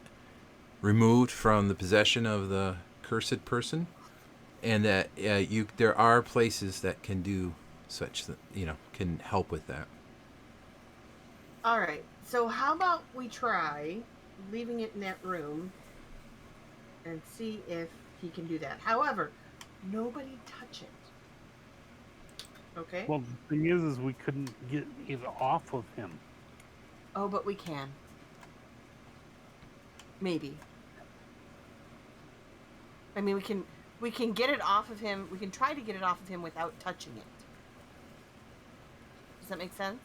removed from the possession of the cursed person, and that there are places that can do such that can help with that. All right. So how about we try leaving it in that room and see if he can do that. However, nobody touch it. Okay? Well, the thing is we couldn't get it off of him. Oh, but we can. Maybe. I mean, we can get it off of him. We can try to get it off of him without touching it. Does that make sense?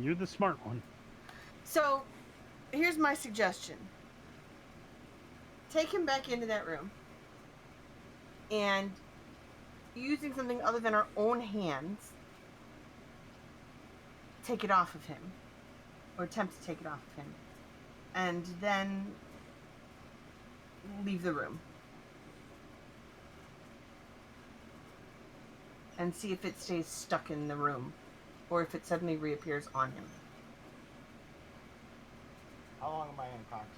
You're the smart one. So, here's my suggestion. Take him back into that room. And using something other than our own hands, take it off of him. Or attempt to take it off of him. And then leave the room. And see if it stays stuck in the room. Or if it suddenly reappears on him. How long am I unconscious?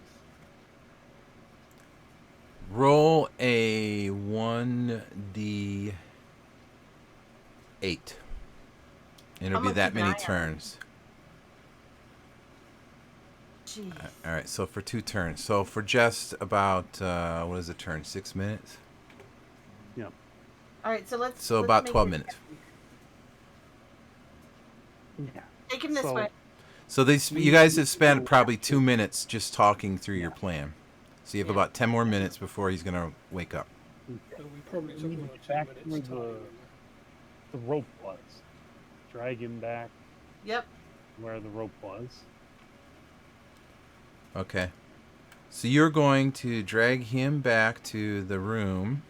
Roll a 1d8. And it'll I'm be gonna that keep an many eye on it. turns. Jeez. All right, so for 2 turns. So for just about, what is a turn? 6 minutes? Yeah. All right, so let's. So let's about make 12 it minutes. happen. Yeah. Take him this So- way. So you guys have spent probably 2 minutes just talking through your plan. So you have Yeah. about 10 more minutes before he's going to wake up. And we probably took need 1 to or get 2 back minutes where time. the rope was. Drag him back Yep. where the rope was. Okay. So you're going to drag him back to the room.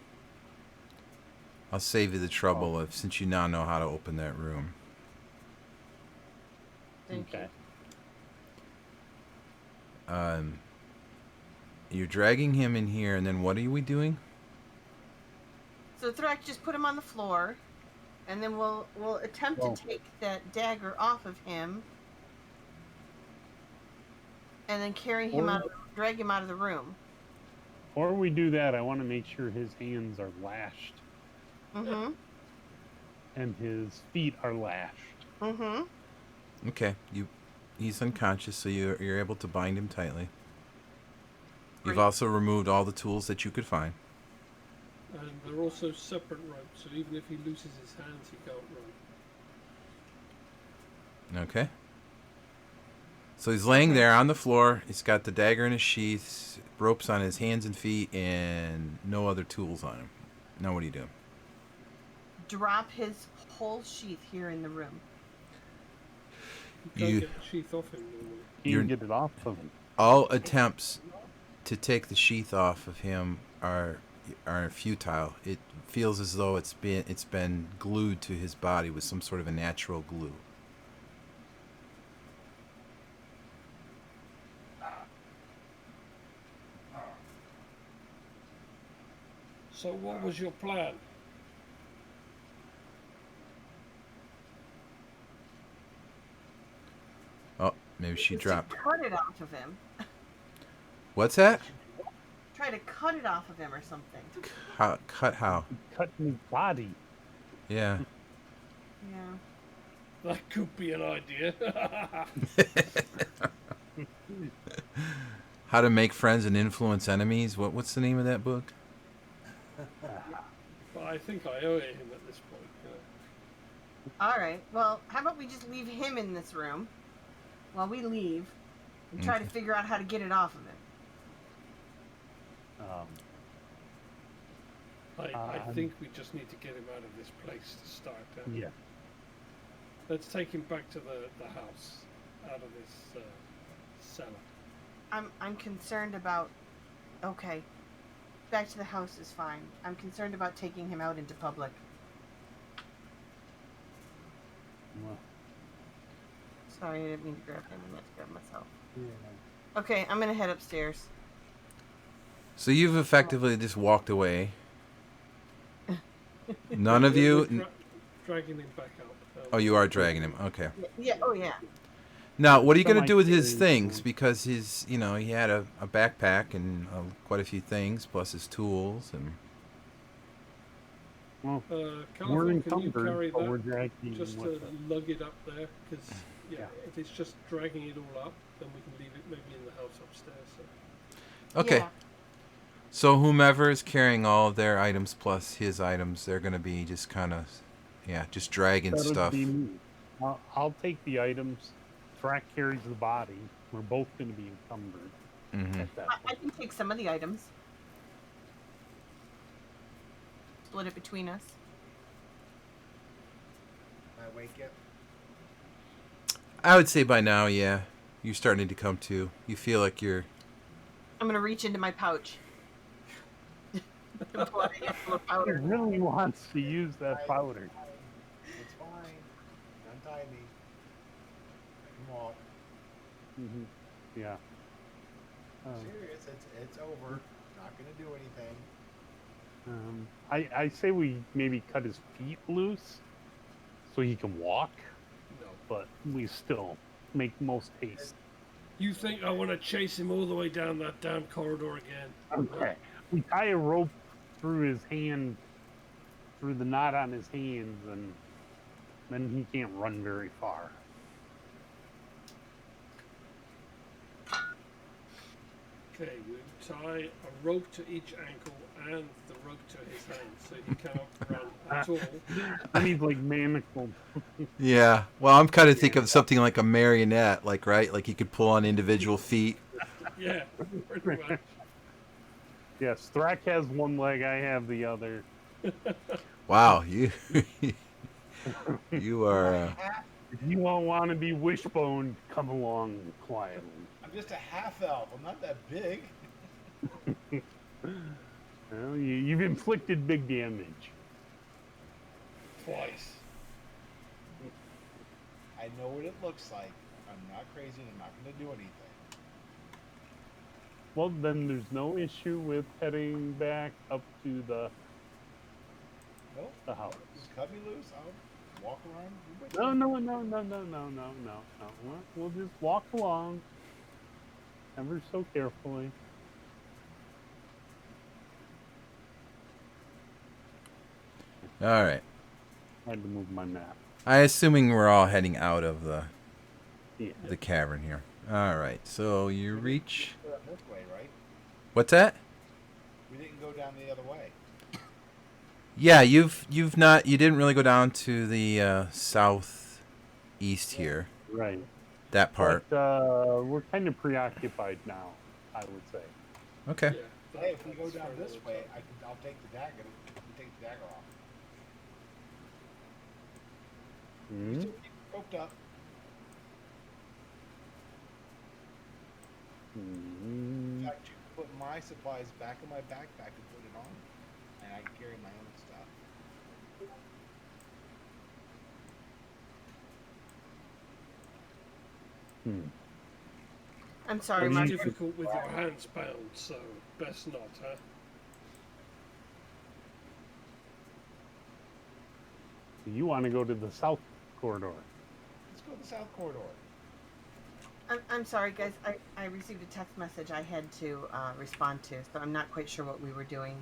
I'll save you the trouble since you now know how to open that room. Thank you. You're dragging him in here, and then what are we doing? So Thrak, just put him on the floor, and then we'll attempt Oh. to take that dagger off of him, and then carry him Or- drag him out of the room. Before we do that, I want to make sure his hands are lashed Mm-hmm. and his feet are lashed. Mm-hmm. Okay, he's unconscious, so you're able to bind him tightly. You've Great. also removed all the tools that you could find. And they're also separate ropes, so even if he loses his hands, he can't run. Okay. So he's laying there on the floor. He's got the dagger in his sheath, ropes on his hands and feet, and no other tools on him. Now what do you do? Drop his whole sheath here in the room. You can't You- get the sheath off him normally. You You're- can get it off of him. All attempts to take the sheath off of him are futile. It feels as though it's been glued to his body with some sort of a natural glue. So what was your plan? Oh, maybe she Is to dropped. cut it off of him. What's that? Try to cut it off of him or something. Cut how? Cut his body. Yeah. Yeah. That could be an idea. How to Make Friends and Influence Enemies. What's the name of that book? But I think I owe it him at this point. All right. Well, how about we just leave him in this room while we leave and try to Okay. figure out how to get it off of him. I think we just need to get him out of this place to start. Yeah. Let's take him back to the house, out of this cellar. I'm concerned about. Okay. Back to the house is fine. I'm concerned about taking him out into public. Well, Sorry, I didn't mean to grab him. I meant to grab myself. yeah. Okay, I'm gonna head upstairs. So you've effectively just walked away. None of We're you. dragging him back out. Oh, you are dragging him. Okay. Yeah. Oh yeah. Now, what are you Some going to do with his ideas, things? Because he had a backpack and quite a few things, plus his tools and. Well, California, we're can you encumbered, carry but we're that? dragging Just him to with us. lug it up there, because Yeah. if it's just dragging it all up, then we can leave it maybe in the house upstairs. So. Okay. Yeah. So whomever is carrying all of their items plus his items, they're going to be just kind of, just dragging That'd stuff. be me. I'll take the items. Track carries the body. We're both going to be encumbered Hmm. at that I point. can take some of the items. Split it between us. I wake up. I would say by now, yeah, you're starting to come to. You feel like you're. I'm gonna reach into my pouch. And pull out a handful of He powder. really wants to use that powder. It's fine. Untie me. Come on. Hmm. Yeah. Serious. It's over. Not gonna do anything. I say we maybe cut his feet loose so he can walk, No. but we still make most haste. You think I want to chase him all the way down that damn corridor again? Okay. We tie a rope through his hand, through the knot on his hands, and then he can't run very far. Okay, we tie a rope to each ankle and the rope to his hand, so he cannot run at all. I need like manacled. Yeah. Well, I'm kind of thinking of something like a marionette, right? Like you could pull on individual feet. Yeah, pretty much. Yes, Thrak has one leg, I have the other. Wow, you you are. If you all want to be wishbone, come along quietly. I'm just a half elf. I'm not that big. Well, you've inflicted big damage. Twice. I know what it looks like. I'm not crazy and I'm not gonna do anything. Well, then there's no issue with heading back up to the Nope. house. Just cut me loose. I'll walk around. with No, you. no. We'll just walk along, ever so carefully. All right. I had to move my map. I assuming we're all heading out of the Yeah. cavern here. All right. So you reach. Go down this way, right? What's that? We didn't go down the other way. Yeah, you didn't really go down to the southeast here. Right. That part. But we're kind of preoccupied now, I would say. Okay. Yeah. Hey, if we go that's down fair this enough. way, I'll take the dagger. We can take the dagger off. You Hmm? still keep roped up. In Hmm. fact, you can put my supplies back in my backpack and put it on, and I can carry my own stuff. Hmm. I'm sorry, It's Well, Mark. you- difficult with your hands bound, so best not, huh? You want to go to the south corridor. Let's go to the south corridor. I'm sorry, guys. I received a text message I had to respond to, so I'm not quite sure what we were doing.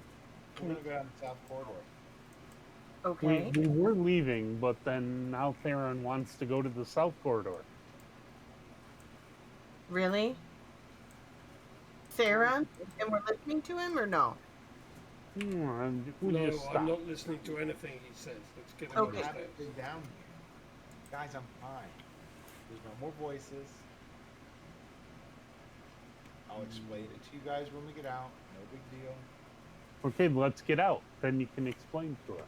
We're gonna go down the south corridor. Okay. We were leaving, but then now Theron wants to go to the south corridor. Really? Theron? And we're listening to him or no? We No, just I'm stopped. not listening to anything he says. Let's get him Okay. We upstairs. haven't been down here. Guys, I'm fine. There's no more voices. I'll explain it to you guys when we get out. No big deal. Okay, let's get out. Then you can explain to us.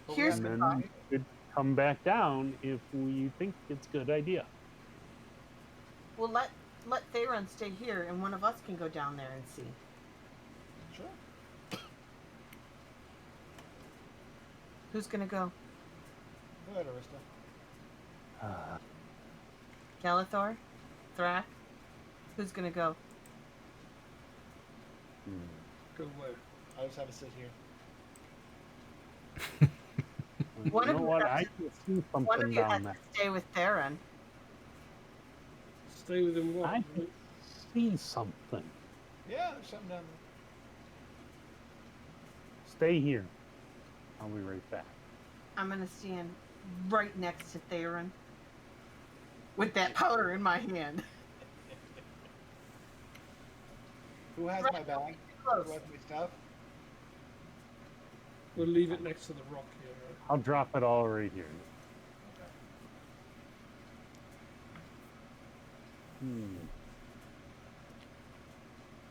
But we Here's haven't And the been then thought. you could come back down if we think it's a good idea. Well, let Theron stay here, and one of us can go down there and see. Sure. Who's gonna go? Go ahead, Arista. Galithor? Thrak? Who's gonna go? Go where? I'll just have to sit here. One You of know you what? has I to- can see One of something you has down to there. stay with Theron. Stay with him what? I can see something. Yeah, there's something down there. Stay here. I'll be right back. I'm gonna stand right next to Theron with that powder in my hand. Who has Right. my bag? Close. Who has my stuff? We'll leave it next to the rock here. I'll drop it all right here. Okay.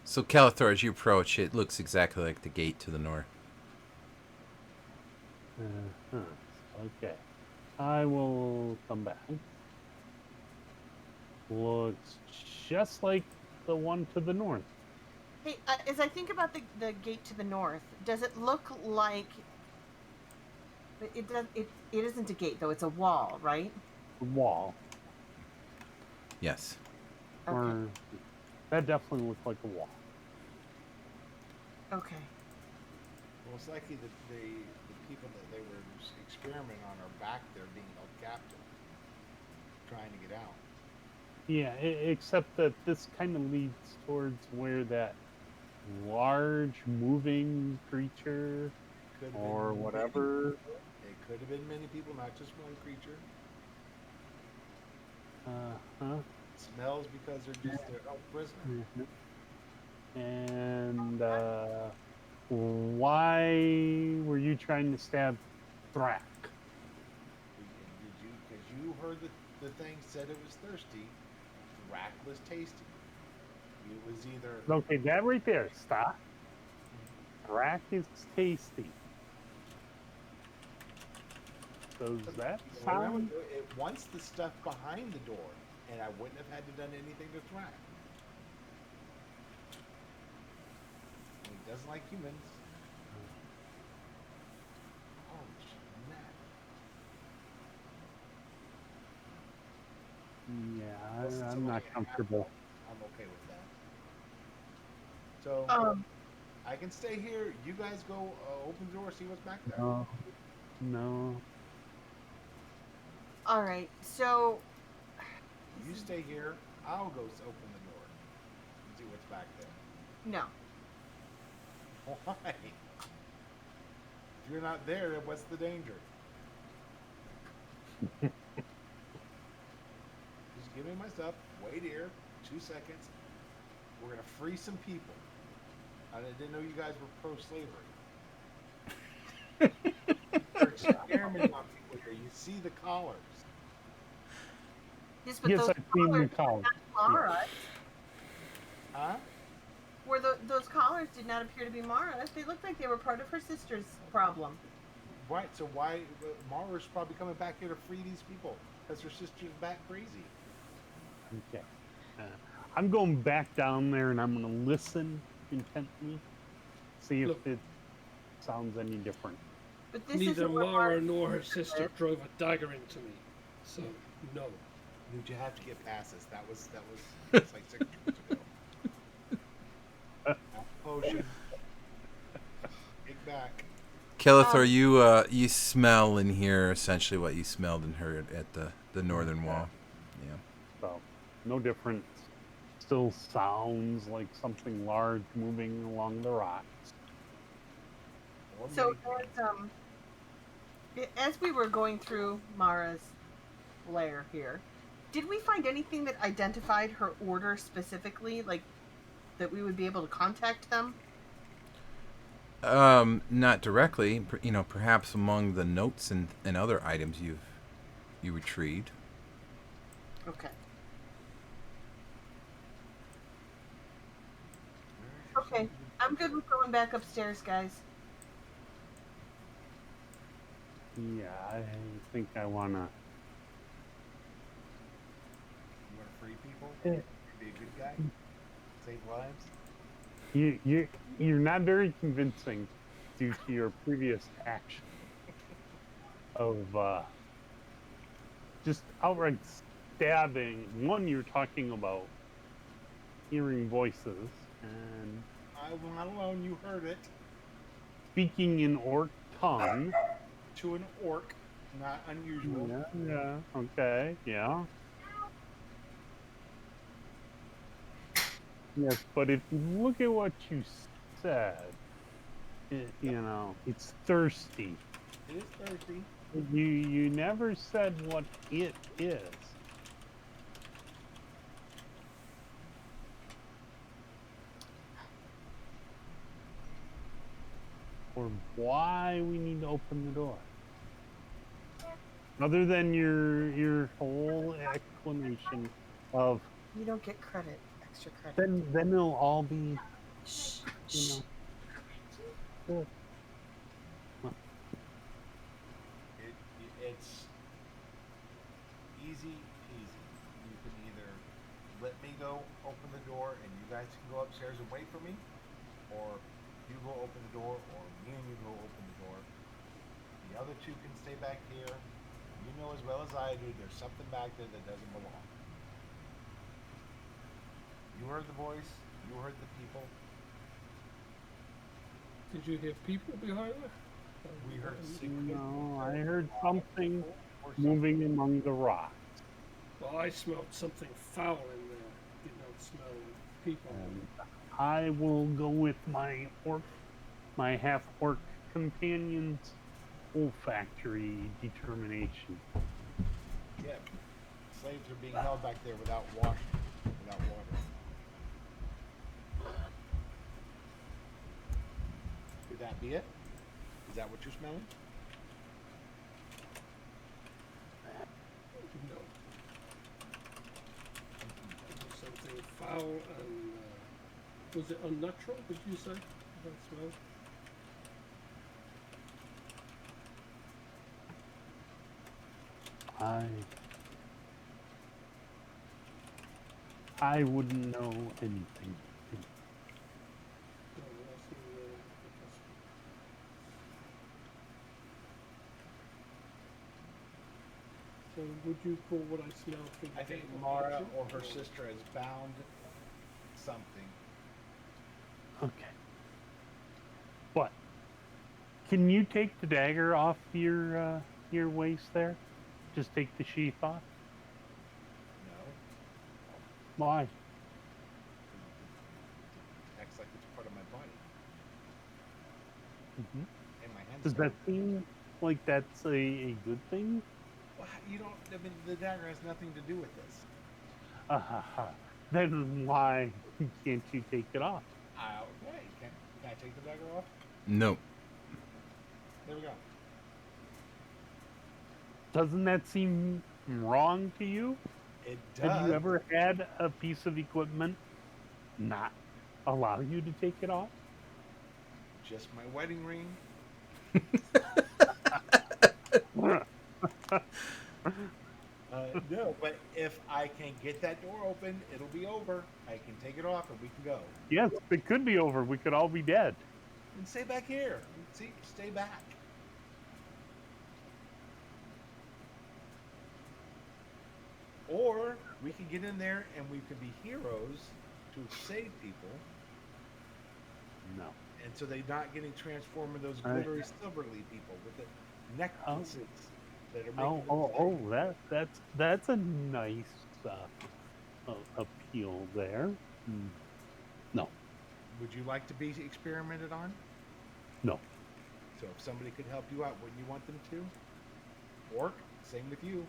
So Calathor, as you approach, it looks exactly like the gate to the north. Uh-huh. Okay. I will come back. Looks just like the one to the north. Hey, as I think about the gate to the north, does it look like it isn't a gate though? It's a wall, right? The wall. Yes. Okay. Or that definitely looked like a wall. Okay. Well, it's likely that the people that they were experimenting on are back there being held captive, trying to get out. Yeah, except that this kind of leads towards where that large moving creature Could have or been whatever. It could have been many people, not just one creature. Uh-huh. It smells because they're just their held prisoner. And why were you trying to stab Thrak? Did you? Because you heard the thing said it was thirsty. The rack was tasty. It was either Okay, that right there. Stop. Thrak is tasty. Does that remember, sound? it wants the stuff behind the door, and I wouldn't have had to done anything to Thrak. He doesn't like humans. Oh snap! Yeah, I'm not comfortable. I'm okay with that. So I can stay here. You guys go open the door, see what's back there. No. No. All right. So You stay here. I'll go open the door and see what's back there. no. Why? If you're not there, then what's the danger? Just give me my stuff. Wait here. 2 seconds. We're gonna free some people. I didn't know you guys were pro-slavery. You're experimenting on people here. You see the collars. Yes, but Yes, those I've seen the collars collar. are Mara. Huh? Those collars did not appear to be Mara's. They looked like they were part of her sister's problem. Right, so why Mara's probably coming back here to free these people because her sister's back crazy. Okay. I'm going back down there and I'm going to listen intently, see if Look. it sounds any different. But this Neither isn't where Mara nor her sister lives. drove a dagger into me. So, no. Dude, you have to get past this. That's like 6 years ago. Potion. Get back. Kelithor, you smell in here essentially what you smelled and heard at the northern wall. Yeah. So, no difference. Still sounds like something large moving along the rocks. Or So maybe- as we were going through Mara's lair here, did we find anything that identified her order specifically, like that we would be able to contact them? Not directly. Perhaps among the notes and other items you retrieved. Okay. Okay. I'm good with going back upstairs, guys. Yeah, I think I want to. You want to free people? Yeah. Be a good guy? Save lives? You're not very convincing due to your previous action of just outright stabbing. One, you're talking about hearing voices and I was not alone. You heard it. speaking in orc tongue. To an orc. Not unusual. Yeah, okay, yeah. Yes, but if you look at what you said, it's thirsty. It is thirsty. You never said what it is. Or why we need to open the door. Other than your whole explanation of You don't get credit, extra credit. then it'll all be Shh. you Shh. know good. It's easy peasy. You can either let me go open the door and you guys can go upstairs and wait for me, or you go open the door, or me and you go open the door. The other two can stay back here. You know as well as I do, there's something back there that doesn't belong. You heard the voice. You heard the people. Did you hear people behind her? We heard No, I heard something or moving among the rocks. Well, I smelled something foul in there. Did not smell people. And I will go with my half orc companion's olfactory determination. Yeah. Slaves are being held back there without water. Could that be it? Is that what you're smelling? No. Something foul and was it unnatural? Did you say that smell? I wouldn't know anything. No, we're asking the question. So would you call what I smell from the I think table Mara action, or her sister has bound something. Okay. But can you take the dagger off your waist there? Just take the sheath off? No. Why? It acts like it's part of my body. Mm-hmm. And my hands. Does that seem like that's a good thing? Well, you don't. I mean, the dagger has nothing to do with this. Then why can't you take it off? Okay. Can I take the dagger off? No. There we go. Doesn't that seem wrong to you? It Have does. you ever had a piece of equipment not allow you to take it off? Just my wedding ring. No, but if I can get that door open, it'll be over. I can take it off and we can go. Yes, it could be over. We could all be dead. And stay back here. See, stay back. Or we could get in there and we could be heroes to save people. No. And so they're not getting transformed into those All right. glittery silverly people with the necklaces that are making Oh, that's a nice appeal there. No, Would you like to be experimented on? no. So if somebody could help you out, wouldn't you want them to? Orc, same with you.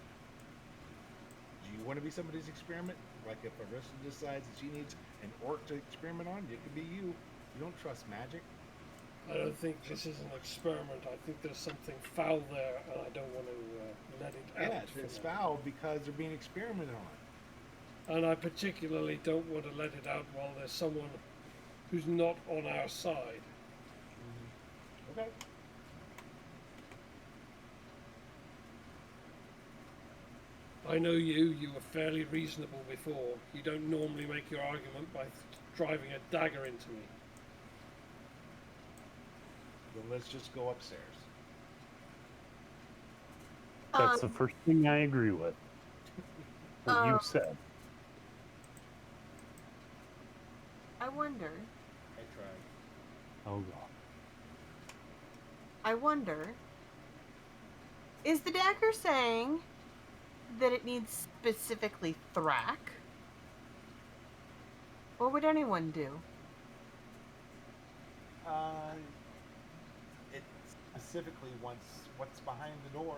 Do you want to be somebody's experiment? Like if Arista decides that she needs an orc to experiment on, it could be you. You don't trust magic. I don't think this is an experiment. I think there's something foul there, and I don't want to let it out. Yeah, it's for now. foul because they're being experimented on. And I particularly don't want to let it out while there's someone who's not on our side. Okay. I know you were fairly reasonable before. You don't normally make your argument by driving a dagger into me. Then let's just go upstairs. That's the first thing I agree with. What you said. I wonder. I tried. Oh God. I wonder. Is the dagger saying that it needs specifically Thrak? What would anyone do? It specifically wants what's behind the door.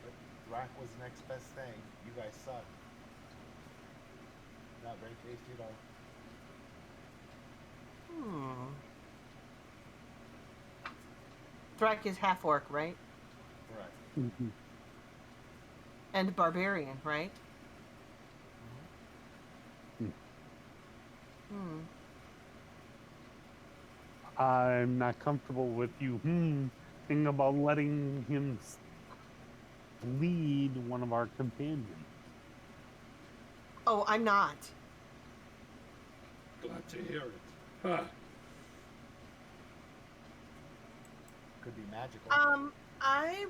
But Rack was the next best thing. You guys suck. Not very tasty at all. Thrak is half orc, right? Right. Mm-hmm. And barbarian, right? I'm not comfortable with you thinking about letting him lead one of our companions. Oh, I'm not. Glad to hear it. Huh. Could be magical. I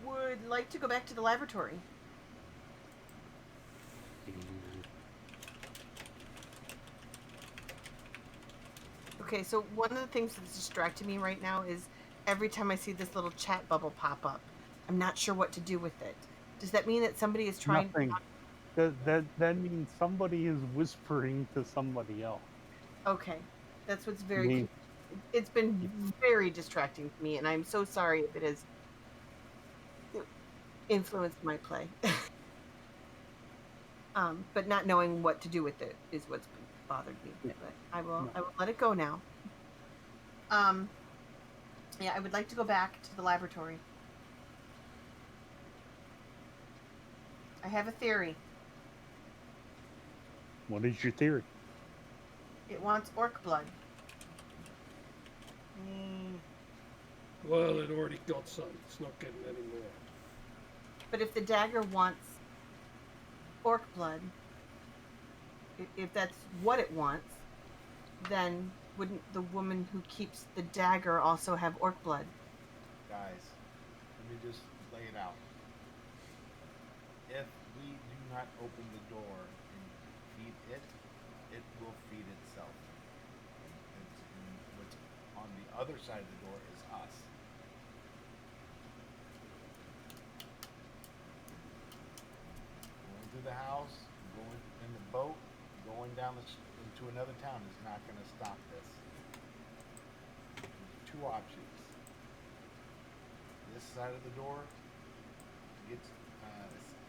would like to go back to the laboratory. Okay, so one of the things that's distracting me right now is every time I see this little chat bubble pop up, I'm not sure what to do with it. Does that mean that somebody is trying? Nothing. That means somebody is whispering to somebody else. Okay, that's what's very. It's been very distracting to me, and I'm so sorry if it has influenced my play. But not knowing what to do with it is what's bothered me. Yeah. But I will let it go now. Yeah, I would like to go back to the laboratory. I have a theory. What is your theory? It wants orc blood. Well, it already got some. It's not getting any more. But if the dagger wants orc blood, if that's what it wants, then wouldn't the woman who keeps the dagger also have orc blood? Guys, let me just lay it out. If we do not open the door and feed it, it will feed itself. And what's on the other side of the door is us. Going through the house, going in the boat, going down into another town is not going to stop this. There's two options. This side of the door gets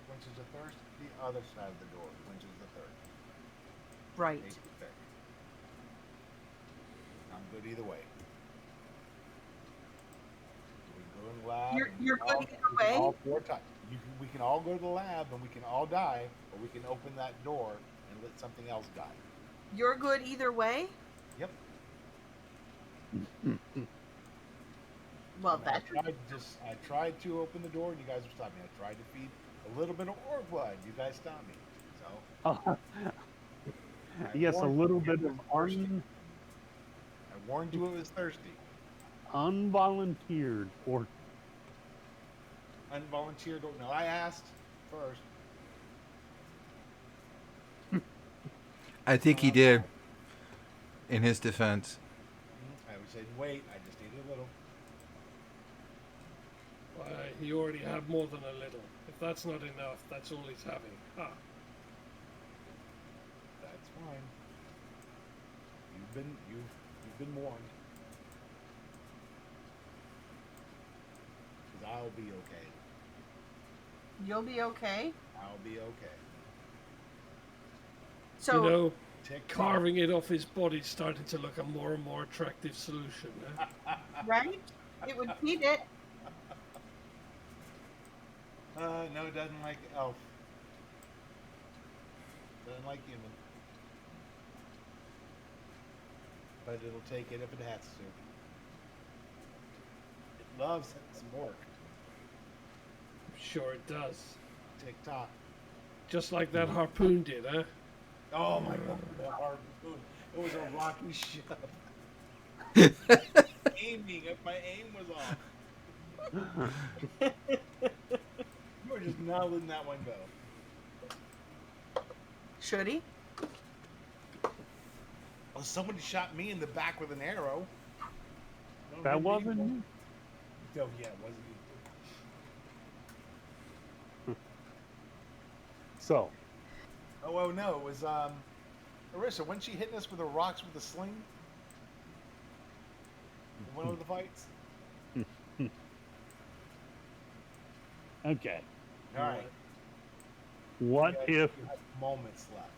quenches the thirst. The other side of the door quenches the thirst. Right. Take your pick. I'm good either way. lab. You're and we can good all- either we can way? all four ti- we can all go to the lab and we can all die, or we can open that door and let something else die. You're good either way? Yep. Well, I that's tried to open the door and you guys were stopping me. I tried to feed a little bit of orc blood. You guys stopped me. So Oh, I yes, a warned little you, it bit of was thirsty. I warned you it was thirsty. unvolunteered or Unvolunteered. No, I asked first. I think he did. In his defense, I was saying, wait, I just needed a little. You already have more than a little. If that's not enough, that's all he's having. Ha. That's fine. You've been warned. Because I'll be okay. You'll be okay. I'll be okay. So You know, Tick tock. carving it off his body's starting to look a more and more attractive solution. right? It would feed it. No, it doesn't like elf. Doesn't like human. But it'll take it if it has to. It loves some work. Sure it does. Tick tock. Just like that harpoon did, huh? Oh my god, the harpoon. It was a rocky ship. Aiming, if my aim was off. You were just not letting that one go. Should he? Well, somebody shot me in the back with an arrow. that wasn't me. Oh, yeah, it wasn't you. So, Oh, no, it was, Arissa, wasn't she hitting us with the rocks with the sling? In one of the fights? okay. Alright. What if You have moments left.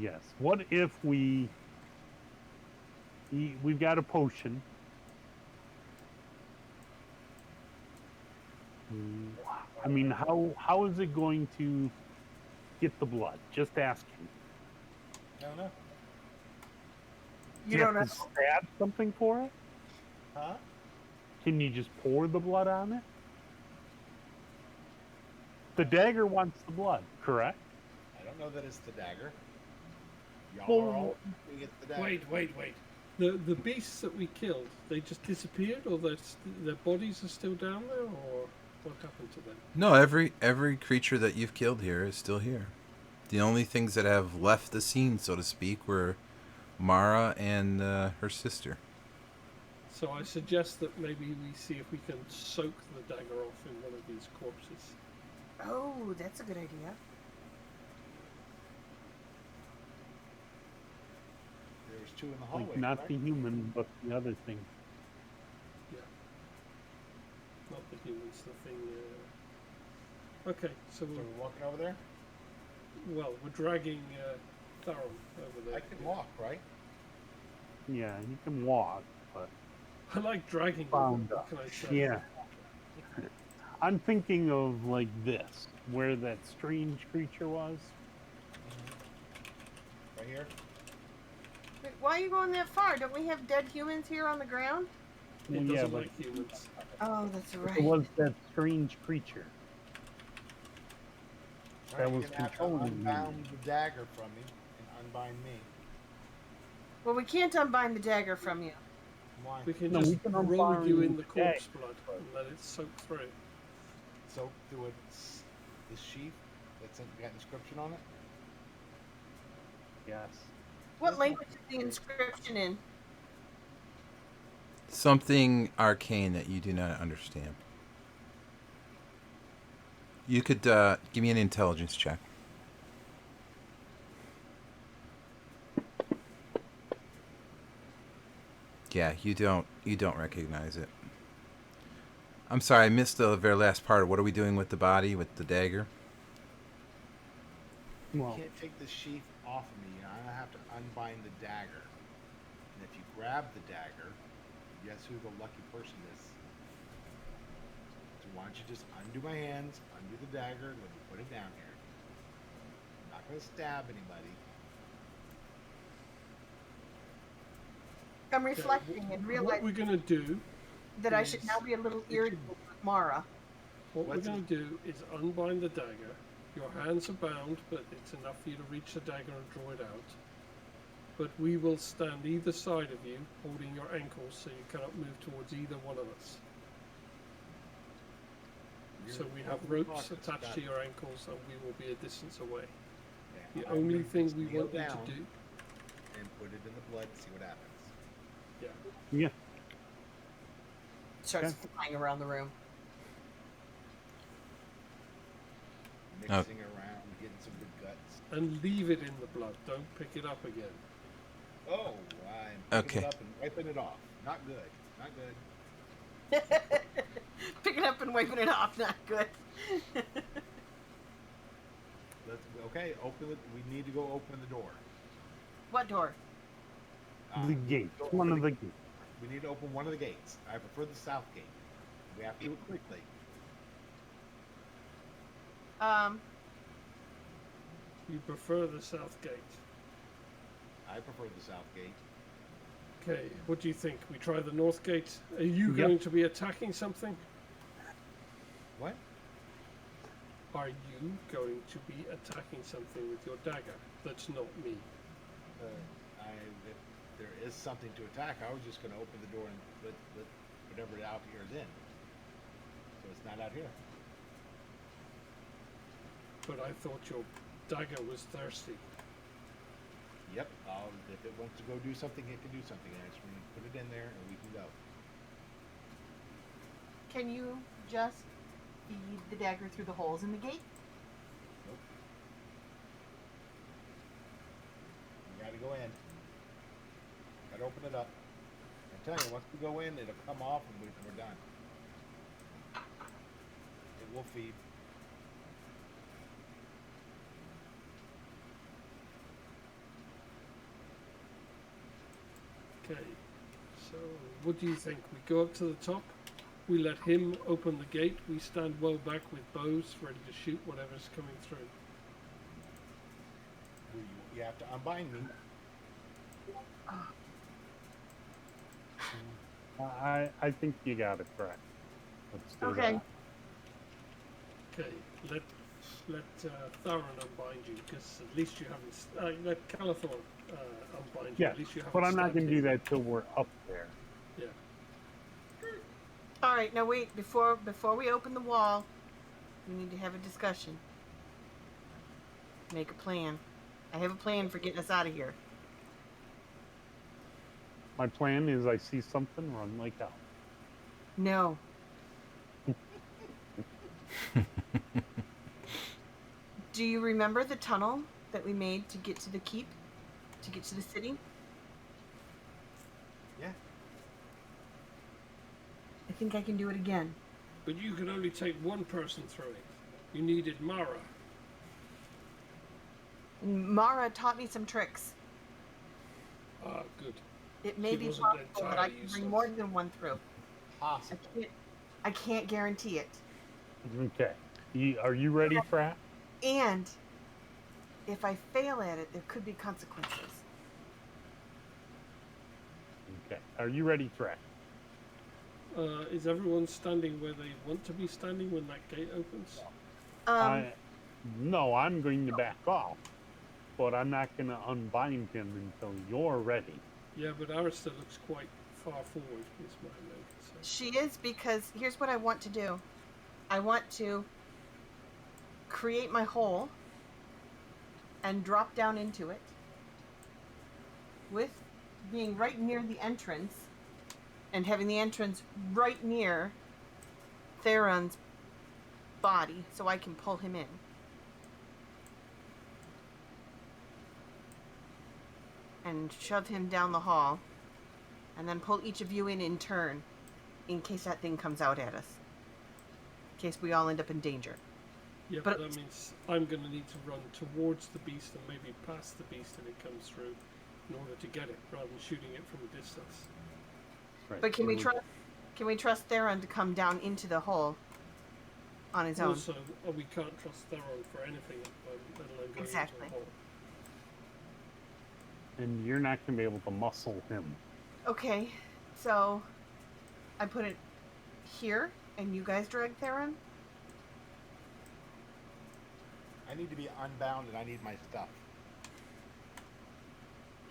yes? What if we've got a potion? I mean, how is it going to get the blood? Just asking. I don't know. Do You you don't have know. to stab something for it? Huh? Can you just pour the blood on it? The dagger wants the blood, correct? I don't know that it's the dagger. Y'all Well, are all thinking it's the dagger. Wait. The beasts that we killed, they just disappeared, or their bodies are still down there, or what happened to them? no. Every creature that you've killed here is still here. The only things that have left the scene, so to speak, were Mara and her sister. So I suggest that maybe we see if we can soak the dagger off in one of these corpses. Oh, that's a good idea. There's two in the hallway. Like not correct? the human, but the other thing. Yeah. Not the humans, the thing. Okay, so So we're walking over there? we're dragging Tharum over there. I can walk, right? Yeah, you can walk, but I like dragging them. Found What us. can I say? yeah. I'm thinking of like this, where that strange creature was. Right here? Wait, why are you going that far? Don't we have dead humans here on the ground? It Well, doesn't yeah, but like humans. Oh, that's right. it was that strange creature. All That right, was you're gonna have to controlling me. unbound the dagger from me and unbind me. Well, we can't unbind the dagger from you. Why? We can No, we just can roll unbind you in the the corpse blood and let it soak through. Soak through the sheath that's got inscription on it? Yes. What language is the inscription in? Something arcane that you do not understand. You could give me an intelligence check. Yeah, you don't recognize it. I'm sorry, I missed the very last part. What are we doing with the body, with the dagger? Well, You can't take the sheath off of me. I have to unbind the dagger. And if you grab the dagger, guess who the lucky person is? So why don't you just undo my hands, undo the dagger, let me put it down here. I'm not going to stab anybody. I'm reflecting and What realizing we're going to do that I should is- now be a little we irritated should- with Mara. What What's we're going to do is unbind the dagger. Your hands are bound, but it's enough for you to reach the dagger and draw it out. But we will stand either side of you, holding your ankles so you cannot move towards either one of us. So we have ropes attached to your ankles, and we will be a distance away. Yeah, The I'm only gonna thing just we kneel want you down to do, and put it in the blood, see what happens. yeah, Yeah. Starts Okay. flying around the room. Mixing around, getting some good guts. and leave it in the blood. Don't pick it up again. Oh, I'm picking Okay. it up and wiping it off. Not good. Not good. Picking up and wiping it off, not good. Okay, open it. We need to go open the door. What door? The gate. go One open of the gates. We need to open one of the gates. I prefer the south gate. We have to do it quickly. You prefer the south gate. I prefer the south gate. Okay, what do you think? We try the north gate? Are you Yep. going to be attacking something? What? Are you going to be attacking something with your dagger? That's not me. If there is something to attack, I was just going to open the door and let whatever out here is in. So it's not out here. But I thought your dagger was thirsty. Yep. If it wants to go do something, it can do something. I just want to put it in there and we can go. Can you just feed the dagger through the holes in the gate? Nope. You gotta go in. Gotta open it up. I'm telling you, once we go in, it'll come off and we're done. It will feed. Okay, so what do you think? We go up to the top, we let him open the gate, we stand well back with bows ready to shoot whatever's coming through. You have to unbind me. I think you got it correct. Let's do Okay. that. Okay, let Tharon unbind you, because at least you haven't. Let Calathorn unbind you. Yeah, At least you haven't. but I'm not stabbed going to do him. that till we're up there. Yeah. All right, now wait. Before we open the wall, we need to have a discussion. Make a plan. I have a plan for getting us out of here. My plan is I see something, run like hell. No. Do you remember the tunnel that we made to get to the keep? To get to the city? Yeah. I think I can do it again. But you could only take one person through it. You needed Mara. Mara taught me some tricks. Ah, good. It may She be wasn't possible that I entirely can useless. bring more than one through. Possible. I can't guarantee it. Okay. Are you ready, Frat? And if I fail at it, there could be consequences. Okay. Are you ready, Frat? Is everyone standing where they want to be standing when that gate opens? No, I'm going to back off, but I'm not going to unbind him until you're ready. Yeah, but Arista looks quite far forward, is my main concern. She is, because here's what I want to do. I want to create my hole and drop down into it with being right near the entrance and having the entrance right near Theron's body so I can pull him in. And shove him down the hall and then pull each of you in turn in case that thing comes out at us. In case we all end up in danger. Yeah, But- but that means I'm going to need to run towards the beast and maybe past the beast if it comes through in order to get it, rather than shooting it from a distance. Right. But can we trust Theron to come down into the hole on his own. Also, we can't trust Theron for anything at the moment, let alone going Exactly. into a hole. And you're not going to be able to muscle him. Okay, so I put it here, and you guys drag Theron? I need to be unbound and I need my stuff.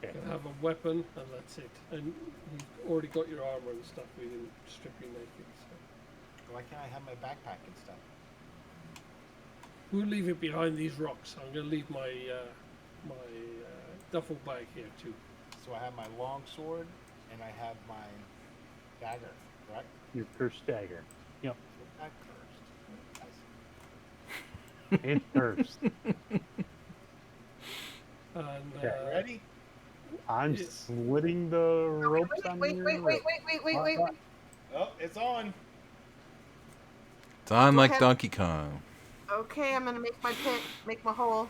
You can have a weapon, and that's it. And you've already got your armor and stuff. We didn't strip you naked. So. Why can't I have my backpack and stuff? We'll leave it behind these rocks. I'm going to leave my duffel bag here too. So I have my long sword and I have my dagger, correct? Your cursed dagger. Yep. Not cursed. It's cursed. And Okay. Ready? I'm Yeah. slitting the ropes on Wait, your wait, wait, wait, wait, wait, wait. Oh, it's on. It's on Go like ahead. Donkey Kong. Okay, I'm gonna make my pit, make my hole.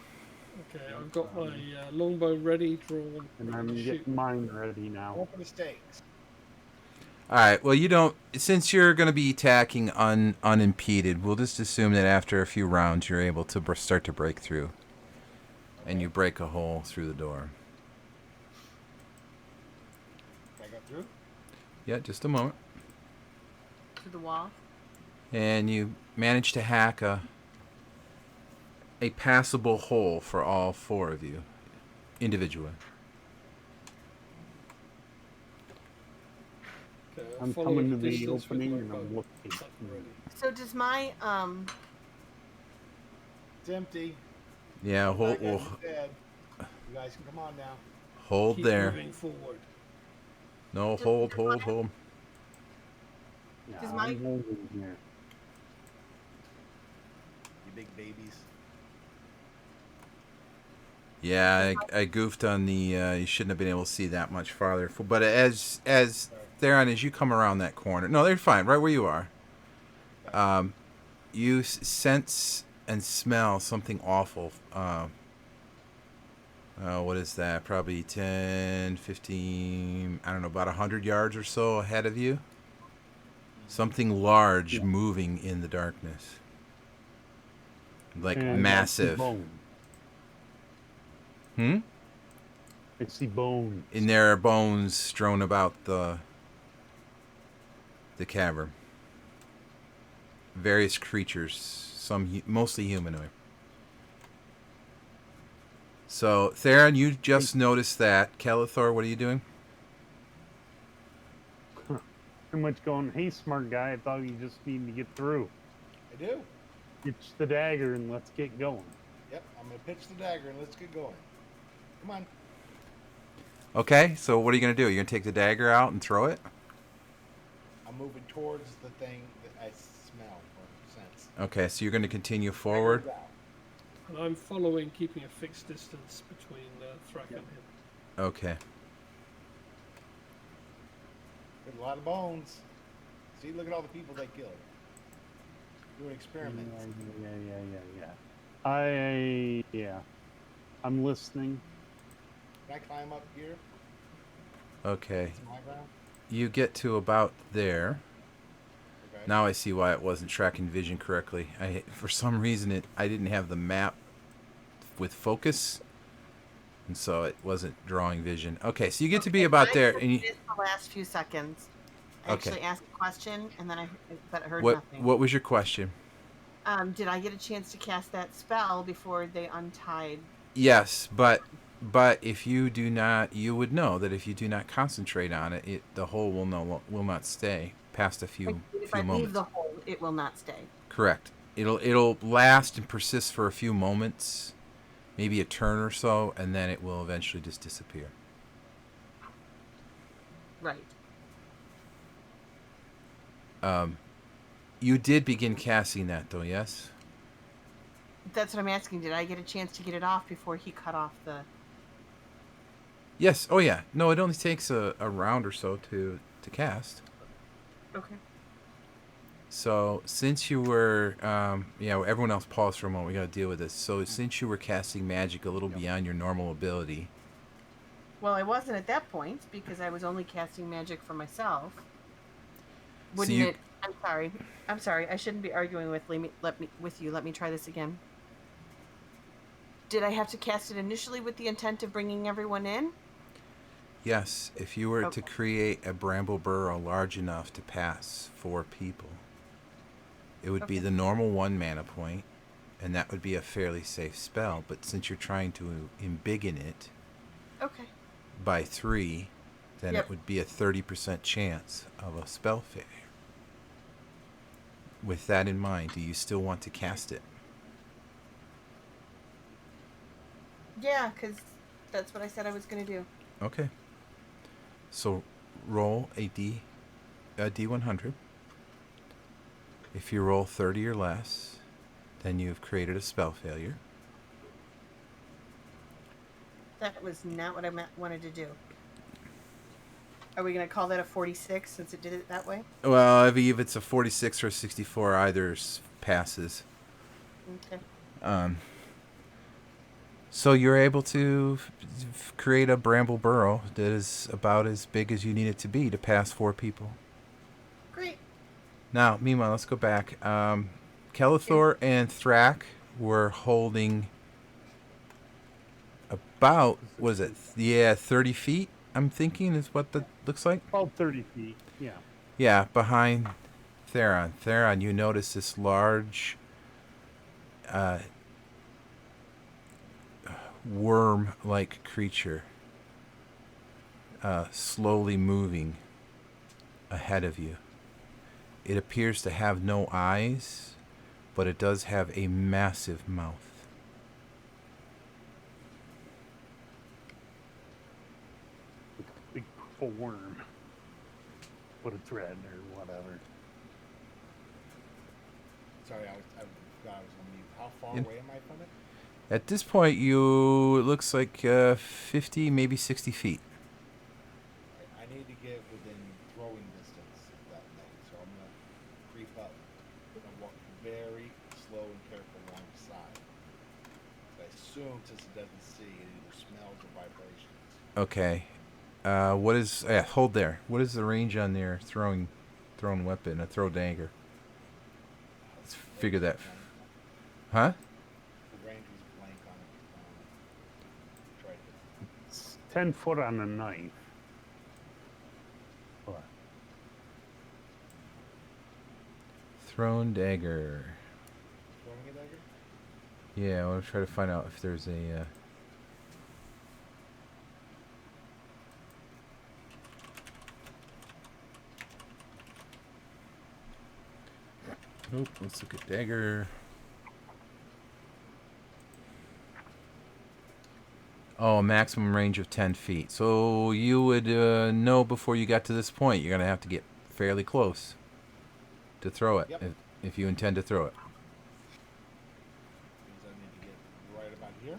okay, I've got my longbow ready, drawn, And ready I'm to shoot. getting mine ready now. Go for the stakes. All right. Well, you don't. Since you're going to be attacking unimpeded, we'll just assume that after a few rounds, you're able to start to break through, and you break a hole through the door. Can I go through? Yeah, just a moment. To the wall. And you manage to hack a passable hole for all four of you, individually. Okay, I'm follow coming to the the distance with opening my and I'm bow. looking. Up and ready. So does my It's empty. Yeah, Like hold, I well, said. You guys can come on now. hold Keep there. moving forward. No, Just- hold, hold, hold. Yeah, Does my- I'm holding here. You big babies. Yeah, I goofed on the. You shouldn't have been able to see that much farther. But as Theron, as you come around that corner, no, they're fine. Right where you are. You sense and smell something awful. What is that? Probably 10, 15, I don't know, about 100 yards or so ahead of you. Something large Yeah. moving in the darkness. Like And I see massive. bone. Hmm? I see bones. And there are bones strewn about the cavern. Various creatures, some mostly humanoid. So, Theron, you just noticed that. Kelithor, what are you doing? Pretty much going, hey, smart guy, I thought you just need to get through. I do. Pitch the dagger and let's get going. Yep, I'm gonna pitch the dagger and let's get going. Come on. Okay, so what are you going to do? You're going to take the dagger out and throw it? I'm moving towards the thing that I smell or sense. Okay, so you're going to continue forward? Dagger's out. And I'm following, keeping a fixed distance between Thrak and him. Okay. There's a lot of bones. See, look at all the people they killed. Doing experiments. Yeah. I'm listening. Can I climb up here? Okay. To my ground? You get to about there. Okay. Now I see why it wasn't tracking vision correctly. For some reason, I didn't have the map with focus, and so it wasn't drawing vision. Okay, so you get to be about there, and you, missed the last few seconds. I Okay. actually asked a question, and then I heard what nothing. what was your question? Did I get a chance to cast that spell before they untied? Yes, but if you do not, you would know that if you do not concentrate on it, the hole will not stay past a few If I moments. leave the hole, it will not stay. Correct. It'll last and persist for a few moments, maybe a turn or so, and then it will eventually just disappear. Right. You did begin casting that, though, yes? That's what I'm asking. Did I get a chance to get it off before he cut off the? Yes. Oh, yeah. No, it only takes a round or so to cast. Okay. So, since you were, everyone else pause for a moment. We got to deal with this. So, since you were casting magic a little beyond your normal ability, Well, I wasn't at that point because I was only casting magic for myself. Wouldn't you, it? I'm sorry. I'm sorry. I shouldn't be arguing with with you. Let me try this again. Did I have to cast it initially with the intent of bringing everyone in? yes, if you were to Okay. create a bramble burrow large enough to pass 4 people, it would be Okay. the normal 1 mana point, and that would be a fairly safe spell. But since you're trying to embiggen it Okay. by 3, then it Yep. would be a 30% chance of a spell failure. With that in mind, do you still want to cast it? Yeah, because that's what I said I was going to do. Okay. So roll a D100. If you roll 30 or less, then you've created a spell failure. That was not what I wanted to do. Are we going to call that a 46 since it did it that way? Well, if it's a 46 or a 64, either passes. Okay. So you're able to create a bramble burrow that is about as big as you need it to be to pass 4 people. Great. Now, meanwhile, let's go back. Kelithor and Thrak were holding about, what is it? Yeah, 30 feet, I'm thinking, is what that looks like. About 30 feet. Yeah. Yeah, behind Theron. Theron, you notice this large worm-like creature slowly moving ahead of you. It appears to have no eyes, but it does have a massive mouth. Big purple worm. Put a thread or whatever. Sorry, I forgot I was on mute. How far In- away am I from it? At this point, it looks like 50, maybe 60 feet. I need to get within throwing distance of that thing, so I'm gonna creep up. I'm gonna walk very slow and careful along the side. I assume since it doesn't see, it either smells or vibrations. Okay. What is... hold there. What is the range on their thrown weapon? A throw dagger. Let's figure that... Huh? The range was blank on it. Tried to. It's 10 foot on a knife. But Thrown dagger. Throwing a dagger? Yeah, I want to try to find out if there's a... Nope, let's look at dagger. Oh, maximum range of 10 feet. So you would know before you got to this point, you're going to have to get fairly close to throw it, Yep. if you intend to throw it. Means I need to get right about here.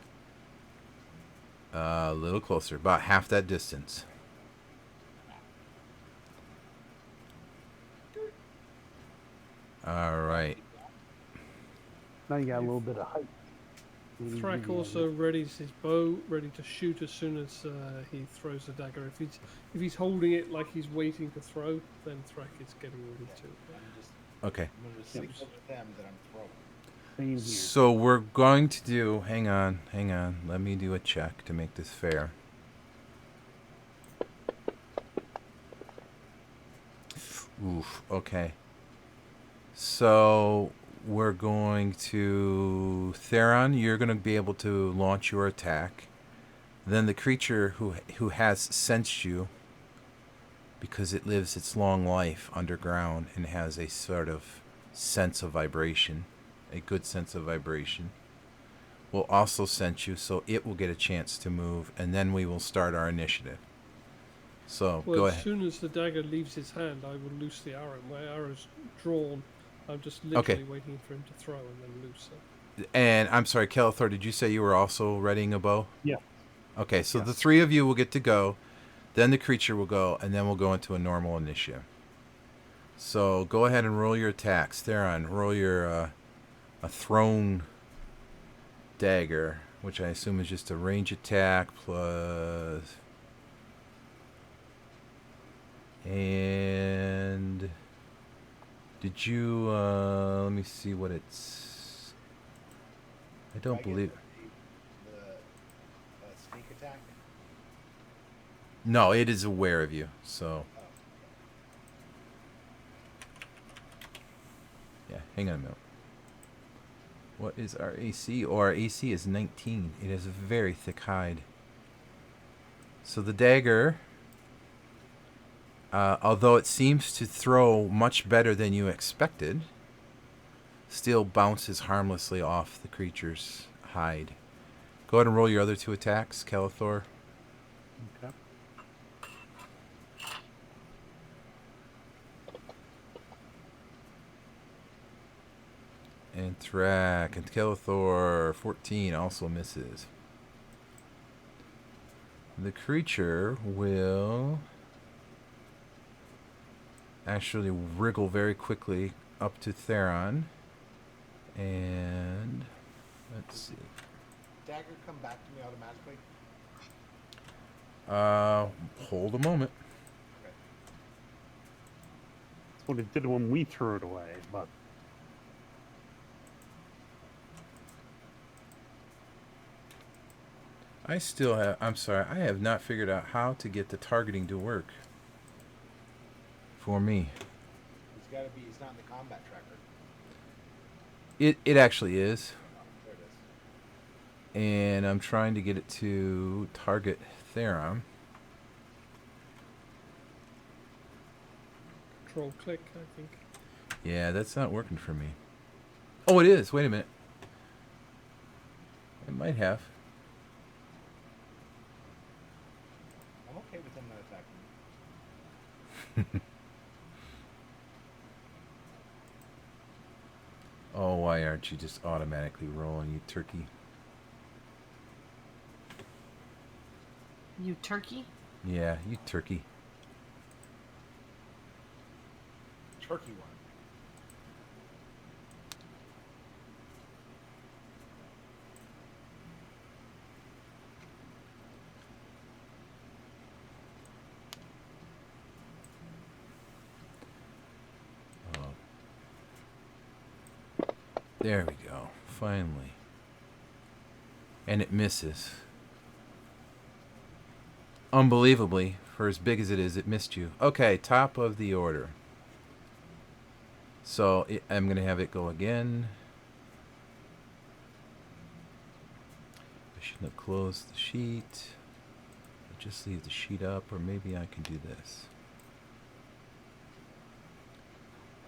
A little closer, about half that distance. All right. now you got a little bit of height. Maybe Thrak give you a also readies his bow, ready to shoot as soon as he throws the dagger. If he's holding it like he's waiting to throw, then Thrak is getting ready to. Okay. I'm gonna signal to them that I'm throwing. same here. So we're going to do... Hang on. Let me do a check to make this fair. Oof. Okay. So we're going to... Theron, you're going to be able to launch your attack. Then the creature who has sensed you, because it lives its long life underground and has a sort of sense of vibration, a good sense of vibration, will also sense you, so it will get a chance to move, and then we will start our initiative. So, Well, go as ahead. soon as the dagger leaves his hand, I will loose the arrow. My arrow's drawn. I'm just literally waiting for him to throw and then loose it. And I'm sorry, Kelithor, did you say you were also readying a bow? Yeah. Okay, so the Yes. 3 of you will get to go, then the creature will go, and then we'll go into a normal initiative. So go ahead and roll your attacks. Theron, roll your a thrown dagger, which I assume is just a range attack plus... And Did you, let me see what it's... I Do don't I get believe... the sneak attack? No, it is aware of you, so... Oh, Yeah, hang on a minute. What is our AC? Oh, our AC is 19. It has a very thick hide. So the dagger, although it seems to throw much better than you expected, still bounces harmlessly off the creature's hide. Go ahead and roll your other 2 attacks, Calathor. Okay. And Thrak and Calathor, 14, also misses. The creature will actually wriggle very quickly up to Theron. And let's see. dagger come back to me automatically? Hold a moment. Okay. That's what it did when we threw it away, but I still have, I'm sorry, I have not figured out how to get the targeting to work for me. It's gotta be, it's not in the combat tracker. It actually is. Oh, there it is. And I'm trying to get it to target Theron. Control click, I think. Yeah, that's not working for me. Oh, it is. Wait a minute. It might have. I'm okay with him not attacking me. Oh, why aren't you just automatically rolling, you turkey? You turkey? Yeah, you turkey. Turkey one. Oh. There we go. Finally. And it misses. Unbelievably, for as big as it is, it missed you. Okay, top of the order. So I'm going to have it go again. I shouldn't have closed the sheet. I'll just leave the sheet up, or maybe I can do this.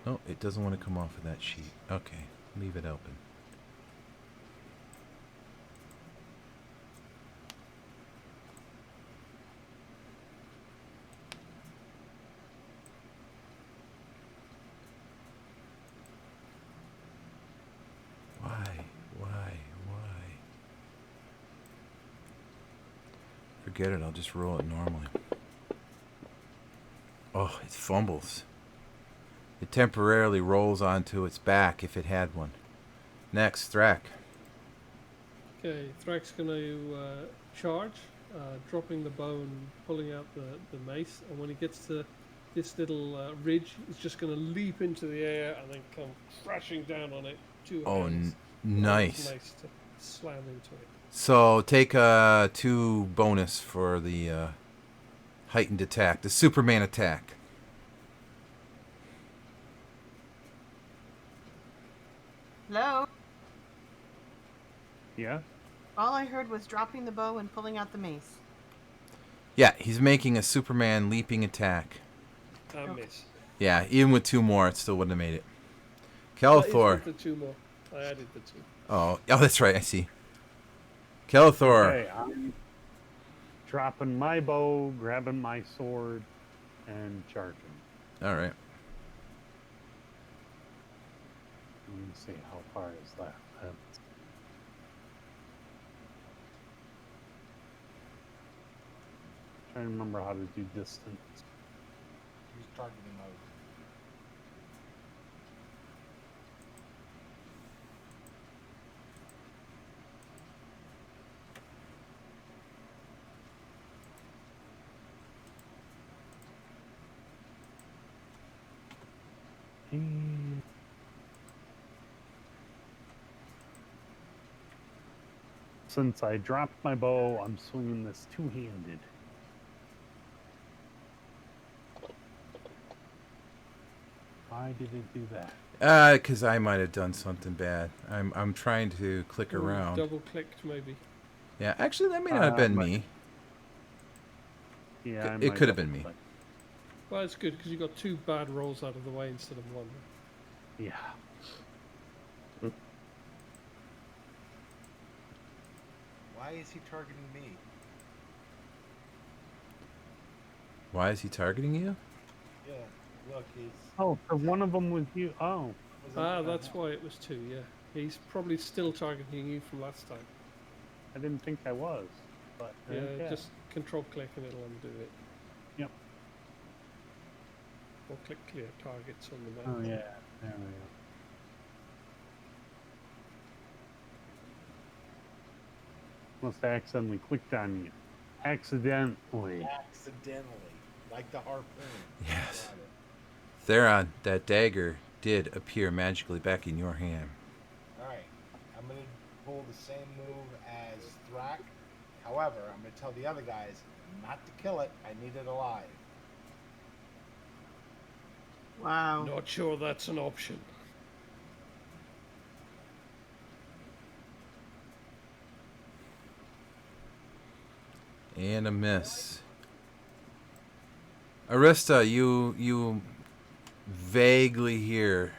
No, it doesn't want to come off of that sheet. Okay, leave it open. Why? Forget it, I'll just roll it normally. Oh, it fumbles. It temporarily rolls onto its back if it had one. Next, Thrak. Okay, Thrak's going to charge, dropping the bow and pulling out the mace. And when he gets to this little ridge, he's just going to leap into the air and then come crashing down on it. Two Oh, hands. nice. Mace to slam into it. So take 2 bonus for the heightened attack, the Superman attack. Hello? yeah. All I heard was dropping the bow and pulling out the mace. Yeah, he's making a Superman leaping attack. Okay. Miss. Yeah, even with 2 more, it still wouldn't have made it. That is Calathor. with the 2 more. I added the 2. Oh, that's right, I see. Calathor. Okay, I'm dropping my bow, grabbing my sword, and charging. All right. Let me see how far is that. Trying to remember how to do distance. Use targeting mode. Since I dropped my bow, I'm swinging this two-handed. Why did it do that? Because I might have done something bad. I'm trying to click Ooh, around. double clicked maybe. Yeah, actually, that may not have been but- me. Yeah, It could have been me. Well, it's good because you got 2 bad rolls out of the way instead of 1. Yeah. Why is he targeting me? Why is he targeting you? Yeah, look, he's. Oh, so one of them was you. Oh, That's why it was 2. Yeah, he's probably still targeting you from last time. I didn't think I was. But Yeah, okay. just control click and it'll undo it. Yep. Or click clear targets on the Oh map. yeah. There we go. Must have accidentally clicked on you. Accidentally. Accidentally. Like the harpoon. Yes. Got it. Theron, that dagger did appear magically back in your hand. Alright. I'm going to pull the same move as Thrak. However, I'm going to tell the other guys not to kill it. I need it alive. Wow. Not sure that's an option. And a miss. Arista, you vaguely hear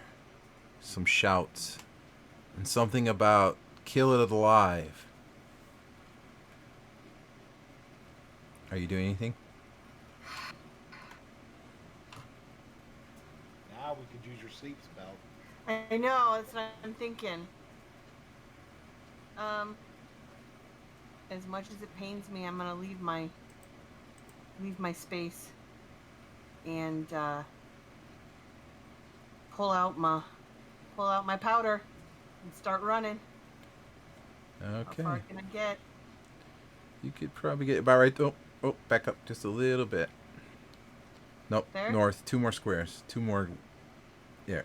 some shouts and something about kill it alive. Are you doing anything? Now we could use your sleep spell. I know, that's what I'm thinking. As much as it pains me, I'm gonna leave my space and pull out my powder and start running. Okay. How far can I get? You could probably get about right. Oh, back up just a little bit. Nope, There? north. 2 more squares. 2 more. Yeah.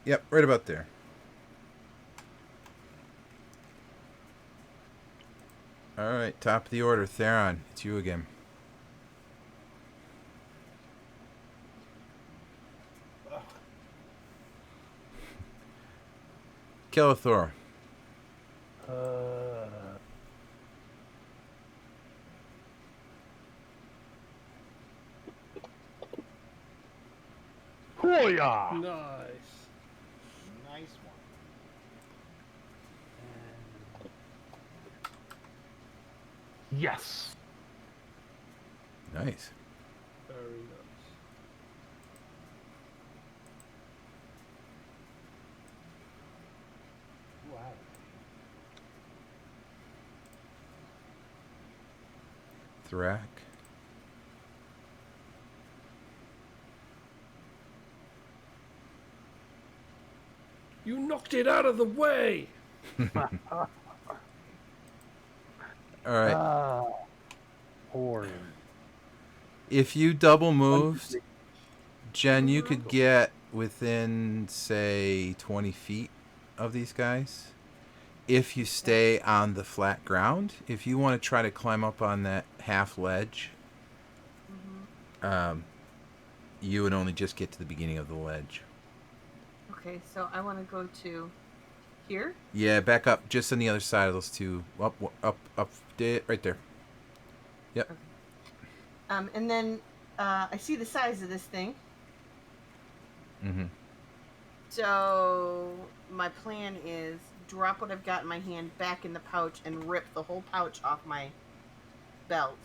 Yep, right about there. All right, top of the order, Theron. It's you again. Ugh. Kelethor. Hoo-yah! Nice. Nice one. Yes. Nice. Very nice. Wow. Thrak. You knocked it out of the way! All right. Poor. If you double moved, Jen, you could get within, say, 20 feet of these guys. If you stay on the flat ground, if you want to try to climb up on that half ledge, you would only just get to the beginning of the ledge. Okay, so I want to go to here. Yeah, back up, just on the other side of those two. Up, right there. Yep. And then I see the size of this thing. Mm-hmm. So my plan is drop what I've got in my hand back in the pouch and rip the whole pouch off my belt.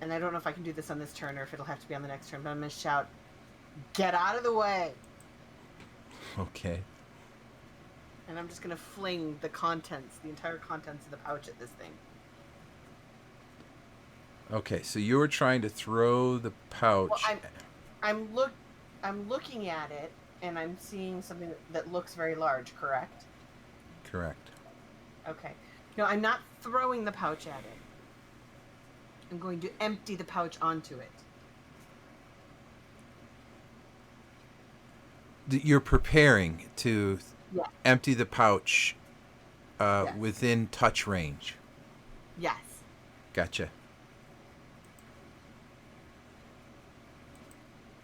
And I don't know if I can do this on this turn or if it'll have to be on the next turn, but I'm going to shout, "Get out of the way!" Okay. And I'm just going to fling the entire contents of the pouch at this thing. Okay, so you were trying to throw the pouch. Well, I'm looking at it and I'm seeing something that looks very large, correct? Correct. Okay. No, I'm not throwing the pouch at it. I'm going to empty the pouch onto it. You're preparing to Yeah. empty the pouch Yes. within touch range. Yes. Gotcha.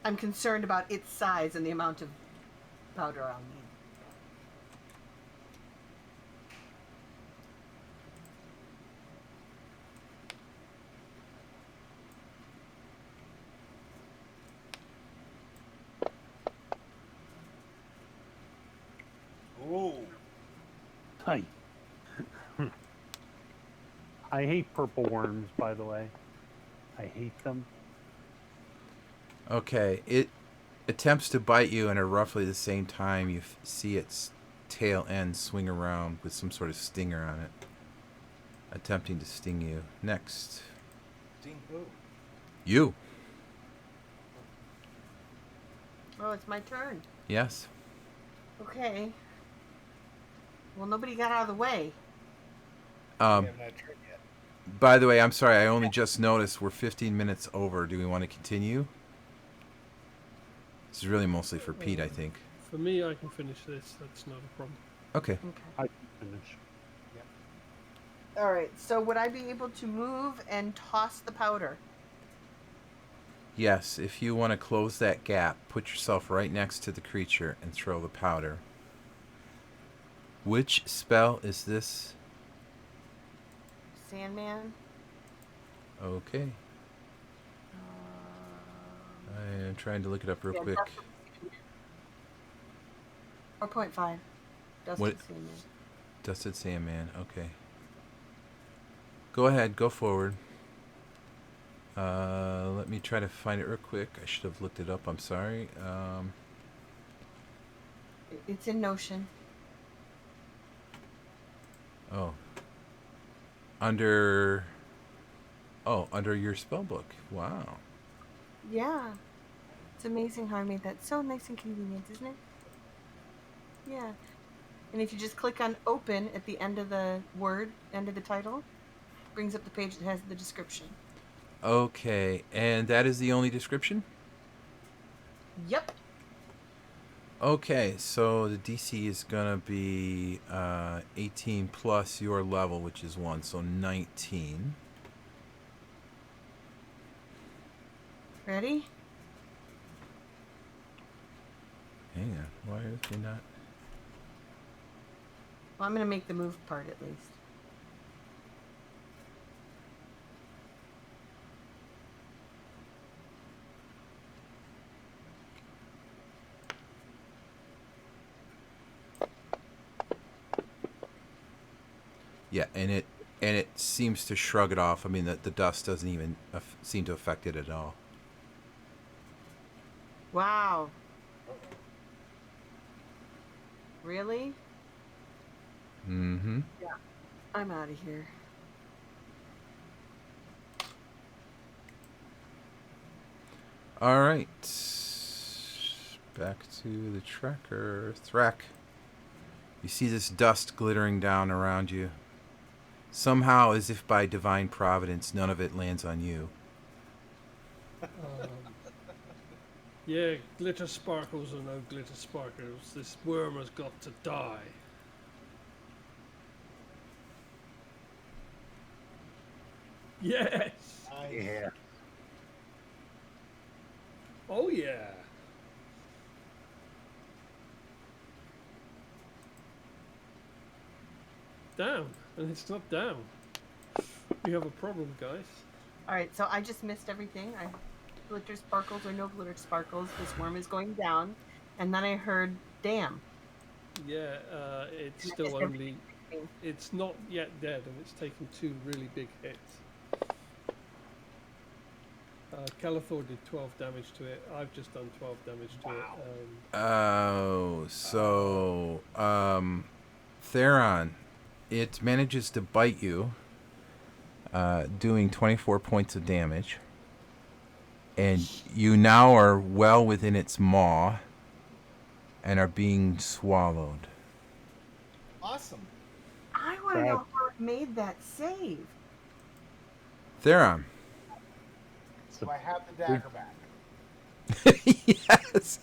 I'm concerned about its size and the amount of powder I'll need. Oh. Hi. I hate purple worms, by the way. I hate them. Okay, it attempts to bite you, and at roughly the same time, you see its tail end swing around with some sort of stinger on it, attempting to sting you. Next, Sting who? you. Oh, it's my turn. Yes. Okay. Well, nobody got out of the way. We have not turned yet. By the way, I'm sorry. I only just noticed we're 15 minutes over. Do we want to continue? This is really mostly for Pete, I think. For me, I can finish this. That's not a problem. Okay. Okay. I can finish. All right. So would I be able to move and toss the powder? Yes, if you want to close that gap, put yourself right next to the creature and throw the powder. Which spell is this? Sandman. Okay. I am trying to look it up real Yeah, quick. 4.5. Dusted What- Sandman. Dusted Sandman. Okay. Go ahead. Go forward. Let me try to find it real quick. I should have looked it up. I'm sorry. It's in Notion. Oh. Under your spell book. Wow. Yeah. It's amazing how I made that so nice and convenient, isn't it? Yeah. And if you just click on open at the end of the word, end of the title, brings up the page that has the description. Okay, and that is the only description? Yep. Okay, so the DC is gonna be 18 plus your level, which is 1, so 19. Ready? Hang on, why is it not? Well, I'm going to make the move part at least. Yeah, and it seems to shrug it off. I mean, the dust doesn't even seem to affect it at all. Wow. Really? Mm-hmm. Yeah. I'm out of here. All right. Back to the tracker. Thrak. You see this dust glittering down around you. Somehow, as if by divine providence, none of it lands on you. Yeah, glitter sparkles or no glitter sparkles, this worm has got to die. Yes! Yeah. Oh yeah! Down, and it's not down. We have a problem, guys. All right, so I just missed everything. Glitter sparkles or no glitter sparkles, this worm is going down. And then I heard, damn. Yeah, it's And I still missed only... everything. It's not yet dead, and it's taken 2 really big hits. Calathor did 12 damage to it. I've just done 12 damage to it. Oh, so Theron, it manages to bite you, doing 24 points of damage, and you now are well within its maw and are being swallowed. Awesome. I want to know how it made that save. Theron. So I have the dagger back. Yes.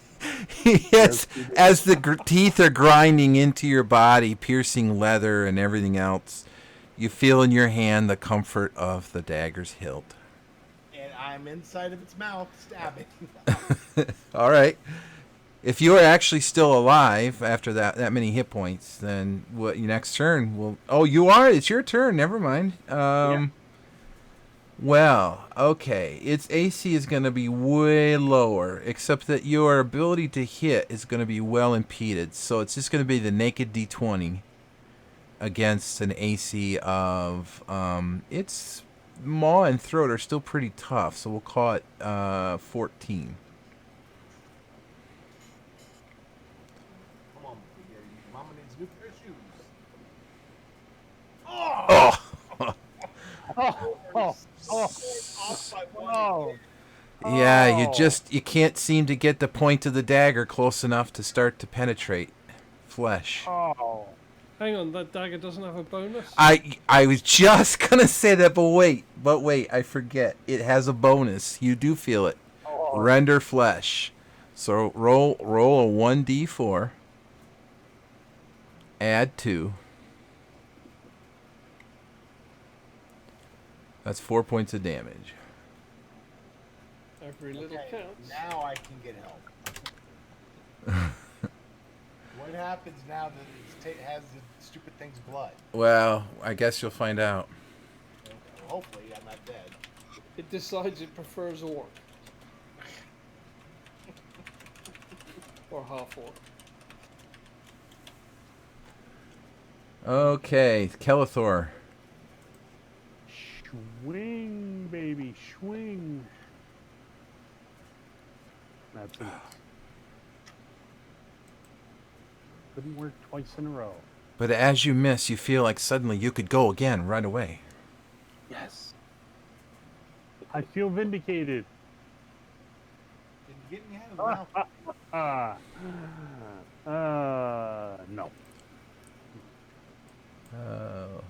Yes, as the teeth are grinding into your body, piercing leather and everything else, you feel in your hand the comfort of the dagger's hilt. And I'm inside of its mouth stabbing. All right. If you are actually still alive after that many hit points, then what your next turn will... Oh, you are? It's your turn. Never mind. Well, okay. Its AC is going to be way lower, except that your ability to hit is going to be well impeded. So it's just going to be the naked D20 against an AC of... its maw and throat are still pretty tough, so we'll call it 14. Come on, Miguel. Mama needs a new pair of shoes. Oh! Off by one Oh, Yeah, oh. you can't seem to get the point of the dagger close enough to start to penetrate flesh. Oh. Hang on, that dagger doesn't have a bonus? I was just gonna say that, but wait, I forget. It has a bonus. You do feel it. Oh. Render flesh. So roll a 1d4. Add 2. That's 4 points of damage. Every little Okay, counts. now I can get help. What happens now that it has the stupid thing's blood? Well, I guess you'll find out. Okay, well, hopefully I'm not dead. It decides it prefers orc. Or half orc. Okay, Kelithor. Swing, baby, swing. That's enough. Couldn't work twice in a row. But as you miss, you feel like suddenly you could go again right away. Yes. I feel vindicated. Didn't get any out of the mouth. No.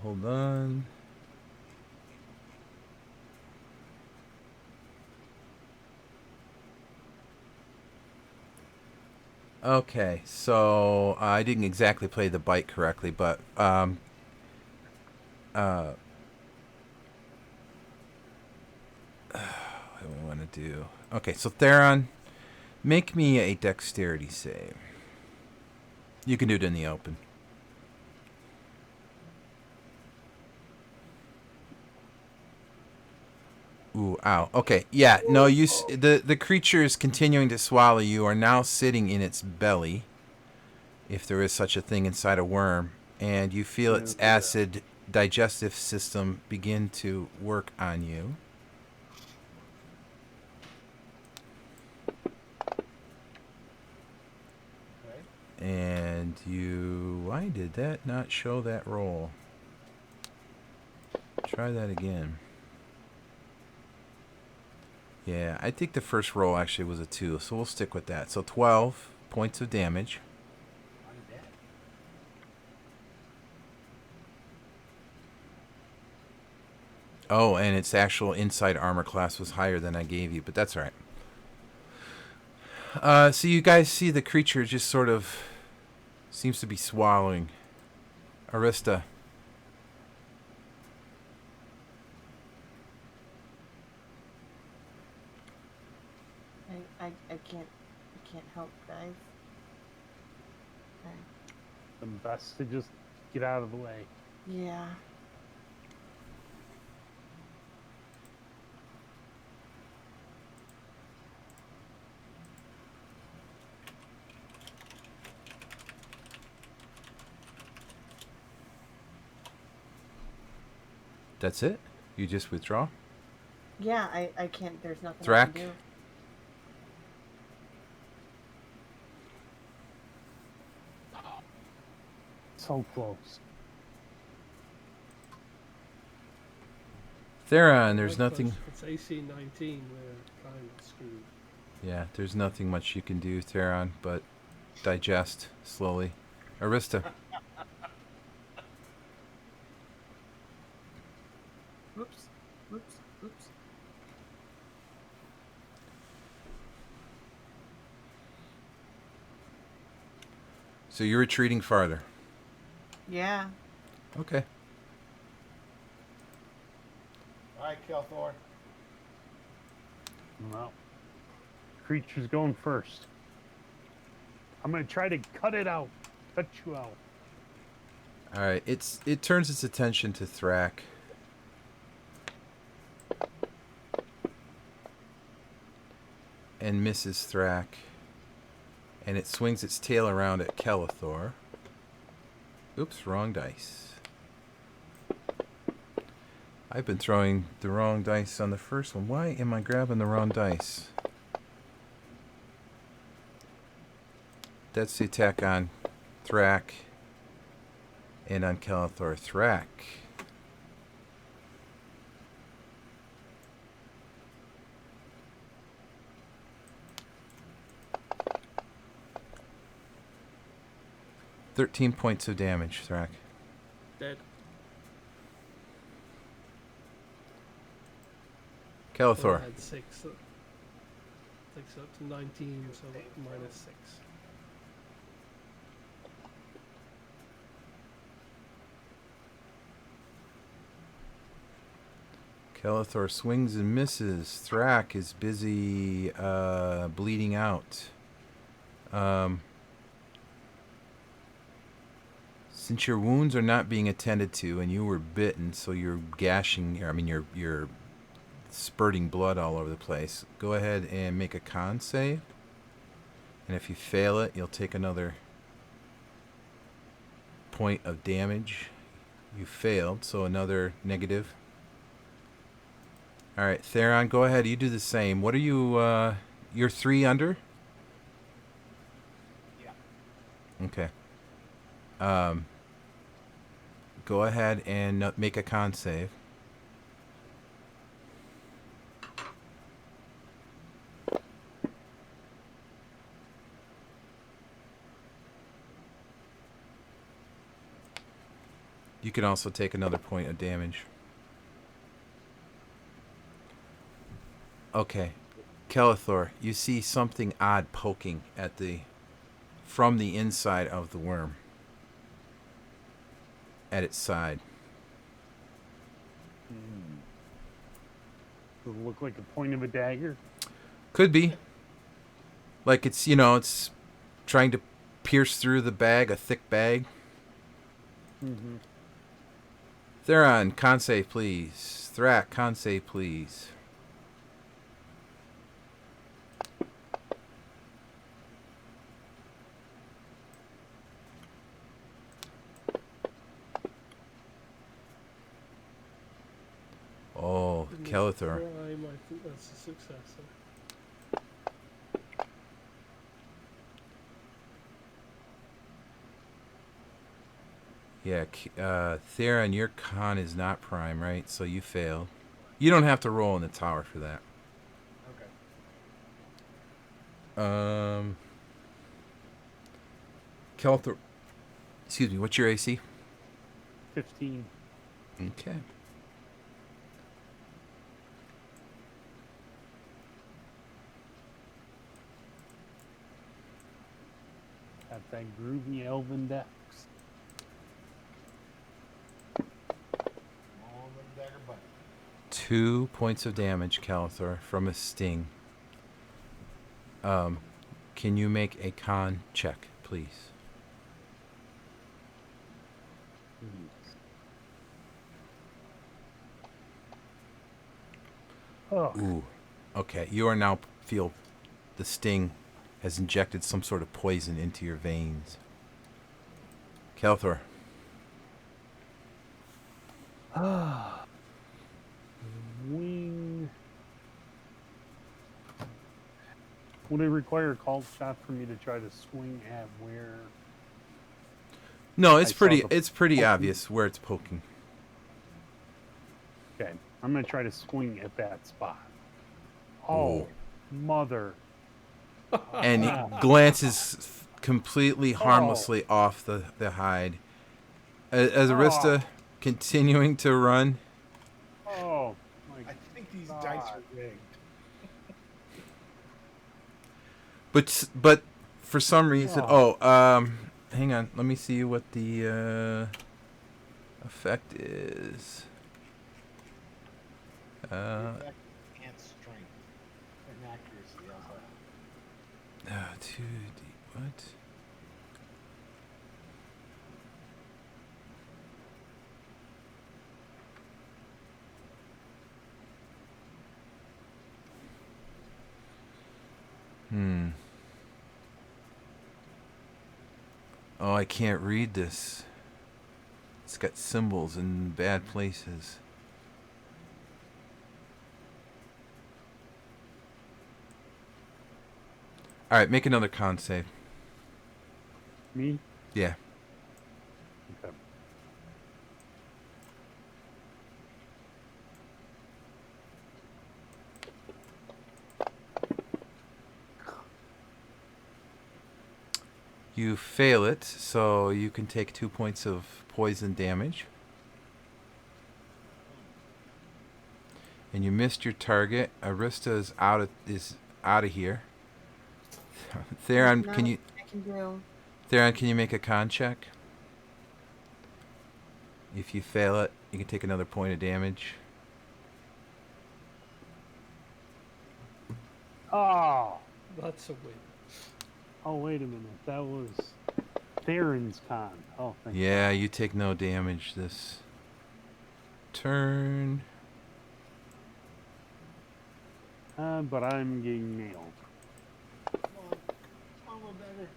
Hold on. Okay, so I didn't exactly play the bite correctly, but what do we want to do? Okay, so Theron, make me a dexterity save. You can do it in the open. Ooh, ow. Okay, yeah, no, the creature is continuing to swallow. You are now sitting in its belly, if there is such a thing inside a worm, and you feel its acid digestive system begin to work on you. Okay. And why did that not show that roll? Try that again. Yeah, I think the first roll actually was a 2, so we'll stick with that. So 12 points of damage. I'm dead. Oh, and its actual inside armor class was higher than I gave you, but that's all right. So you guys see the creature just sort of seems to be swallowing. Arista. I can't help, guys. Okay. The best to just get out of the way. Yeah. That's it? You just withdraw? Yeah, I can't. There's nothing I Thrak? can do. So close. Theron, there's Right, nothing... It's AC 19, we're kind of screwed. Yeah, there's nothing much you can do, Theron, but digest slowly. Arista. Oops. Oops. Oops. So you're retreating farther. Yeah. Okay. All right, Kelthor. Well, creature's going first. I'm gonna try to cut it out. Cut you out. All right. It turns its attention to Thrak. And misses Thrak. And it swings its tail around at Kelethor. Oops, wrong dice. I've been throwing the wrong dice on the first one. Why am I grabbing the wrong dice? That's the attack on Thrak and on Kelethor. Thrak. "13 points of damage, Thrak." Dead. Kelethor. I had 6. Takes up to 19, so minus 6. Kelethor swings and misses. Thrak is busy bleeding out. Since your wounds are not being attended to and you were bitten, so you're gashing, you're spurting blood all over the place, go ahead and make a con save. And if you fail it, you'll take another point of damage. You failed, so another negative. All right, Theron, go ahead. You do the same. What are you? You're 3 under? Yeah. Okay. Go ahead and make a con save. You can also take another point of damage. Okay. Kelethor, you see something odd poking at from the inside of the worm. At its side. Does it look like a point of a dagger? Could be. Like it's trying to pierce through the bag, a thick bag. Mm-hmm. Theron, con save, please. Thrak, con save, please. Oh, Kelethor. Prime, I think that's a success. Yeah, Theron, your con is not prime, right? So you failed. You don't have to roll in the tower for that. Okay. Kelethor. Excuse me, what's your AC? 15. Okay. Got that groovy elven dex. All them dagger butt. 2 points of damage, Kelethor, from a sting. Can you make a con check, please? Oh, Ooh. Okay, you are now feel the sting has injected some sort of poison into your veins. Kelethor. Wing. Would it require a called shot for me to try to swing at where? No, I it's saw pretty. the It's pretty poking. obvious where it's poking. Okay, I'm gonna try to swing at that spot. Oh, Ooh. mother! And it glances completely harmlessly off the hide. As Arista continuing to run. Oh my I think these God. dice are rigged. But for some reason, hang on. Let me see what the effect is. Effect and strength and accuracy. How's that? 2D. What? Oh, I can't read this. It's got symbols in bad places. All right, make another con save. Me? Yeah. Okay. You fail it, so you can take 2 points of poison damage. And you missed your target. Arista is out of here. Theron, There's can nothing you I can do. Theron, can you make a con check? If you fail it, you can take another point of damage. Oh, That's a win. oh, wait a minute. That was Theron's con. Oh, thank Yeah, you take no damage this turn. But I'm getting nailed. Come on. Come on, better.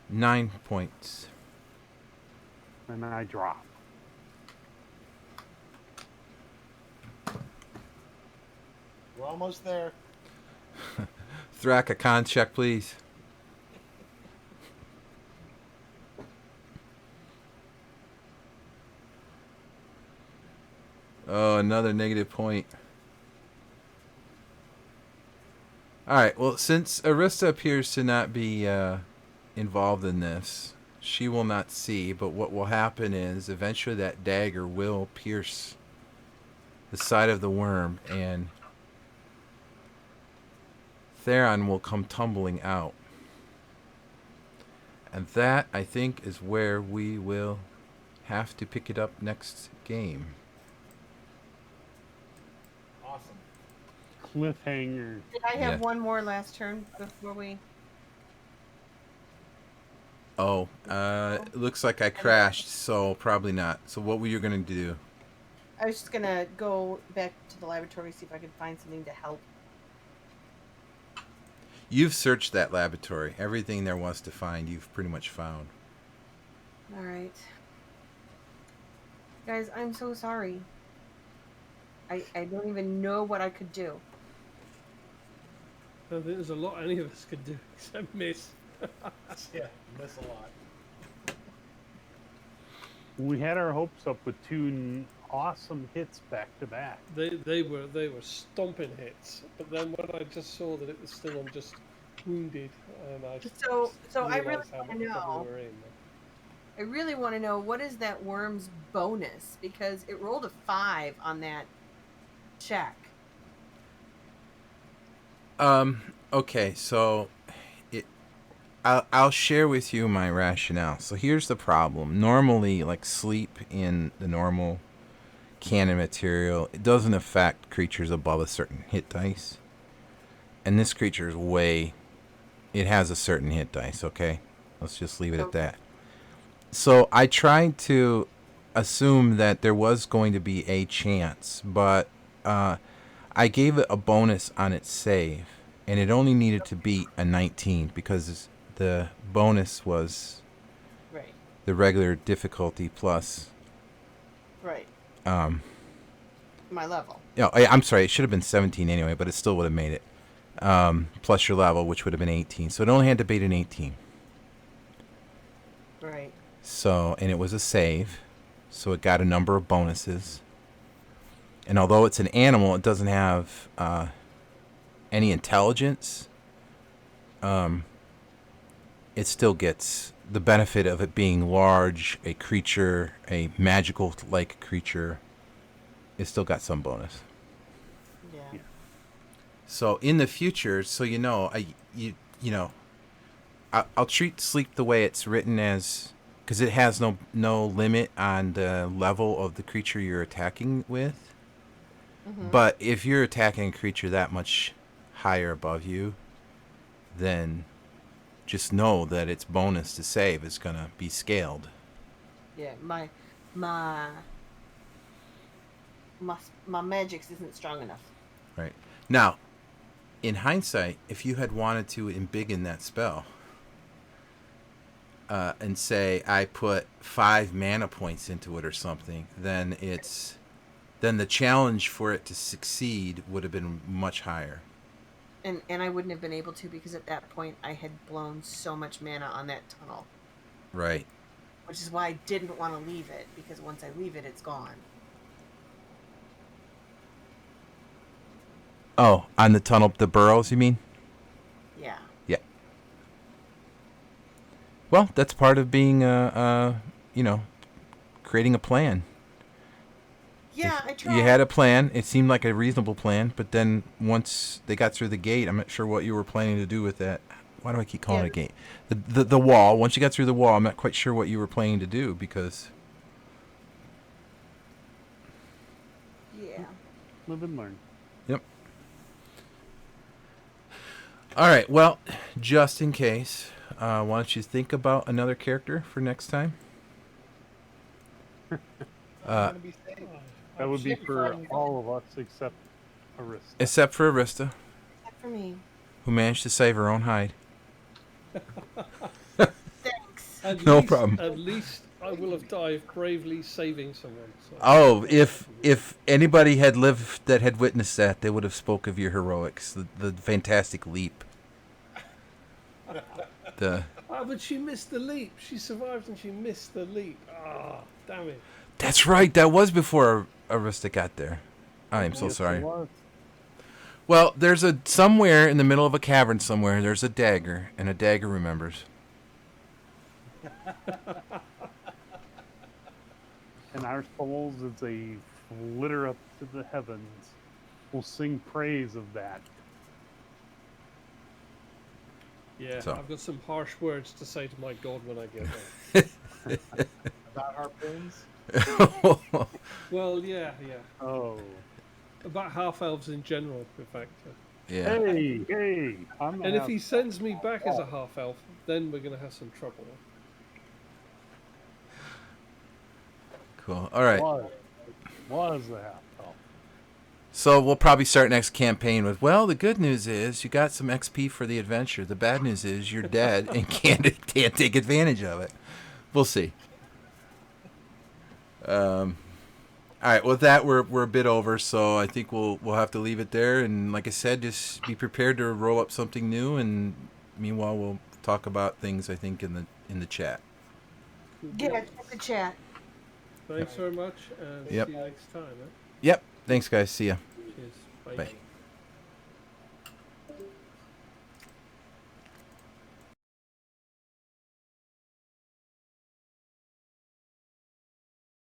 9 points. And I drop. We're almost there. Thrak, a con check, please. Oh, another negative point. Alright, well, since Arista appears to not be involved in this, she will not see, but what will happen is eventually that dagger will pierce the side of the worm, and Theron will come tumbling out. And that, I think, is where we will have to pick it up next game. Awesome. Cliffhanger. Did I have Yeah. one more last turn before we? Oh, it looks like I crashed, so probably not. So what were you going to do? I was just gonna go back to the laboratory, see if I could find something to help. You've searched that laboratory. Everything there was to find, you've pretty much found. All right, guys, I'm so sorry. I don't even know what I could do. I don't think there's a lot any of us could do except miss. Yeah, you miss a lot. We had our hopes up with two awesome hits back to back. They were stomping hits, but then when I just saw that it was still on just wounded, and I So I really realised how want much to trouble know. we were in. I really want to know what is that worm's bonus, because it rolled a 5 on that check. Okay, so I'll share with you my rationale. So here's the problem. Normally, like sleep in the normal canon material, it doesn't affect creatures above a certain hit dice. And this creature is it has a certain hit dice, okay? Let's just leave it at that. So I tried to assume that there was going to be a chance, but I gave it a bonus on its save, and it only needed to beat a 19 because the bonus was Right. the regular difficulty plus. Right. My level. No, I'm sorry, it should have been 17 anyway, but it still would have made it. Plus your level, which would have been 18. So it only had to beat an 18. Right. So, and it was a save, so it got a number of bonuses. And although it's an animal, it doesn't have any intelligence. It still gets the benefit of it being large, a creature, a magical-like creature. It still got some bonus. Yeah. So in the future, so you know, I'll treat sleep the way it's written as, because it has no limit on the level of the creature you're attacking with. Mhm. But if you're attacking a creature that much higher above you, then just know that its bonus to save is gonna be scaled. Yeah, my my my magics isn't strong enough. Right. Now, in hindsight, if you had wanted to embiggen that spell, and say I put 5 mana points into it or something, then the challenge for it to succeed would have been much higher. And I wouldn't have been able to because at that point I had blown so much mana on that tunnel, Right. which is why I didn't want to leave it, because once I leave it, it's gone. Oh, on the tunnel, the burrows, you mean? Yeah. Yeah. Well, that's part of being creating a plan. Yeah, I tried. You had a plan. It seemed like a reasonable plan, but then once they got through the gate, I'm not sure what you were planning to do with that. Why do I keep calling it a gate? The wall. Once you got through the wall, I'm not quite sure what you were planning to do because. Yeah. Live and learn. Yep. All right. Well, just in case, why don't you think about another character for next time? I'm gonna be safe. That would be for all of us except Arista. Except for Arista, Except for me. who managed to save her own hide. Thanks. No problem. At least I will have died bravely saving someone. So. Oh, if anybody had lived that had witnessed that, they would have spoke of your heroics, the fantastic leap. But she missed the leap. She survived and she missed the leap. Ah, damn it. That's right. That was before Arista got there. I am so Yes, it sorry. was. Well, there's somewhere in the middle of a cavern somewhere. There's a dagger, and a dagger remembers. And our souls, as they flitter up to the heavens, will sing praise of that. Yeah, So. I've got some harsh words to say to my god when I get there. About harpoons. Well, yeah. Oh. About half-elves in general, in fact. Yeah. Hey, I'm And if he sends me back as a half-elf, then we're going to have some trouble. Cool. All right. Was the half elf. So we'll probably start next campaign with, well, the good news is you got some XP for the adventure. The bad news is you're dead and can't take advantage of it. We'll see. All right. With that, we're a bit over, so I think we'll have to leave it there. And like I said, just be prepared to roll up something new. And meanwhile, we'll talk about things I think in the chat. Yeah, check the chat. Thanks very much, and Yep. see you next time. Yep. Thanks, guys. See ya.